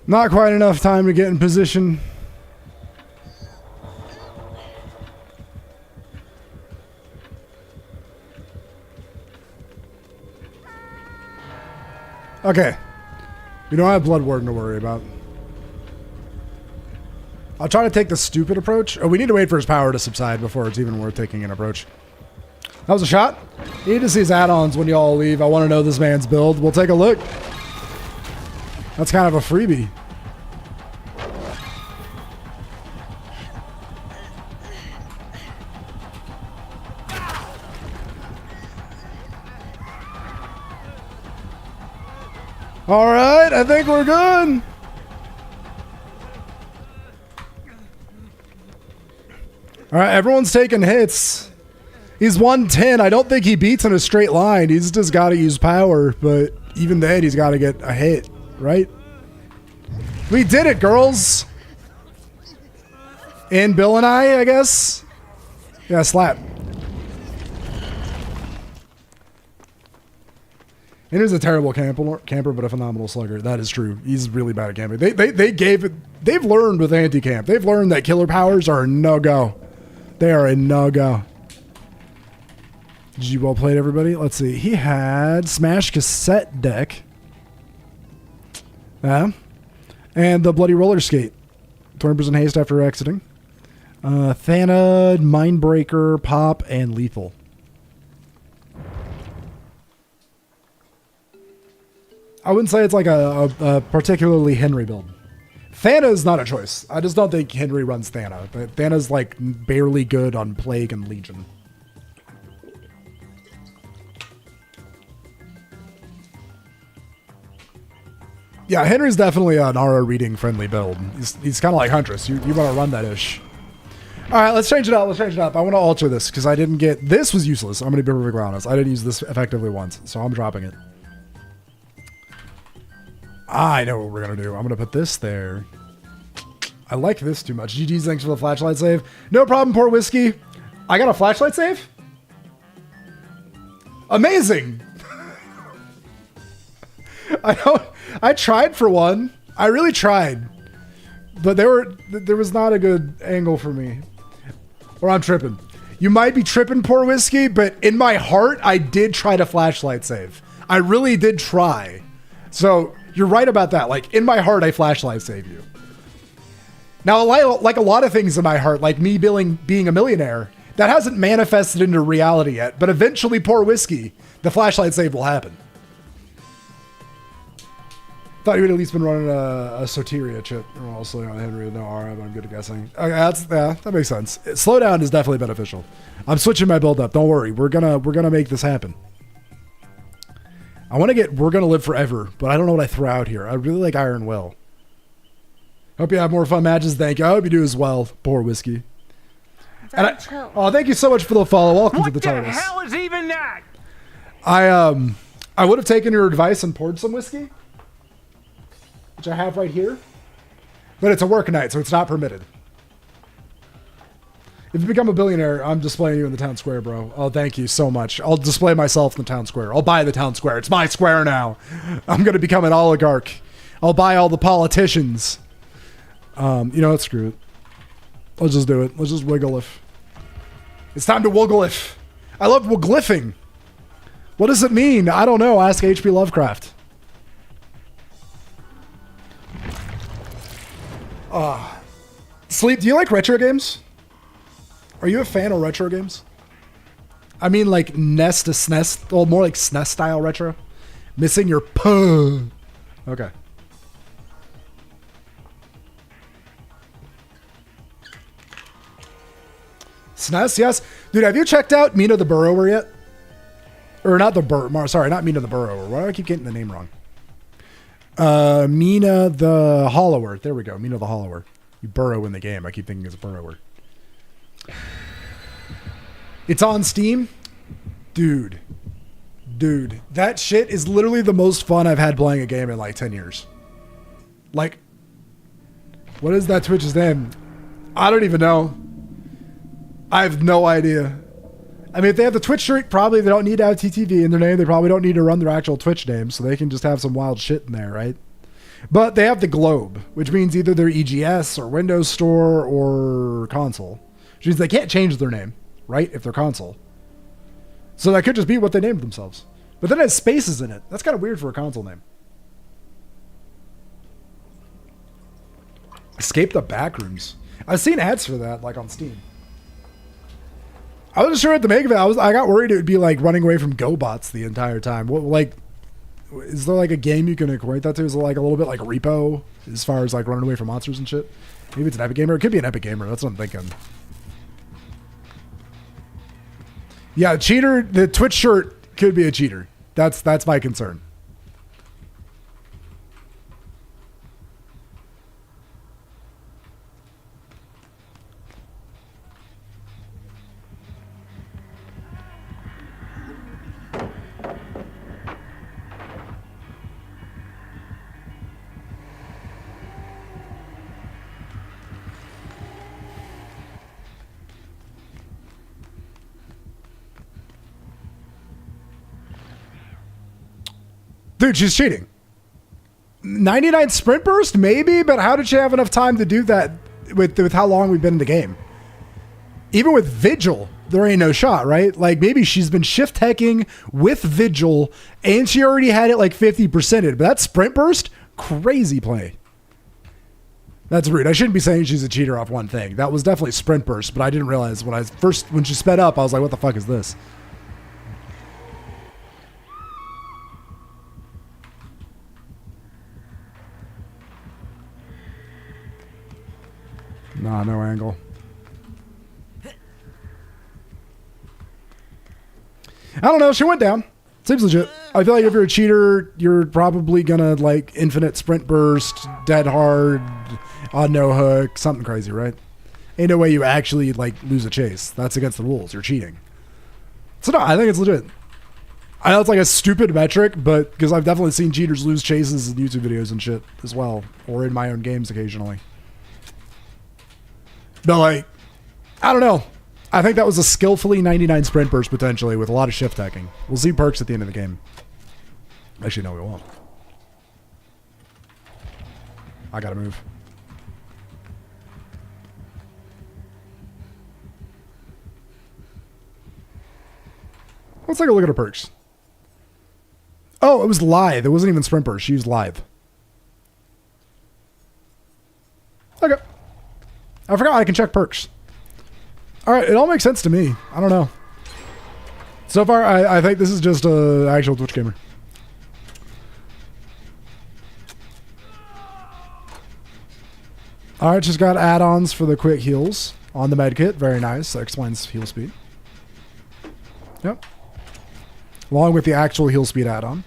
Not quite enough time to get in position. Okay. We don't have Blood Warden to worry about. I'll try to take the stupid approach. Oh, we need to wait for his power to subside before it's even worth taking an approach. That was a shot. You need to see his add-ons when you all leave. I want to know this man's build. We'll take a look. That's kind of a freebie. All right, I think we're good. All right, everyone's taking hits. He's 110. I don't think he beats in a straight line. He's just got to use power, but even then, he's got to get a hit, right? We did it, girls. And Bill and I guess. Yeah, slap. Henry's a terrible camper, but a phenomenal slugger. That is true. He's really bad at camping. They've learned with anti-camp. They've learned that killer powers are a no-go. They are a no-go. GG well played, everybody. Let's see. He had Smash Cassette Deck. Yeah. And the Bloody Roller Skate. 20% haste after exiting. Thana, Mindbreaker, Pop, and Lethal. I wouldn't say it's like a particularly Henry build. Thana is not a choice. I just don't think Henry runs Thana. But Thana's like barely good on Plague and Legion. Yeah, Henry's definitely an RO reading friendly build. He's kind of like Huntress. You want to run that ish. All right, let's change it up. Let's change it up. I want to alter this because I didn't get... This was useless. I'm going to be perfectly honest. I didn't use this effectively once, so I'm dropping it. I know what we're going to do. I'm going to put this there. I like this too much. GG's, thanks for the flashlight save. No problem, Pour Whiskey. I got a flashlight save? Amazing. I tried for one. I really tried. But there was not a good angle for me. Or I'm tripping. You might be tripping, Poor Whiskey, but in my heart, I did try to flashlight save. I really did try. So you're right about that. Like, in my heart, I flashlight save you. Now, like a lot of things in my heart, like me being a millionaire, that hasn't manifested into reality yet. But eventually, Poor Whiskey, the flashlight save will happen. Thought you would at least been running a Soteria chip. Or also, Henry, no R, but I'm good at guessing. Okay, that makes sense. Slowdown is definitely beneficial. I'm switching my build up. Don't worry. We're gonna make this happen. I want to get We're Gonna Live Forever, but I don't know what I throw out here. I really like Iron Will. Hope you have more fun matches. Thank you. I hope you do as well, Poor Whiskey. And thank you so much for the follow. Welcome to the TARDIS. What the hell is even that? I would have taken your advice and poured some whiskey, which I have right here, but it's a work night, so it's not permitted. If you become a billionaire, I'm displaying you in the town square, bro. Oh, thank you so much. I'll display myself in the town square. I'll buy the town square. It's my square now. I'm going to become an oligarch. I'll buy all the politicians. You know what? Screw it. Let's just do it. Let's just wiggle if. It's time to wiggle if. I love wigglyffing. What does it mean? I don't know. Ask H.P. Lovecraft. Sleep, do you like retro games? Are you a fan of retro games? I mean like NES to SNES, well more like SNES style retro. Missing your puh. Okay. SNES, yes. Dude, have you checked out Mina the Burrower yet? Or not the Burrower, sorry, not Mina the Burrower. Why do I keep getting the name wrong? Mina the Hollower. There we go. Mina the Hollower. You burrow in the game. I keep thinking it's a burrower. It's on Steam. Dude, that shit is literally the most fun I've had playing a game in like 10 years. Like, what is that Twitch's name? I don't even know. I have no idea. I mean, if they have the Twitch shirt, probably they don't need to have TTV in their name. They probably don't need to run their actual Twitch name, so they can just have some wild shit in there, right? But they have the Globe, which means either they're EGS or Windows Store or console. Which means they can't change their name, right? If they're console. So that could just be what they named themselves. But then it has spaces in it. That's kind of weird for a console name. Escape the Backrooms. I've seen ads for that, like on Steam. I wasn't sure what to make of it. I got worried it would be like running away from GoBots the entire time. What, like, is there like a game you can equate that to? Is it like a little bit like Repo as far as like running away from monsters and shit? Maybe it's an Epic Gamer. It could be an Epic Gamer. That's what I'm thinking. Yeah, cheater. The Twitch shirt could be a cheater. That's my concern. Dude, she's cheating. 99 sprint burst, maybe, but how did she have enough time to do that with how long we've been in the game? Even with Vigil, there ain't no shot, right? Like, maybe she's been shift teching with Vigil, and she already had it like 50%ed, but that sprint burst, crazy play. That's rude. I shouldn't be saying she's a cheater off one thing. That was definitely sprint burst, but I didn't realize when she sped up, I was like, what the fuck is this? Nah, no angle. I don't know. She went down. Seems legit. I feel like if you're a cheater, you're probably gonna like infinite sprint burst, dead hard, on no hook, something crazy, right? Ain't no way you actually like lose a chase. That's against the rules. You're cheating. So no, I think it's legit. I know it's like a stupid metric, but because I've definitely seen cheaters lose chases in YouTube videos and shit as well, or in my own games occasionally. But like, I don't know. I think that was a skillfully 99 sprint burst potentially with a lot of shift hacking. We'll see perks at the end of the game. Actually, no, we won't. I gotta move. Let's take a look at her perks. Oh, it was lithe. It wasn't even sprint burst. She used lithe. Okay. I forgot I can check perks. Alright, it all makes sense to me. I don't know. So far, I think this is just an actual Twitch gamer. Alright, she's got add-ons for the quick heals on the medkit. Very nice. That explains heal speed. Yep. Along with the actual heal speed add-on.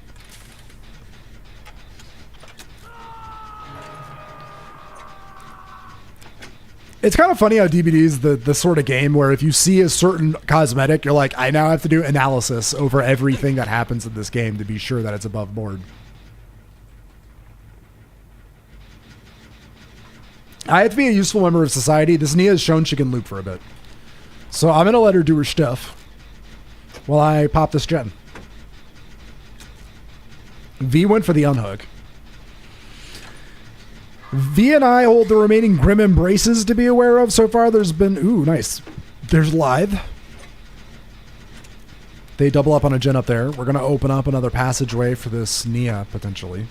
It's kind of funny how DBD is the sort of game where if you see a certain cosmetic, you're like, I now have to do analysis over everything that happens in this game to be sure that it's above board. I have to be a useful member of society. This Nia has shown she can loop for a bit. So I'm going to let her do her stuff while I pop this gen. V went for the unhook. V and I hold the remaining Grim Embraces to be aware of. So far, there's been... Ooh, nice. There's Lithe. They double up on a gen up there. We're going to open up another passageway for this Nia, potentially.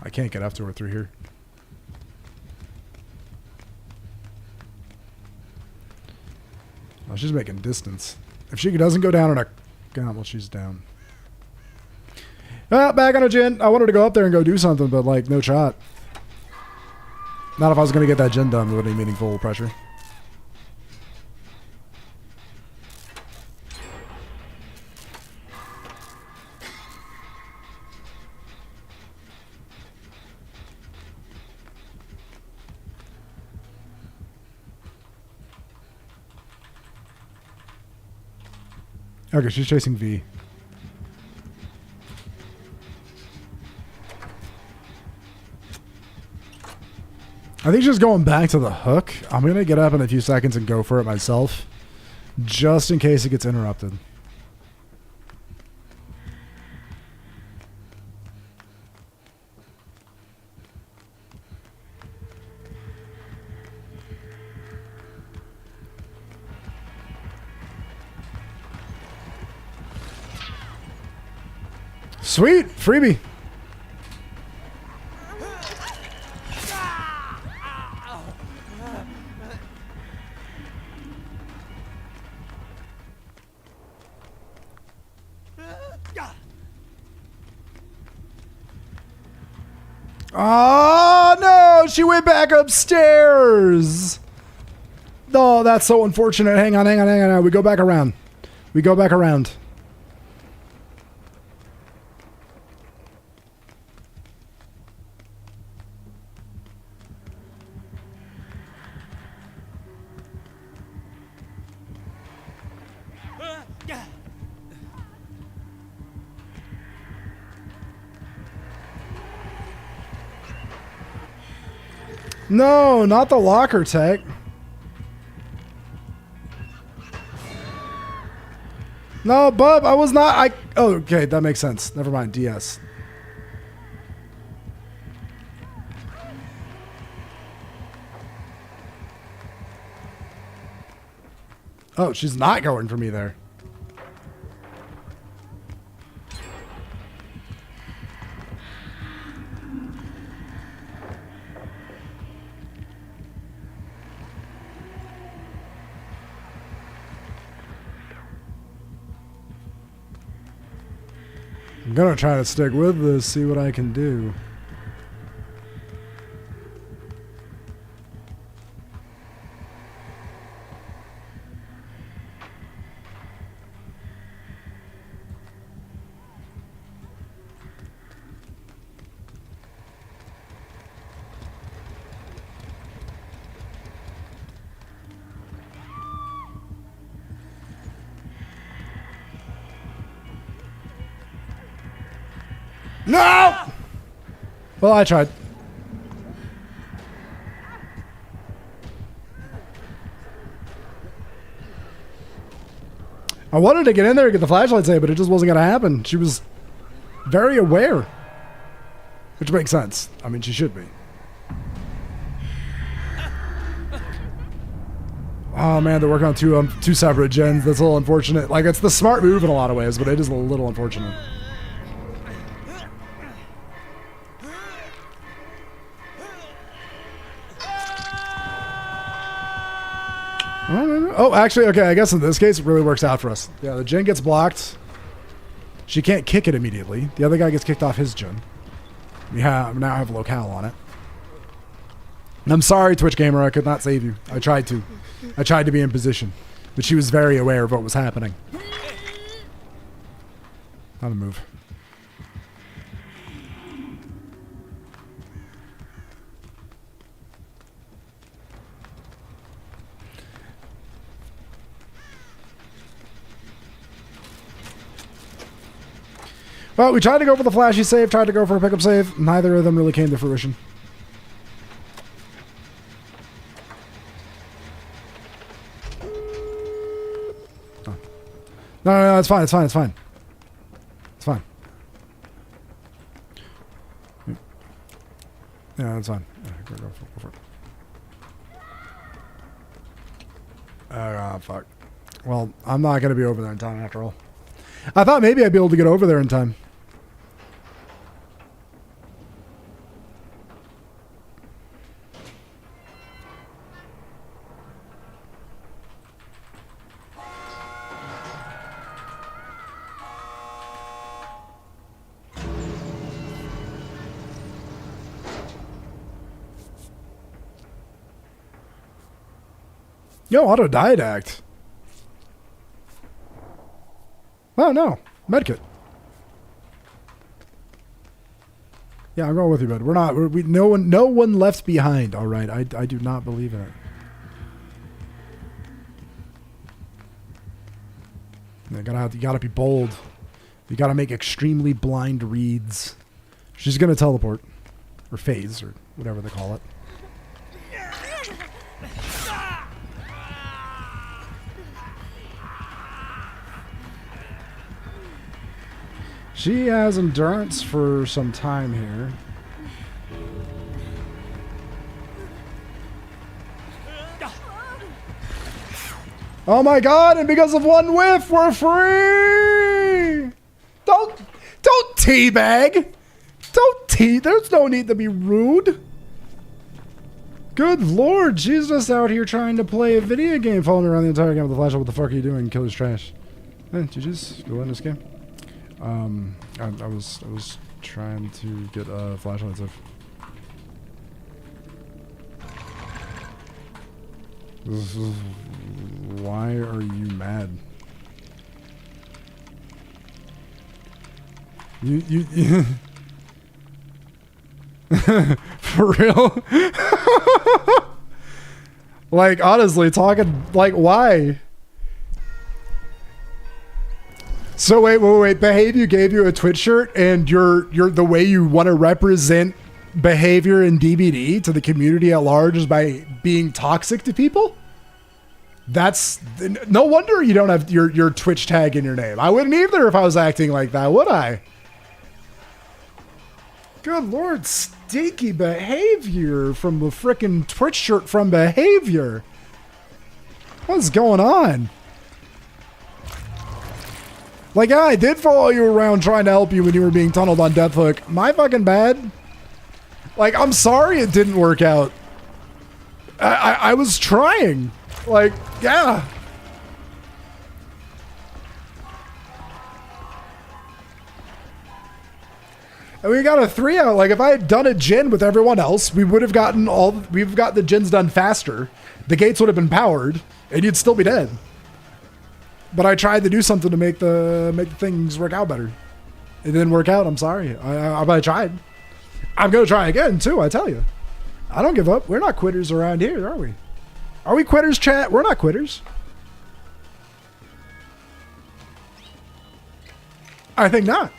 I can't get after her through here. Oh, she's making distance. If she doesn't go down on a... God, well, she's down. Ah, back on a gen. I wanted to go up there and go do something, but, like, no shot. Not if I was going to get that gen done with any meaningful pressure. Okay, she's chasing V. I think she's going back to the hook. I'm going to get up in a few seconds and go for it myself, just in case it gets interrupted. Sweet! Freebie! Oh, no! She went back upstairs! Oh, that's so unfortunate. Hang on, hang on, hang on. We go back around. We go back around. No, not the locker tech. No, Bub, I was not. Oh, okay, that makes sense. Never mind. DS. Oh, she's not going for me there. I'm gonna try to stick with this, see what I can do. No! Well, I tried. I wanted to get in there and get the flashlight saved, but it just wasn't going to happen. She was very aware. Which makes sense. I mean, she should be. Oh man, they're working on two separate gens. That's a little unfortunate. Like, it's the smart move in a lot of ways, but it is a little unfortunate. Oh, actually, okay, I guess in this case it really works out for us. Yeah, the gen gets blocked. She can't kick it immediately. The other guy gets kicked off his gen. We now have locale on it. And I'm sorry, Twitch Gamer, I could not save you. I tried to. I tried to be in position. But she was very aware of what was happening. Not a move. Well, we tried to go for the flashy save, tried to go for a pickup save. Neither of them really came to fruition. Oh. No, it's fine, it's fine, it's fine. It's fine. Yeah, that's fine. Go for it. Oh, fuck. Well, I'm not going to be over there in time after all. I thought maybe I'd be able to get over there in time. Yo, autodidact. Oh no, medkit. Yeah, I'm going with you, bud. We're not. No one left behind. All right, I do not believe in it. You gotta be bold. You gotta make extremely blind reads. She's gonna teleport, or phase, or whatever they call it. She has endurance for some time here. Oh my god, and because of one whiff, we're free! Don't teabag! There's no need to be rude. Good lord, she's just out here trying to play a video game, following around the entire game with the flashlight. What the fuck are you doing? Killer's trash. Did you just go in this game? I was trying to get flashlights of. Why are you mad? You for real? Like, honestly, talking, like, why? So wait. Behavior gave you a Twitch shirt, and you're the way you want to represent behavior in DBD to the community at large is by being toxic to people? That's no wonder you don't have your Twitch tag in your name. I wouldn't either if I was acting like that, would I? Good lord, stinky behavior from the frickin' Twitch shirt from behavior. What's going on? Like, yeah, I did follow you around trying to help you when you were being tunneled on Deathhook. My fucking bad. Like, I'm sorry it didn't work out. I was trying. Like, yeah. And we got a 3 out. Like, if I had done a gen with everyone else, we would have gotten we've got the gens done faster. The gates would have been powered, and you'd still be dead. But I tried to do something to make the things work out better. It didn't work out. I'm sorry. I tried. I'm gonna try again too. I tell you. I don't give up. We're not quitters around here, are we? Are we quitters, chat? We're not quitters. I think not.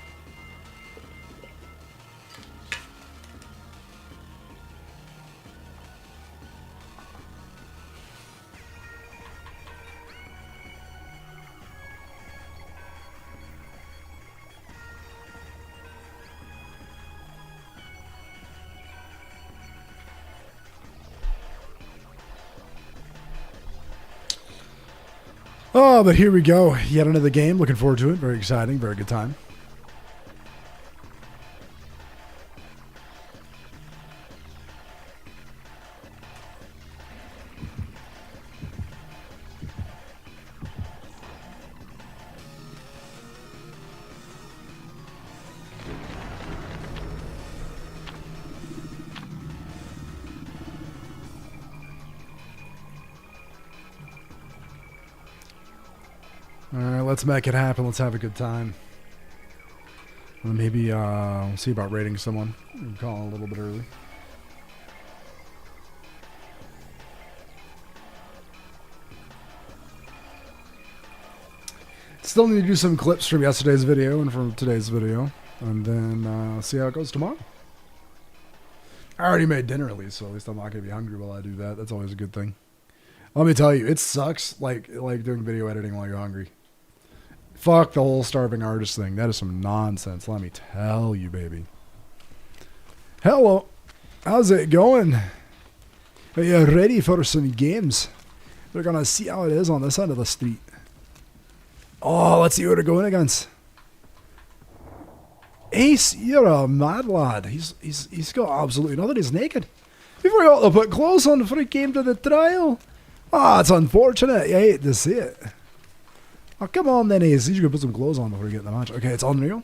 Oh, but here we go. Yet another game. Looking forward to it. Very exciting. Very good time. Alright, let's make it happen. Let's have a good time. Well, maybe we'll see about rating someone. We'll call a little bit early. Still need to do some clips from yesterday's video and from today's video. And then see how it goes tomorrow. I already made dinner at least, so at least I'm not going to be hungry while I do that. That's always a good thing. Let me tell you, it sucks like doing video editing while you're hungry. Fuck the whole starving artist thing. That is some nonsense. Let me tell you, baby. Hello. How's it going? Are you ready for some games? We're going to see how it is on this side of the street. Oh, let's see who they're going against. Ace, you're a mad lad. He's got absolutely nothing. He's naked. We forgot to put clothes on before he came to the trial. Ah, it's unfortunate. You hate to see it. Oh, come on then, Ace. You can put some clothes on before you get in the match. Okay, it's unreal.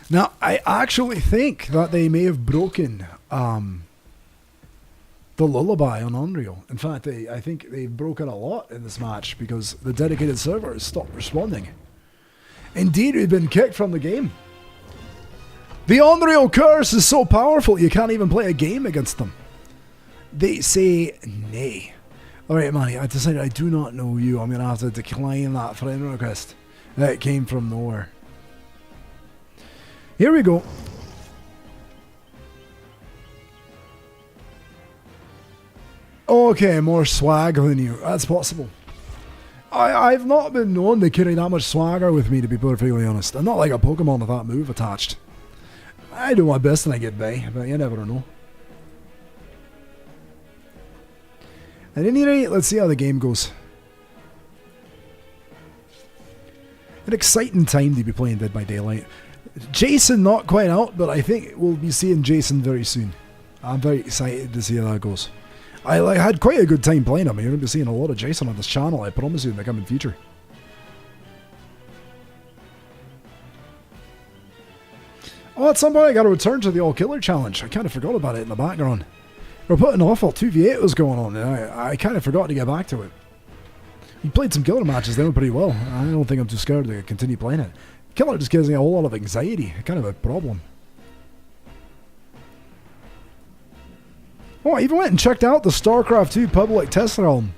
Now, I actually think that they may have broken the lullaby on Unreal. In fact, I think they've broken a lot in this match because the dedicated server has stopped responding. Indeed, we've been kicked from the game. The Unreal curse is so powerful you can't even play a game against them. They say nay. Alright, Manny, I decided I do not know you. I'm going to have to decline that friend request. That came from nowhere. Here we go. Okay, more swag than you. That's possible. I've not been known to carry that much swagger with me, to be perfectly honest. I'm not like a Pokemon with that move attached. I do my best and I get by, but you never know. At any rate, let's see how the game goes. An exciting time to be playing Dead by Daylight. Jason not quite out, but I think we'll be seeing Jason very soon. I'm very excited to see how that goes. I had quite a good time playing him. You're going to be seeing a lot of Jason on this channel, I promise you, in the coming future. Oh, at some point I got to return to the All Killer Challenge. I kind of forgot about it in the background. We're putting off while 2v8 was going on, and I kind of forgot to get back to it. We played some killer matches, they went pretty well. I don't think I'm too scared to continue playing it. Killer just gives me a whole lot of anxiety, kind of a problem. Oh, I even went and checked out the StarCraft 2 public test realm.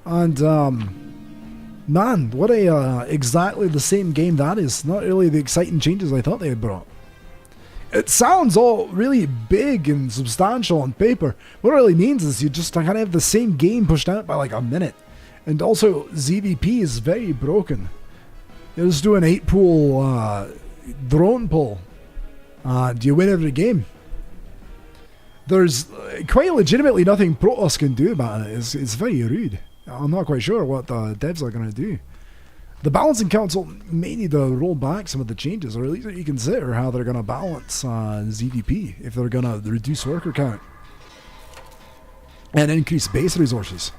And, man, what a exactly the same game that is. Not really the exciting changes I thought they had brought. It sounds all really big and substantial on paper. What it really means is you just kind of have the same game pushed out by like a minute. And also, ZVP is very broken. You just do an 8-pool drone pull. Do you win every game? There's quite legitimately nothing Protoss can do about it. It's very rude. I'm not quite sure what the devs are going to do. The Balancing Council may need to roll back some of the changes, or at least reconsider how they're going to balance ZVP if they're going to reduce worker count and increase base resources.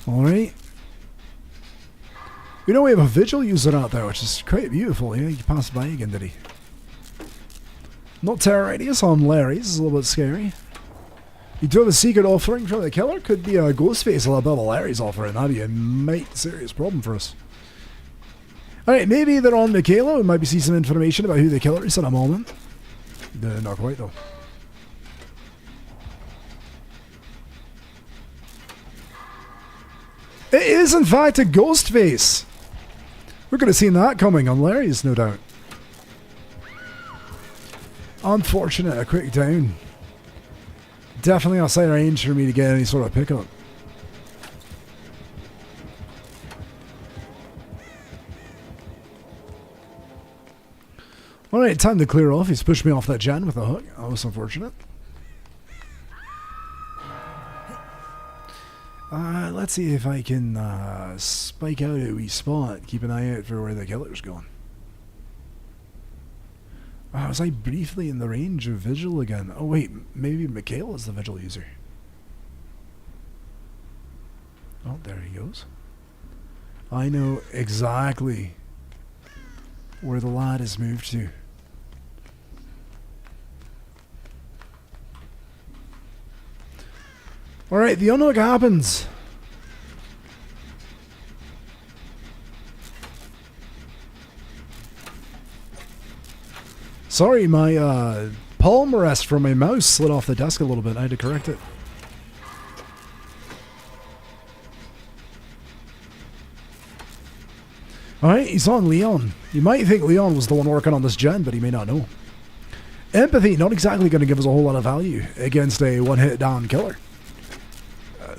Alright. We know we have a Vigil user out there, which is quite beautiful. Yeah, he passed by again, did he? Not terror radius on Larry's, is a little bit scary. You do have a secret offering from the killer. Could be a Ghostface above a Larry's offering. That'd be a mighty serious problem for us. Alright, maybe they're on Michaela. We might be seeing some information about who the killer is in a moment. Not quite though. It is in fact a Ghostface. We're going to see that coming on Larry's, no doubt. Unfortunate, a quick down. Definitely outside range for me to get any sort of pickup. Alright, time to clear off. He's pushed me off that gen with a hook. That was unfortunate. Let's see if I can spike out a wee spot. Keep an eye out for where the killer's going. Was I briefly in the range of Vigil again? Oh wait, maybe Mikhail is the Vigil user. Oh, there he goes. I know exactly where the lad has moved to. Alright, the unhook happens. Sorry, my palm rest from my mouse slid off the desk a little bit. I had to correct it. Alright, he's on Leon. You might think Leon was the one working on this gen, but he may not know. Empathy, not exactly going to give us a whole lot of value against a one-hit down killer.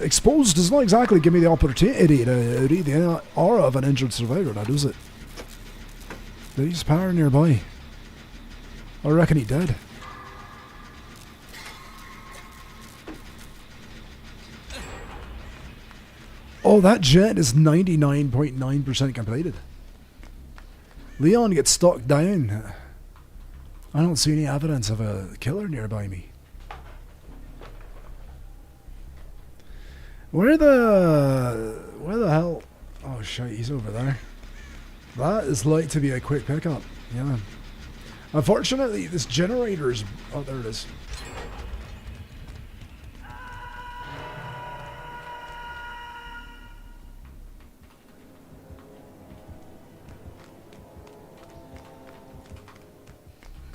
Exposed does not exactly give me the opportunity to read the aura of an injured survivor, now does it? There's power nearby. I reckon he did. Oh, that jet is 99.9% completed. Leon gets stuck down. I don't see any evidence of a killer nearby me. Where the hell? Oh shit, he's over there. That is like to be a quick pickup. Yeah. Unfortunately, this generator's... Oh, there it is.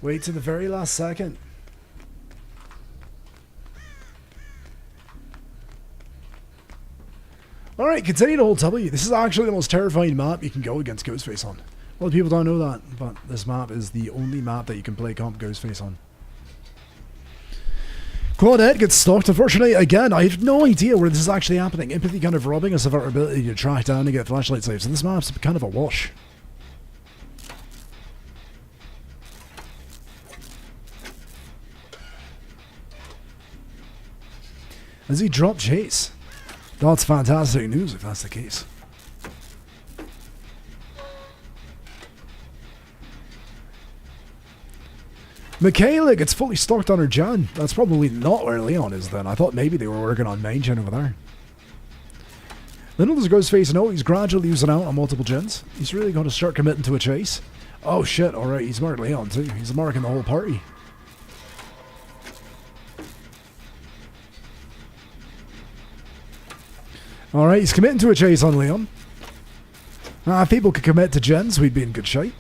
Wait to the very last second. Alright, continue to hold W. This is actually the most terrifying map you can go against Ghostface on. A lot of people don't know that, but this map is the only map that you can play comp Ghostface on. Claudette gets stalked. Unfortunately, again, I have no idea where this is actually happening. Empathy kind of robbing us of our ability to track down and get flashlight saves. So this map's kind of a wash. Has he dropped Chase? That's fantastic news if that's the case. Michaela gets fully stocked on her gen. That's probably not where Leon is then. I thought maybe they were working on main gen over there. Little does Ghostface know he's gradually using out on multiple gens. He's really going to start committing to a chase. Oh shit, alright, he's marked Leon too. He's marking the whole party. Alright, he's committing to a chase on Leon. If people could commit to gens, we'd be in good shape.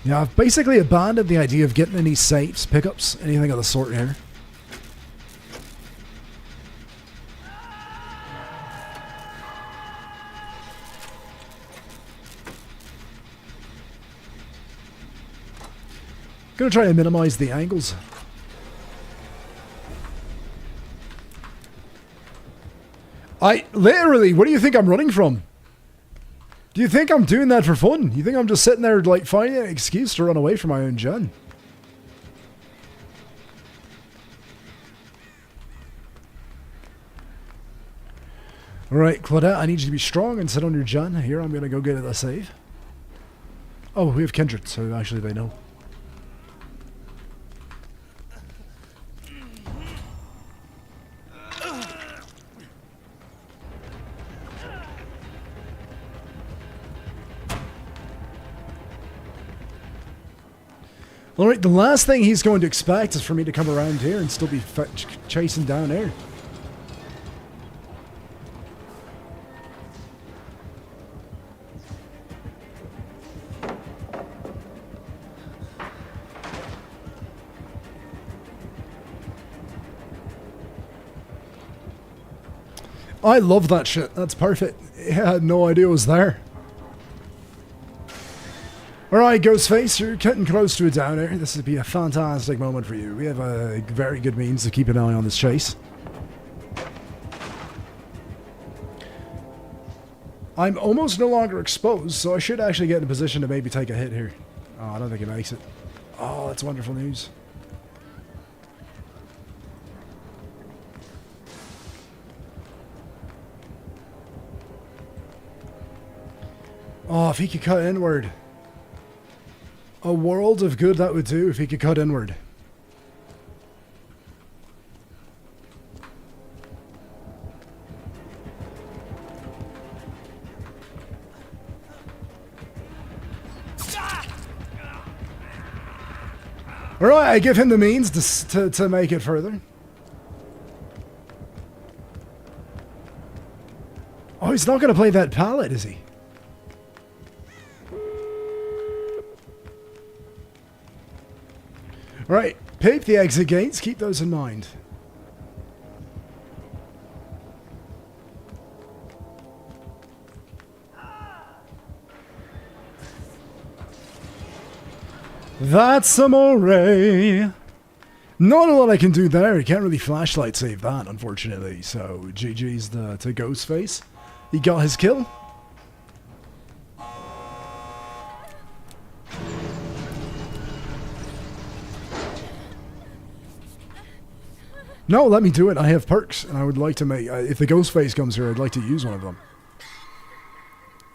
Yeah, I've basically abandoned the idea of getting any safes, pickups, anything of the sort here. Gonna try to minimize the angles. Literally, what do you think I'm running from? Do you think I'm doing that for fun? You think I'm just sitting there like finding an excuse to run away from my own gen? Alright, Claudette, I need you to be strong and sit on your gen. Here, I'm gonna go get a save. Oh, we have Kindred, so actually they know. Alright, the last thing he's going to expect is for me to come around here and still be chasing down here. I love that shit. That's perfect. I had no idea it was there. Alright, Ghostface, you're getting close to a downer. This would be a fantastic moment for you. We have a very good means to keep an eye on this chase. I'm almost no longer exposed, so I should actually get in a position to maybe take a hit here. Oh, I don't think he makes it. Oh, that's wonderful news. Oh, if he could cut inward. A world of good that would do if he could cut inward. Alright, I give him the means to make it further. Oh, he's not going to play that pallet, is he? Right, peep the exit gates, keep those in mind. That's amore. Not a lot I can do there. You can't really flashlight save that, unfortunately. So, GG's to Ghostface. He got his kill. No, let me do it. I have perks, and I would like to make... if the Ghostface comes here, I'd like to use one of them.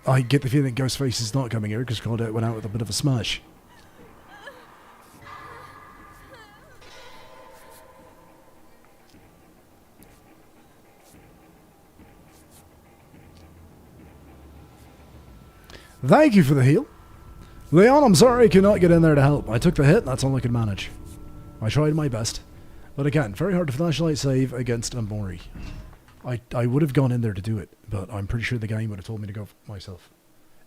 I get the feeling Ghostface is not coming here, because Claudette went out with a bit of a smash. Thank you for the heal. Leon, I'm sorry I could not get in there to help. I took the hit, and that's all I could manage. I tried my best. But again, very hard to flashlight save against Amori. I would have gone in there to do it, but I'm pretty sure the game would have told me to go myself.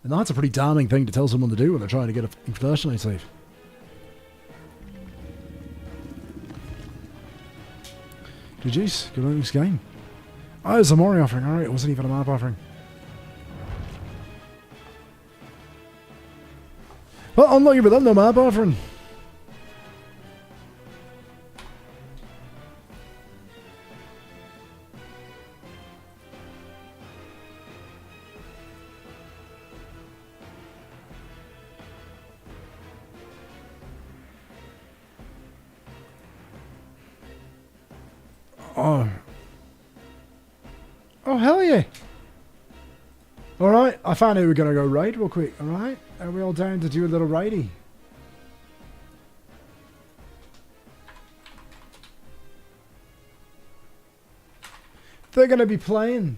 And that's a pretty damning thing to tell someone to do when they're trying to get a flashlight save. GG's, good luck next game. Oh, it was a Amori offering, alright, it wasn't even a map offering. Well, unlucky for them, no map offering. Oh. Oh, hell yeah. Alright, I found out we were going to go raid real quick, alright? Are we all down to do a little raiding? They're going to be playing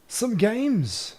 some games.